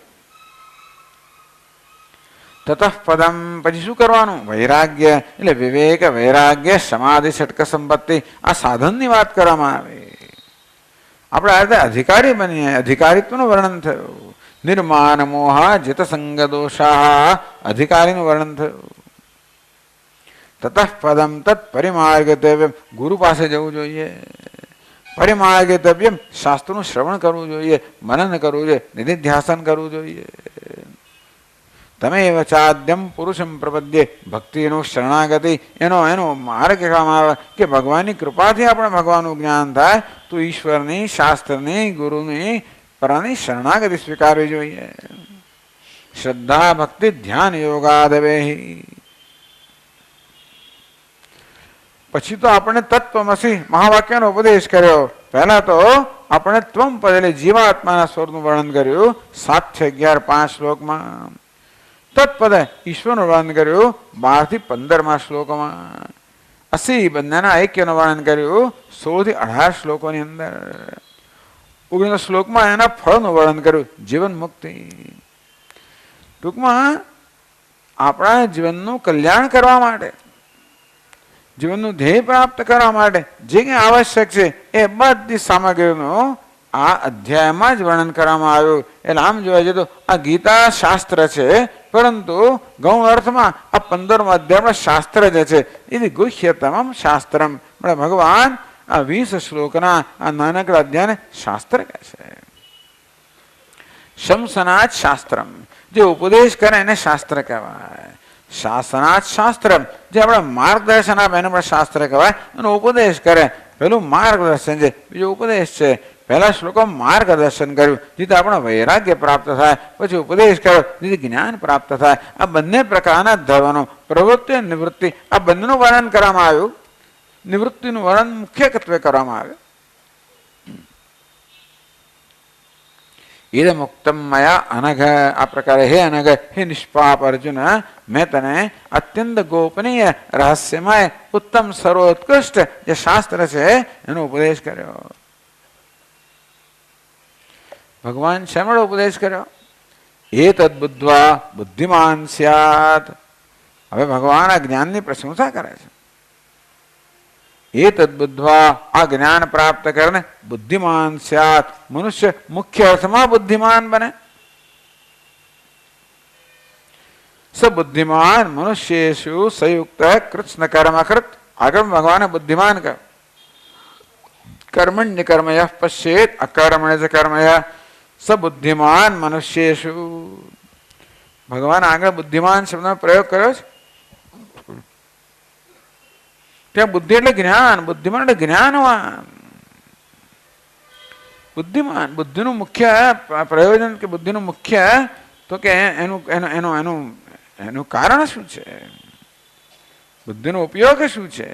તતઃ પદમ પછી શું કરવાનું? વૈરાગ્ય એટલે વિવેક, વૈરાગ્ય, સમાધિ, ષટક સંપત્તિ. આ સાધનની વાત કરવામાં આવે. આપણે આ રીતે અધિકારી બનીએ. અધિકારીત્વનું વર્ણન થયું. નિર્માણ મોહ જીત સંગ દોષા. અધિકારીનું વર્ણન થયું. તતઃ પદમ તત્ પરિમાર્ગતવ્યમ. ગુરુ પાસે જવું જોઈએ. પરિમાર્ગતવ્યમ શાસ્ત્રનું શ્રવણ કરવું જોઈએ, મનન કરવું જોઈએ, નિધિધ્યાસન કરવું જોઈએ. તમે ચાદ્યમ પુરુષમ પ્રપદ્યે. ભક્તિનું શરણાગતિ એનો માર્ગ કહેવામાં આવે કે ભગવાનની કૃપાથી આપણે ભગવાનનું જ્ઞાન થાય તો ઈશ્વરની, શાસ્ત્રની, ગુરુની પરાની શરણાગતિ સ્વીકારવી જોઈએ. શ્રદ્ધા ભક્તિ ધ્યાન યોગાદવેહી. પછી તો આપણે તત્વમસી મહાવાક્યનો ઉપદેશ કર્યો. પહેલા તો આપણે ત્વમ પદ એટલે જીવાત્માના સ્વરૂપનું વર્ણન કર્યું 7-11-5 શ્લોકમાં. તત્પદ ઈશ્વરનું વર્ણન કર્યું 12 થી 15 શ્લોકમાં. અસી બંનેના ઐક્યનું વર્ણન કર્યું 16 થી 18 શ્લોકોની અંદર. 19 શ્લોકમાં એના ફળનું વર્ણન કર્યું જીવન મુક્તિ. ટૂંકમાં આપણા જીવનનું કલ્યાણ કરવા માટે, જીવનનું ધ્યેય પ્રાપ્ત કરવા માટે જે કંઈ આવશ્યક છે એ બધી સામગ્રીનું આ અધ્યાયમાં જ વર્ણન કરવામાં આવ્યું. એટલે આમ જોવા જઈએ તો આ ગીતા શાસ્ત્ર છે, પરંતુ ગૌણ અર્થમાં આ 15મો અધ્યાયમાં શાસ્ત્ર જે છે એ ગુહ્યતમમ શાસ્ત્રમ. ભગવાન આ 20 શ્લોકના આ નાનકડા અધ્યાયને શાસ્ત્ર કહે છે. શંસનાથ શાસ્ત્રમ, જે ઉપદેશ કરે એને શાસ્ત્ર કહેવાય. શાસનાથ શાસ્ત્રમ, જે આપણે માર્ગદર્શન આપે એને પણ શાસ્ત્ર કહેવાય. એનો ઉપદેશ કરે. પેલું માર્ગદર્શન છે, બીજો ઉપદેશ છે. પહેલા શ્લોકમાં માર્ગદર્શન કર્યું જેથી આપણે વૈરાગ્ય પ્રાપ્ત થાય, પછી ઉપદેશ કર્યો જેથી જ્ઞાન પ્રાપ્ત થાય. આ બંને પ્રકારના ધર્મનો પ્રવૃત્તિ અને નિવૃત્તિ આ બંનેનું વર્ણન કરવામાં આવ્યું. નિવૃત્તિનું વર્ણન મુખ્યત્વે કરવામાં આવ્યું. ઇદમુક્તમ મયા અનઘ. આ પ્રકારે હે અનઘ, હે નિષ્પાપ અર્જુન, મેં તને અત્યંત ગોપનીય, રહસ્યમય, ઉત્તમ, સર્વોત્કૃષ્ટ જે શાસ્ત્ર છે એનો ઉપદેશ કર્યો. ભગવાન શેમળો ઉપદેશ કર્યો? એ તદ્બુદ્ધ્વા બુદ્ધિમાન સ્યાત. હવે ભગવાન આ જ્ઞાનની પ્રશંસા કરે છે. એ તદ્બુદ્ધ્વા આ જ્ઞાન પ્રાપ્ત કરીને બુદ્ધિમાન સ્યાત. મનુષ્ય મુખ્ય અર્થમાં બુદ્ધિમાન બને. સબુદ્ધિમાન મનુષ્યેષુ સંયુક્ત કૃષ્ણ કર્મકૃત. આગળ ભગવાને બુદ્ધિમાન કહ્યું. કર્મણ્ય કર્મય પશ્ચેત અકર્મણ્ય ચ કર્મય સબુદ્ધિમાન મનુષ્યેષુ. ભગવાન આગળ બુદ્ધિમાન શબ્દનો પ્રયોગ કર્યો છે. ત્યાં બુદ્ધિ એટલે જ્ઞાન, બુદ્ધિમાન એટલે જ્ઞાનવાન. બુદ્ધિમાન, બુદ્ધિનું મુખ્ય પ્રયોજન કે બુદ્ધિનું મુખ્ય તો કે એનું કારણ શું છે, બુદ્ધિનો ઉપયોગ શું છે,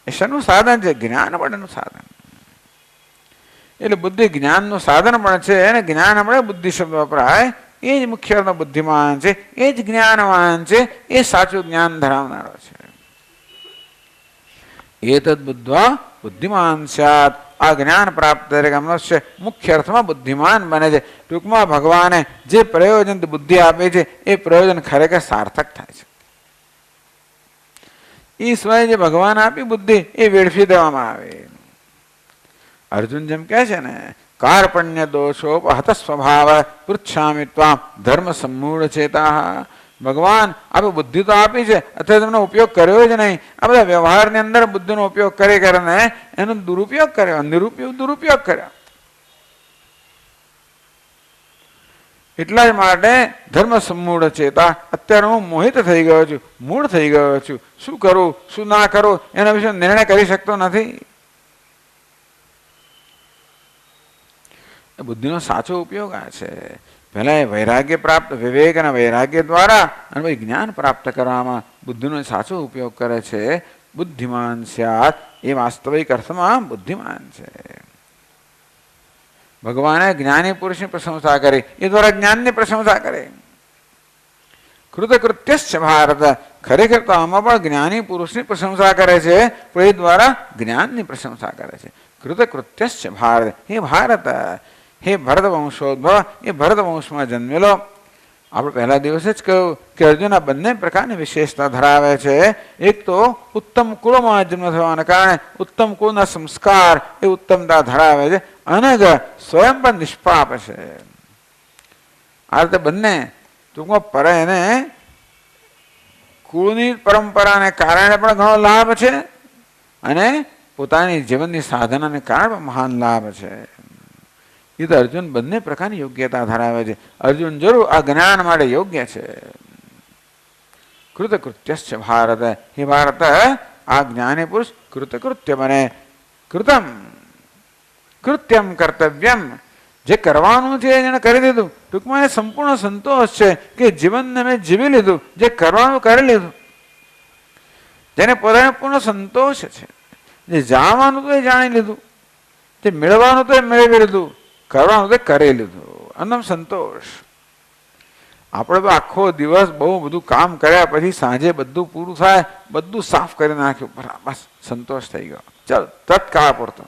એ શેનું સાધન છે? જ્ઞાન માટેનું સાધન. એટલે બુદ્ધિ જ્ઞાનનું સાધન પણ છે અને જ્ઞાન આપણે બુદ્ધિ શબ્દ વપરાય એ જ મુખ્ય બુદ્ધિમાન છે, એ જ જ્ઞાનવાન છે, એ સાચું જ્ઞાન ધરાવનારો છે. એતદ બુદ્ધ્વા બુદ્ધિમાન સ્યાત. આ જ્ઞાન પ્રાપ્ત દરેક મનુષ્ય મુખ્ય અર્થમાં બુદ્ધિમાન બને છે. ટૂંકમાં ભગવાને જે પ્રયોજન બુદ્ધિ આપે છે એ પ્રયોજન ખરેખર સાર્થક થાય છે. એ સિવાય જે ભગવાન આપી બુદ્ધિ એ વેડફી દેવામાં આવે. અર્જુન જેમ કહે છે ને, કાર્પણ્ય દોષોપહત સ્વભાવ પૃચ્છામિ ત્વામ ધર્મ સમ્મૂઢ ચેતા. ભગવાન આપણે બુદ્ધિ તો આપી છે, અથવા તેમનો ઉપયોગ કર્યો જ નહીં. આ બધા વ્યવહારની અંદર બુદ્ધિનો ઉપયોગ કરીને એનો દુરુપયોગ કર્યો, દુરુપયોગ કર્યો. એટલા જ માટે ધર્મ સમ્મૂઢ ચેતા. અત્યારે હું મોહિત થઈ ગયો છું, મૂળ થઈ ગયો છું. શું કરું શું ના કરું એના વિશે નિર્ણય કરી શકતો નથી. એ બુદ્ધિનો સાચો ઉપયોગ આ છે. પહેલા એ વૈરાગ્ય પ્રાપ્ત, વિવેક અને વૈરાગ્ય દ્વારા અને પછી જ્ઞાન પ્રાપ્ત કરવામાં બુદ્ધિનો સાચો ઉપયોગ કરે છે. બુદ્ધિમાન સ્યાત, એ વાસ્તવિક અર્થમાં બુદ્ધિમાન છે. ભગવાને જ્ઞાની પુરુષની પ્રશંસા કરી, એ દ્વારા જ્ઞાનની પ્રશંસા કરી. કૃતકૃત્યશ્ચ ભારત, ખરેખર તો આમાં પણ જ્ઞાની પુરુષની પ્રશંસા કરે છે, પણ એ દ્વારા જ્ઞાનની પ્રશંસા કરે છે. કૃતકૃત્યશ્ચ ભારત, હે ભારત, હે ભરત વંશોદ્ભવ, એ ભરત વંશમાં જન્મેલો. આપણે પહેલા દિવસે જ કહ્યું કે અર્જુન આ બંને પ્રકારની વિશેષતા ધરાવે છે. એક તો ઉત્તમ કુળમાં જન્મ થવાને કારણે ઉત્તમ કુળના સંસ્કાર એ ઉત્તમતા ધરાવે છે, અને સ્વયં પણ નિષ્પાપ છે. આ રીતે બંને ટૂંકમાં પર એને કુળની પરંપરાને કારણે પણ ઘણો લાભ છે, અને પોતાની જીવનની સાધનાને કારણે પણ મહાન લાભ છે. એ તો અર્જુન બંને પ્રકારની યોગ્યતા ધરાવે છે. અર્જુન જરૂર આ જ્ઞાન માટે યોગ્ય છે. કૃતકૃત્યશ્ચ ભારત, હે ભારત, આ જ્ઞાની પુરુષ કૃતકૃત્ય બને. કૃતમ કૃત્યમ કર્તવ્યમ, જે કરવાનું છે એને કરી દીધું. ટૂંકમાં એ સંપૂર્ણ સંતોષ છે કે જીવનને મેં જીવી લીધું, જે કરવાનું કરી લીધું. જેને પોતાને પૂર્ણ સંતોષ છે. જે જાણવાનું તો એ જાણી લીધું, જે મેળવવાનું તો એ મેળવી લીધું, કરવાનું તો કરી લીધું. અનમ સંતોષ. આપણે તો આખો દિવસ બહુ બધું કામ કર્યા પછી સાંજે બધું પૂરું થાય, બધું સાફ કરી નાખ્યું, બસ સંતોષ થઈ ગયો, ચાલ તત્કાળ પૂરતો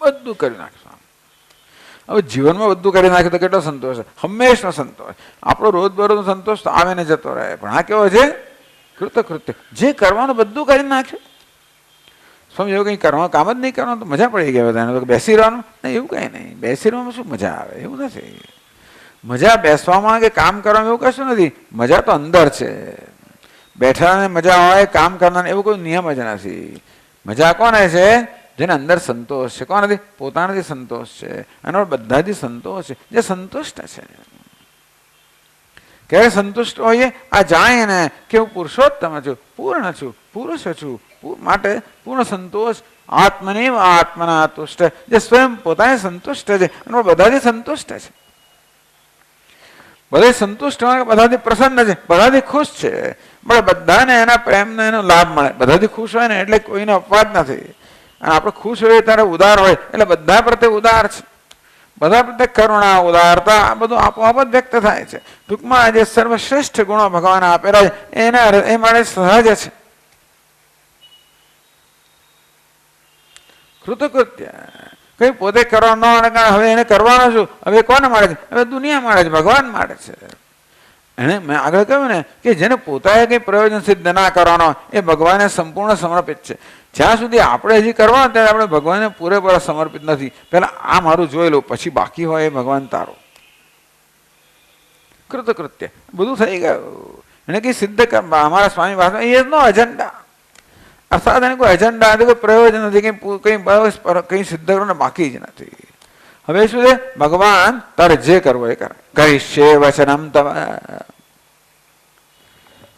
બધું કરી નાખ્યું. હવે જીવનમાં બધું કરી નાખ્યું તો કેટલો સંતોષ છે, હંમેશનો સંતોષ. આપણો રોજબરોજનો સંતોષ તો આવે ને જતો રહે, પણ આ કેવો છે? કૃતકૃત્ય, જે કરવાનું બધું કરી નાખ્યું. સ્વામી એવું કંઈ કરવાનું કામ જ નહીં કરવાનું તો મજા પડી ગઈ બધાને, તો બેસી રહેવાનું નહીં, એવું કંઈ નહીં. બેસી રહેવામાં શું મજા આવે? એવું નથી. મજા બેસવામાં કે કામ કરવામાં એવું કશું નથી. મજા તો અંદર છે. બેઠાને મજા હોય, કામ કરનારને એવું કોઈ નિયમ જ નથી. મજા કોને છે? જેને અંદર સંતોષ છે. કોનાથી? પોતાનાથી સંતોષ છે, અને બધાથી સંતોષ છે, જે સંતુષ્ટ છે. ક્યારે સંતુષ્ટ હોઈએ? આ જાણીને કે હું પુરુષોત્તમ છું, પૂર્ણ છું, પુરુષ છું, માટે પૂર્ણ સંતોષ. આત્મનેવ આત્મના તુષ્ટ, જે સ્વયં પોતાને સંતુષ્ટ છે અને બધાથી સંતુષ્ટ છે. બધા સંતુષ્ટ હોય, બધાથી પ્રસન્ન છે, બધાથી ખુશ છે. પણ બધાને એના પ્રેમનો એનો લાભ મળે. બધાથી ખુશ હોય ને એટલે કોઈને અપવાદ નથી. અને આપણે ખુશ હોઈએ ત્યારે ઉદાર હોય એટલે બધા પ્રત્યે ઉદાર છે, બધા પ્રત્યે કરુણા, ઉદારતા, આ બધું આપોઆપ જ વ્યક્ત થાય છે. ટૂંકમાં જે સર્વશ્રેષ્ઠ ગુણો ભગવાન આપેલા છે એના એ માટે સહજ છે. કૃતકૃત્ય, કઈ પોતે કરવાનો હવે એને કરવાનો છું. હવે કોને મળે છે? હવે દુનિયા મળે છે, ભગવાન મળે છે. એને મેં આગળ કહ્યું ને કે જેને પોતાએ કંઈ પ્રયોજન સિદ્ધ ના કરવાનો એ ભગવાનને સંપૂર્ણ સમર્પિત છે. જ્યાં સુધી આપણે હજી કરવાનું ત્યારે આપણે ભગવાનને પૂરેપૂરા સમર્પિત નથી. પહેલા આ મારું જોઈ લો, પછી બાકી હોય એ ભગવાન તારો. કૃતકૃત્ય બધું થઈ ગયું. એને કંઈ સિદ્ધ કર, અમારા સ્વામી ભાષા એ નો એજન્ડા, અર્થાત એને કોઈ એજન્ડા નથી, કોઈ પ્રયોજન નથી, કંઈ સિદ્ધ કરવાનું બાકી જ નથી. હવે શું છે? ભગવાન તારે જે કરવું એ કરે. કરિષ્યે વચનમ તવ,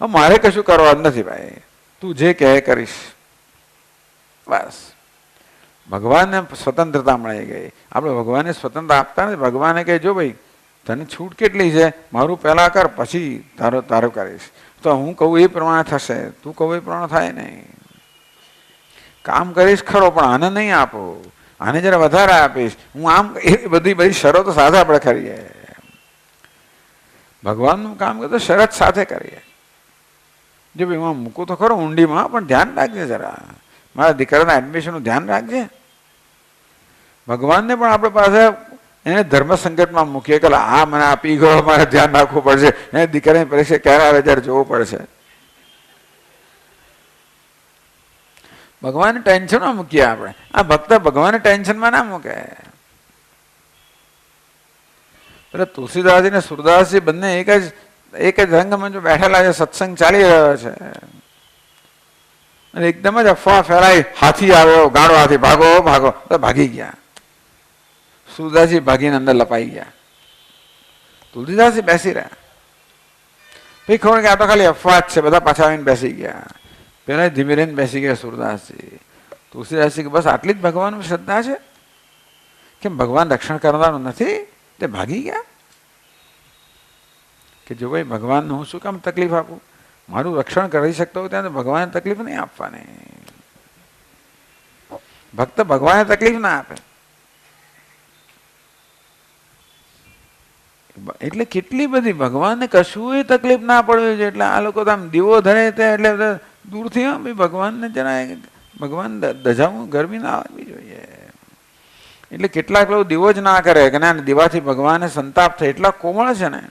મારે કશું કરવા નથી ભાઈ, તું જે કહે કરીશ. બસ ભગવાનને સ્વતંત્રતા મળી ગઈ. આપણે ભગવાનને સ્વતંત્રતા આપતા નથી. ભગવાને કહે જો ભાઈ તને છૂટ કેટલી છે, મારું પહેલાં કર, પછી તારું કરીશ. તો હું કહું એ પ્રમાણે થશે, તું કહું એ પ્રમાણે થાય નહીં. કામ કરીશ ખરો, પણ આને નહીં આપો, આને જરા વધારે આપીશ, હું આમ, એ બધી શરતો સાથે આપણે કરીએ. ભગવાનનું કામ તો શરત સાથે કરીએ. જો ભાઈ એમાં મૂકું તો ખરો ઊંડીમાં, પણ ધ્યાન રાખજે જરા, મારા દીકરાના એડમિશનનું ધ્યાન રાખજે. ભગવાનને પણ આપણે પાસે એને ધર્મ સંકટમાં મૂકીએ કે આ મને આપી ગયો, મારે ધ્યાન રાખવું પડશે, એને દીકરાની પરીક્ષા ક્યારે આવે ત્યારે જોવું પડશે. ભગવાનને ટેન્શનમાં મૂકીએ આપણે. આ ભક્ત ભગવાનને ટેન્શનમાં ના મૂકે. પેલા તુલસીદાસજી ને સુરદાસજી બંને એક જ રંગમંચ બેઠેલા છે, સત્સંગ ચાલી રહ્યો છે, અને એકદમ જ અફવા ફેલાઈ, હાથી આવ્યો, ગાળો હાથી, ભાગો ભાગો, તો ભાગી ગયા. સુરદાસજી ભાગીને અંદર લપાઈ ગયા. તુલસીદાસજી બેસી રહ્યા. પછી ખબર કે આ તો ખાલી અફવા જ છે, બધા પાછા આવીને બેસી ગયા. પેલા ધીમે રહીને બેસી ગયા સુરદાસજી. તુલસીદાસજી કે બસ આટલી જ ભગવાનની શ્રદ્ધા છે, કેમ ભગવાન રક્ષણ કરવાનું નથી? તે ભાગી ગયા કે જો ભાઈ ભગવાનને હું શું કામ તકલીફ આપું? મારું રક્ષણ કરી શકતો હોય ત્યાં તો ભગવાનને તકલીફ નહીં આપવાની. ભક્ત ભગવાનને તકલીફ ના આપે. એટલે કેટલી બધી ભગવાનને કશું તકલીફ ના પડવી જોઈએ. એટલે આ લોકો તો આમ દીવો ધરે તે એટલે દૂરથી ભાઈ ભગવાનને જણાય ભગવાન દજાવું ગરમી ના આવવી જોઈએ. એટલે કેટલાક લોકો દીવો જ ના કરે કે ના દીવાથી ભગવાનને સંતાપ થાય. એટલા કોમળ છે ને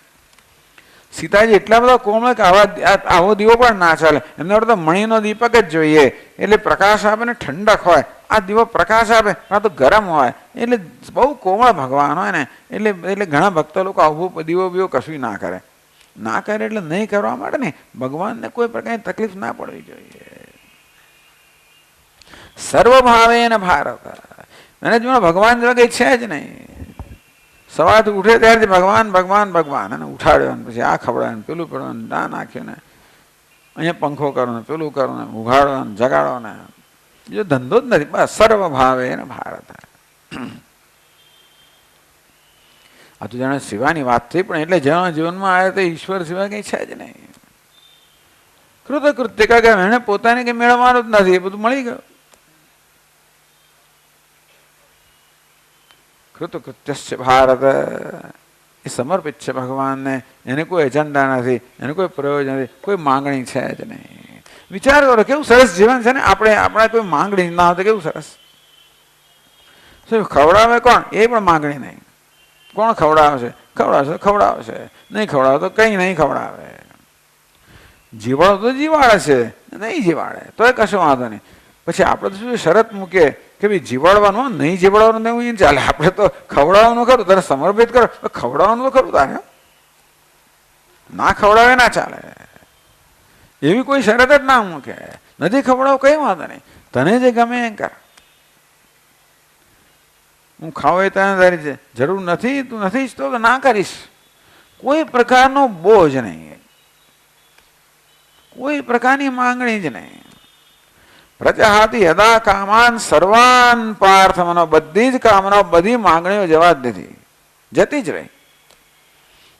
સીતાજી, એટલા બધા કોમળ કે આવો દીવો પણ ના ચાલે. એમને તો મણીનો દીપક જ જોઈએ. એટલે પ્રકાશ આપે ને ઠંડક હોય. આ દીવો પ્રકાશ આપે આ તો ગરમ હોય. એટલે બહુ કોમળ ભગવાન હોય ને એટલે ઘણા ભક્તો લોકો આવું દીવો બીવો કશું ના કરે. ના કરે એટલે નહીં કરવા માટે ને ભગવાનને કોઈ પ્રકારની તકલીફ ના પડવી જોઈએ. સર્વભાવે ને ભારત. અને જો ભગવાન જો કઈ છે જ નહીં. સવારથી ઉઠે ત્યારથી ભગવાન ભગવાન ભગવાન અને ઉઠાડ્યો ને પછી આ ખવડાવે ને પેલું પડવાનું ના નાખ્યું ને અહીંયા પંખો કરો ને પેલું કરો ને ઉઘાડો ને જગાડો ને જો ધંધો જ નથી. બસ સર્વભાવે ને ભારત. આ તો જાણે સિવાની વાત થઈ પણ એટલે જેના જીવનમાં આવે તો ઈશ્વર સિવાય કઈ છે જ નહીં. કૃતકૃત્ય કે એને પોતાને કઈ મેળવવાનું જ નથી. એ બધું મળી ગયું. કૃતકૃત્ય ભારત એ સમર્પિત છે ભગવાનને. એને કોઈ એજન્ડા નથી, એને કોઈ પ્રયોજન નથી, કોઈ માંગણી છે જ નહીં. વિચાર કરો કેવું સરસ જીવન છે ને. આપણે કોઈ માંગણી ના હોય તો કેવું સરસ. ખવડાવે કોણ? એ પણ માંગણી નહીં. કોણ ખવડાવે છે? ખવડાવશે ખવડાવે છે, નહીં ખવડાવે તો કંઈ નહીં ખવડાવે. જીવાડો તો જીવાડે છે, નહીં જીવાડે તો એ કશો વાંધો નહીં. પછી આપણે તો શું શરત મૂકીએ કે ભાઈ જીવાડવાનું નહીં જીવાડવાનું નહીં ચાલે. આપણે તો ખવડાવવાનું ખરું, તારે સમર્પિત કરો ખવડાવવાનું ખરું. તારે ના ખવડાવે ના ચાલે. એવી કોઈ શરત જ ના મૂકે. નથી ખવડાવ કઈ વાંધો નહીં, તને જે ગમે એ કર. હું ખાવ એ તને તારી જરૂર નથી, તું નથી ઈચ્છતો તો ના કરીશ. કોઈ પ્રકારનો બોજ નહીં, કોઈ પ્રકારની માંગણી જ નહીં. પ્રજાહાતી યદા કામાન સર્વાન પાર્થ મનો. બધી જ કામનાઓ બધી માંગણીઓ જવા જ નથી, જતી જ રહી.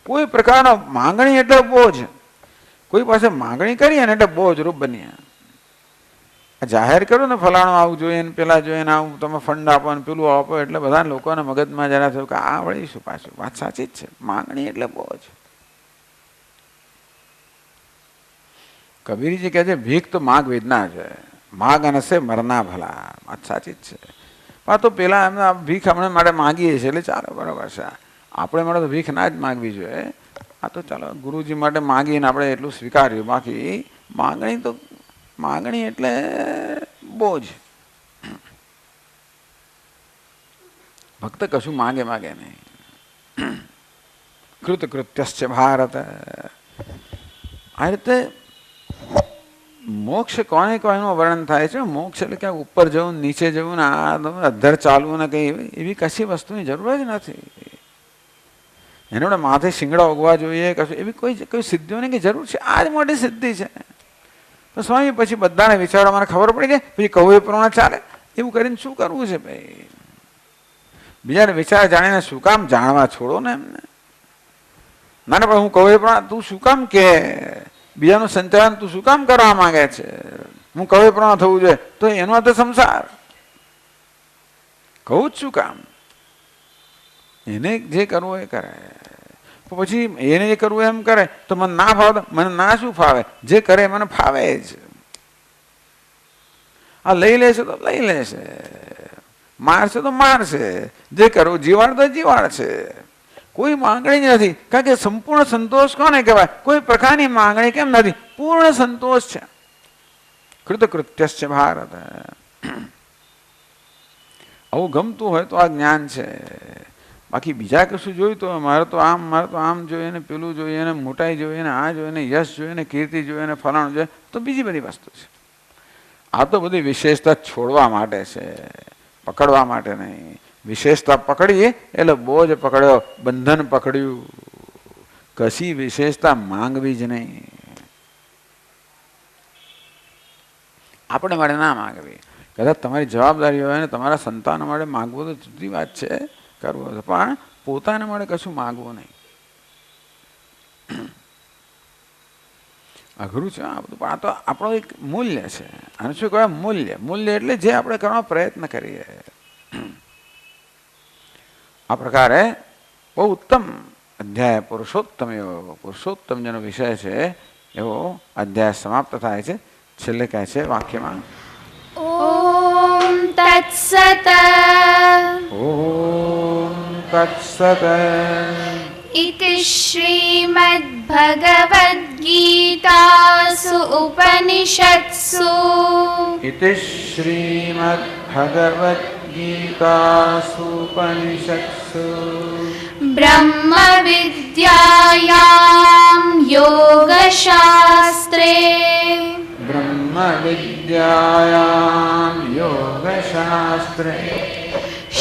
કોઈ પ્રકારનો માંગણી એટલે બોજ. કોઈ પાસે માંગણી કરીએ ને એટલે બોજ રૂપ બનીએ. જાહેર કરો ને ફલાણું આવું જોઈએ ને પેલા જોઈએ ને આવું તમે ફંડ આપો ને પેલું આપો એટલે બધા લોકોને મગજમાં જરા થયું કે આ વળીશું પાછું. વાત સાચી જ છે. માંગણી એટલે બોજ. કબીરજી કહે છે ભીખ તો માગ વેદના છે, માગ અને સે મરના ભલા. વાત સાચી જ છે. પણ તો પેલા એમને ભીખ આપણે માટે માગીએ છીએ એટલે ચાલો બરાબર છે. આપણે માટે તો ભીખ ના જ માગવી જોઈએ. આ તો ચાલો ગુરુજી માટે માગીને આપણે એટલું સ્વીકાર્યું. બાકી માંગણી તો માંગણી એટલે બોજ. ભક્ત કશું માગે નહીં. કૃતકૃત્ય ભારત. આ રીતે મોક્ષ કોને કોઈનું વર્ણન થાય છે. મોક્ષ એટલે ક્યાંક ઉપર જવું નીચે જવું ને આ અધર ચાલવું ને કઈ એવી કશી વસ્તુની જરૂર જ નથી. એના માથે શિંગડા ઉગવા જોઈએ કશું એવી કોઈ સિદ્ધિઓની કઈ જરૂર છે? આ જ મોટી સિદ્ધિ છે. તો સ્વામી પછી બધાને વિચારો મને ખબર પડી જાય પછી કહું એ પ્રમાણે ચાલે. એવું કરીને શું કરવું છે ભાઈ? બીજાને વિચાર જાણીને શું કામ જાણવા છોડો ને એમને. ના પણ હું કહું એ પ્રમાણે તું શું કામ કે બીજાનું સંચાલન તું શું કામ કરવા માંગે છે? હું કહું એ પ્રમાણે થવું જોઈએ તો એનો તો સંસાર. કહું જ શું કામ? એને જે કરવું એ કરે. પછી એને જે કરવું એમ કરે તો મને ના ફાવે. મને ના શું ફાવે? જે કરે મને ફાવે જ. આ લઈ લેશે તો લઈ લેશે, મારશે તો મારશે. જે કરવું જીવાડ તો જીવાડ છે. કોઈ માંગણી નથી. કારણ કે સંપૂર્ણ સંતોષ કોને કહેવાય? કોઈ પ્રકારની માંગણી કેમ નથી? પૂર્ણ સંતોષ છે. કૃતકૃત્ય ભારત. આવું ગમતું હોય તો આ જ્ઞાન છે. બાકી બીજા કશું જોયું તો મારે તો આમ જોઈએ ને પેલું જોઈએ ને મોટાઈ જોઈએ ને આ જોઈએ ને યશ જોઈએ ને કીર્તિ જોઈએ ને ફલાણું જોઈએ તો બીજી બધી વસ્તુ છે. આ તો બધી વિશેષતા છોડવા માટે છે, પકડવા માટે નહીં. વિશેષતા પકડીએ એટલે બોજ પકડ્યો, બંધન પકડ્યું. કશી વિશેષતા માંગવી જ નહીં. આપણે માટે ના માંગવી. કદાચ તમારી જવાબદારી હોય ને તમારા સંતાનો માટે માંગવું તો જુદી વાત છે. કરવું છે, પણ પોતાને મળે કશું માગવું નહીં. અઘરું છે આ બધું, પણ આ તો આપણો એક મૂલ્ય છે. આને શું કહેવાય? મૂલ્ય. મૂલ્ય એટલે જે આપણે કરવાનો પ્રયત્ન કરીએ. આ પ્રકારે બહુ ઉત્તમ અધ્યાય પુરુષોત્તમ એવો પુરુષોત્તમ જેનો વિષય છે એવો અધ્યાય સમાપ્ત થાય છે. છેલ્લે કહે છે વાક્યમાં ઓમ તત્સત ઓમ તત્સત ઇતિ શ્રીમદ્ભગવદ્ગીતાસુ ઉપનિષત્સુ ઇતિ શ્રીમદ્ભગવદ્ગીતાસુપનિષત્સુ બ્રહ્મ વિદ્યાયામ યોગશાસ્ત્રે બ્રહ્મ વિદ્યાયામ યોગશાસ્ત્રે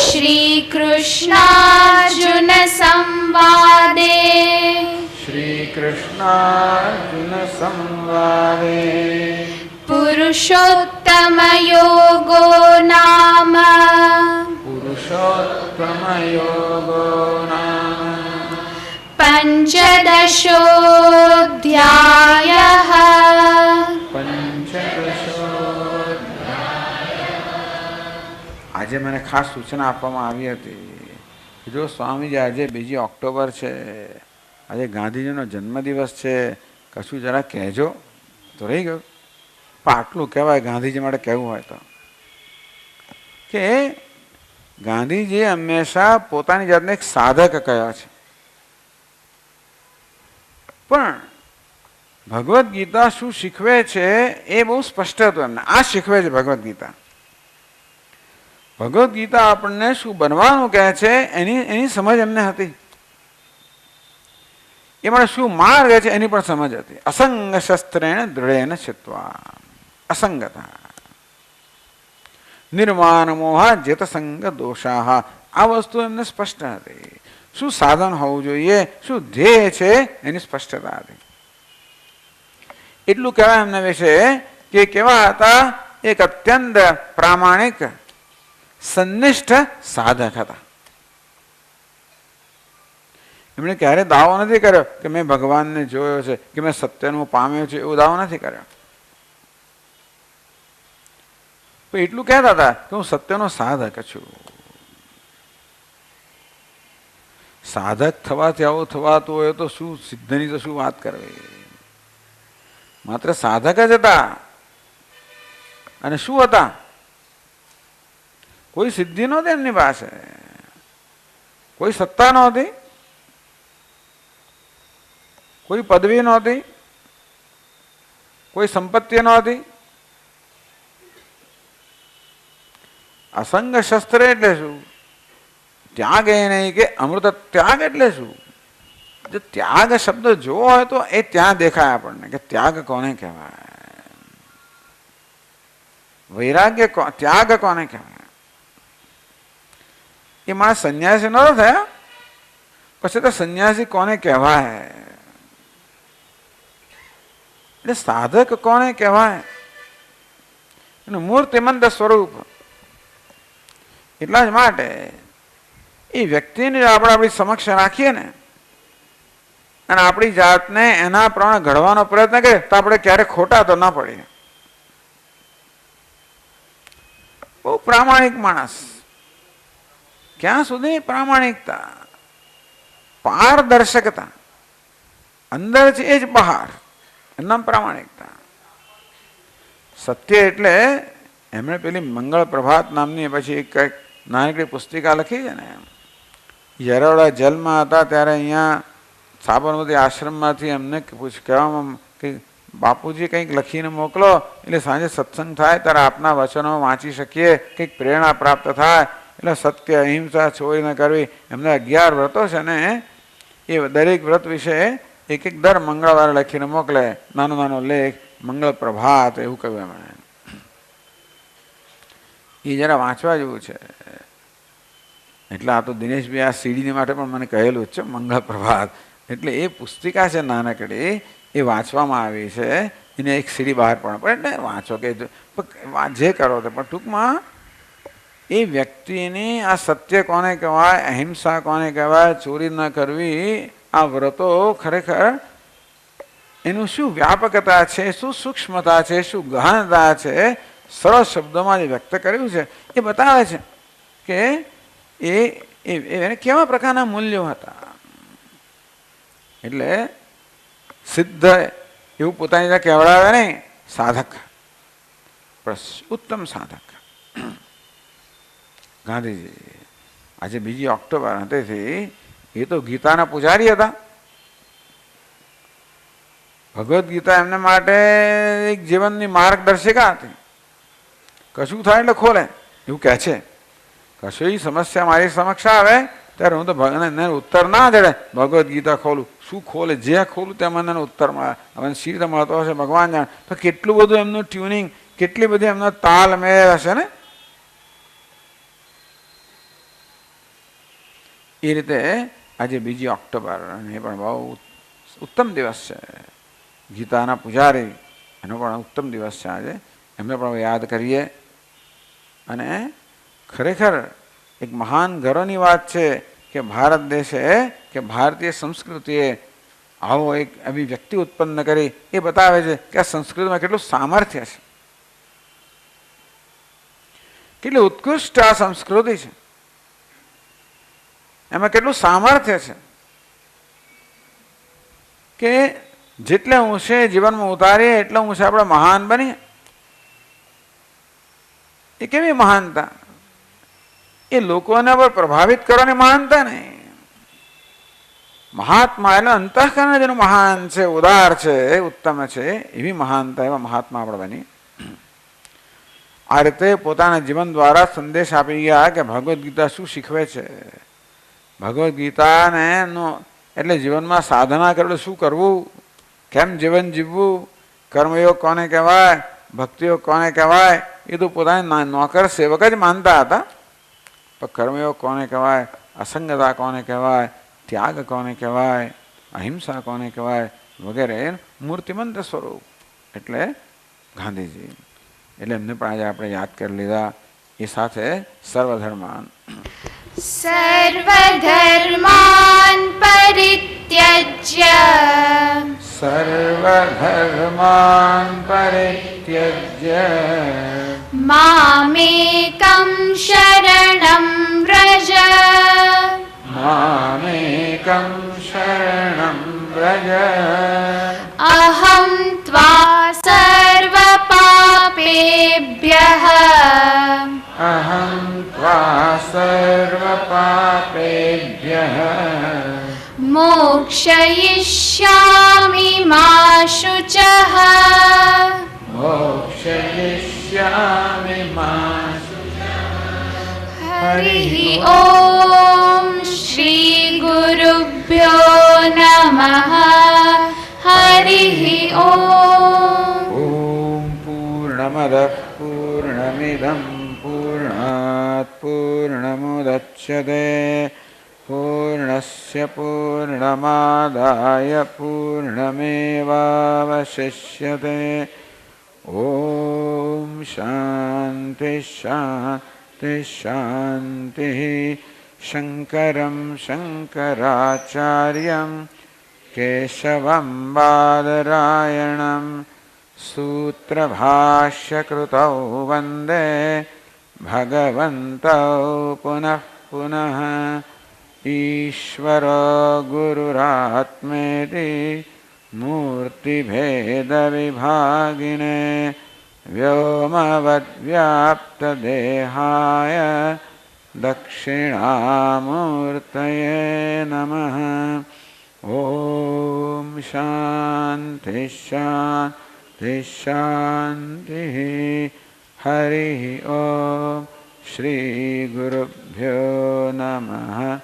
શ્રી કૃષ્ણાર્જુન સંવાદે શ્રી કૃષ્ણાર્જુન સંવાદે પુરુષોત્તમ યોગો નામ પુરુષોત્તમ યોગો નામ પંચદશોऽધ્યાયઃ આજે મને ખાસ સૂચના આપવામાં આવી હતી કે જો સ્વામીજી આજે 2 ઓક્ટોબર છે, આજે ગાંધીજીનો જન્મદિવસ છે, કશું જરા કહેજો. તો રહી ગયું. પણ આટલું કહેવાય ગાંધીજી માટે કહેવું હોય તો કે ગાંધીજીએ હંમેશા પોતાની જાતને એક સાધક કહ્યા છે, પણ ભગવદ્ ગીતા શું શીખવે છે એ બહુ સ્પષ્ટ હતું એમને. આ શીખવે છે ભગવદ્ ગીતા. ભગવદ્ ગીતા આપણને શું બનવાનું કહે છે એની સમજ એમને હતી. એ માટે શું માર્ગ છે એની પણ સમજ હતી. અસંગ શસ્ત્રેણ દૃઢેન ચિત્વા અસંગતા નિર્માણ મોહ જેતસંગ દોષાહ. આ વસ્તુ એમને સ્પષ્ટ હતી. શું સાધન હોવું જોઈએ, શું ધ્યેય છે એની સ્પષ્ટતા હતી. એટલું કહેવાય એમના વિશે કે કેવા હતા? એક અત્યંત પ્રામાણિક સંનિષ્ઠ સાધક હતા. એમણે ક્યારે દાવો નથી કર્યો કે મેં ભગવાનને જોયો છે કે મેં સત્યનું પામ્યો છે, એવો દાવો નથી કર્યો. પણ એટલું કહેતા હતા કે હું સત્યનો સાધક છું. સાધક થવાથી આવું થવાતું હોય તો શું સિદ્ધની તો શું વાત કરવી. માત્ર સાધક જ હતા. અને શું હતા? કોઈ સિદ્ધિ નહોતી એમની પાસે, કોઈ સત્તા નહોતી, કોઈ પદવી નહોતી, કોઈ સંપત્તિ નહોતી. અસંગ શસ્ત્ર એટલે શું? ત્યાગ એ નહીં કે અમૃત ત્યાગ એટલે શું? જો ત્યાગ શબ્દ જોવો હોય તો એ ત્યાં દેખાય આપણને કે ત્યાગ કોને કહેવાય, વૈરાગ્ય ત્યાગ કોને કહેવાય. એ માણસ સંન્યાસી નહોતો થયા પછી તો સંન્યાસી કોને કહેવાય, એટલે સાધક કોને કહેવાય એનું મૂર્તિમંત સ્વરૂપ. એટલા જ માટે એ વ્યક્તિને આપણે આપણી સમક્ષ રાખીએ ને અને આપણી જાતને એના પ્રમાણે ઘડવાનો પ્રયત્ન કરીએ તો આપણે ક્યારે ખોટા તો ના પડીએ. બહુ પ્રામાણિક માણસ. ક્યાં સુધી? પ્રામાણિકતા, પારદર્શકતા, અંદર છે એ જ બહાર, એમના પ્રામાણિકતા. સત્ય એટલે એમણે પેલી મંગળ પ્રભાત નામની પછી એક નાનકડી પુસ્તિકા લખી છે ને. યરોડા જેલમાં હતા ત્યારે અહીંયા સાબરમતી આશ્રમમાંથી એમને કહેવામાં કે બાપુજી કંઈક લખીને મોકલો એટલે સાંજે સત્સંગ થાય ત્યારે આપના વચનો વાંચી શકીએ, કંઈક પ્રેરણા પ્રાપ્ત થાય. એટલે સત્ય, અહિંસા, ચોરી ન કરવી, એમના 11 વ્રતો છે ને એ દરેક વ્રત વિશે એક દર મંગળવારે લખીને મોકલે. નાનો નાનો લેખ, મંગળ પ્રભાત એવું કહ્યું એમણે. એ જરા વાંચવા જેવું છે. એટલે આ તો દિનેશભાઈ આ સીડીની માટે પણ મને કહેલું જ છે મંગળ પ્રભાત. એટલે એ પુસ્તિકા છે નાનકડી, એ વાંચવામાં આવી છે. એને એક સીડી બહાર પણ એટલે વાંચો કે જે કરો તે, પણ ટૂંકમાં એ વ્યક્તિની આ સત્ય કોને કહેવાય, અહિંસા કોને કહેવાય, ચોરી ન કરવી, આ વ્રતો ખરેખર એનું શું વ્યાપકતા છે, શું સૂક્ષ્મતા છે, શું ગહનતા છે, સરળ શબ્દોમાં જે વ્યક્ત કર્યું છે એ બતાવે છે કે એને કેવા પ્રકારના મૂલ્યો હતા. એટલે સિદ્ધ એવું પોતાની રીતે કહેવડાવે નહીં, સાધક, ઉત્તમ સાધક. ગાંધીજી આજે 2 ઓક્ટોબર હતેથી એ તો ગીતાના પૂજારી હતા. ભગવદ્ ગીતા એમને માટે એક જીવનની માર્ગદર્શિકા હતી. કશું થાય એટલે ખોલે એવું કહે છે. કશું સમસ્યા મારી સમક્ષ આવે ત્યારે હું તો ભગવાન ઉત્તર ના જડે ભગવદ્ ગીતા ખોલું. શું ખોલે? જે ખોલું તેમાં મને ઉત્તર મળે. હવે સી રીતે મળતો હશે ભગવાન જાણે. તો કેટલું બધું એમનું ટ્યુનિંગ, કેટલી બધી એમનો તાલમેળ હશે ને. એ રીતે આજે 2 ઓક્ટોબર એ પણ બહુ ઉત્તમ દિવસ છે. ગીતાના પૂજારી એનો પણ ઉત્તમ દિવસ છે આજે. એમને પણ યાદ કરીએ. અને ખરેખર એક મહાન ગર્વની વાત છે કે ભારત દેશે કે ભારતીય સંસ્કૃતિએ આવો એક અભિવ્યક્તિ ઉત્પન્ન કરી. એ બતાવે છે કે આ સંસ્કૃતિમાં કેટલું સામર્થ્ય છે, કેટલી ઉત્કૃષ્ટ આ સંસ્કૃતિ છે, એમાં કેટલું સામર્થ્ય છે કે જેટલે ઊંચે જીવનમાં ઉતારીએ એટલે ઊંચે આપણે મહાન બનીએ. એ કેવી મહાનતા? એ લોકોને પર પ્રભાવિત કરવાની મહાનતા નહીં. મહાત્મા એટલે અંતઃકરણ જેનું મહાન છે, ઉદાર છે, ઉત્તમ છે, એવી મહાનતા, એવા મહાત્મા આપણે બની. આ રીતે પોતાના જીવન દ્વારા સંદેશ આપી ગયા કે ભગવદ્ ગીતા શું શીખવે છે. ભગવદ્ ગીતાને એટલે જીવનમાં સાધના કરે શું કરવું, કેમ જીવન જીવવું, કર્મયોગ કોને કહેવાય, ભક્તિયોગ કોને કહેવાય, એ તો પોતાને નોકર સેવક જ માનતા હતા. પણ કર્મયોગ કોને કહેવાય, અસંગતા કોને કહેવાય, ત્યાગ કોને કહેવાય, અહિંસા કોને કહેવાય વગેરે મૂર્તિમંત સ્વરૂપ એટલે ગાંધીજી. એટલે એમને પણ આજે આપણે યાદ કરી લીધા. એ સાથે સર્વધર્માન સર્વધર્માન પરિત્યજ્ય સર્વધર્માન પરિત્યજ્ય મામેકં શરણં વ્રજ મામેકં શરણં વ્રજ અહં ત્વા સર્વ પાપેભ્યઃ અહં ત્વા સર્વ પાપેભ્યઃ મોક્ષયિષ્યામિ મા શુચઃ મોક્ષયિષ્યામિ મા હરિ ઓમ શ્રી ગુરુભ્યો નમઃ. હરિ ઓમ. ઓમ પૂર્ણમદઃ પૂર્ણમિદં પૂર્ણાત પૂર્ણમુદચ્યતે પૂર્ણસ્ય પૂર્ણમાદાય પૂર્ણમેવાવશિષ્યતે. ઓમ શાંતિ શાંતિ શાંતિ. શંકરં શંકરાચાર્યં કેશવં બાદરાયણં સૂત્રભાષ્યકૃતૌ વંદે ભગવन्तौ પુનઃ પુનઃ. ઈશ્વરો ગુરુરાત્મેતિ મૂર્તિભેદવિભાગિને વ્યોમવદ્વ્યાપ્તદેહાય દક્ષિણામૂર્તયે નમઃ. ઓમ શાંતિ શાંતિ શાંતિ. હરિ ઓમ. શ્રી ગુરુભ્યો નમઃ.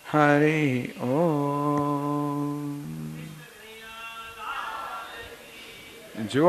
હરિ ઓમ. જો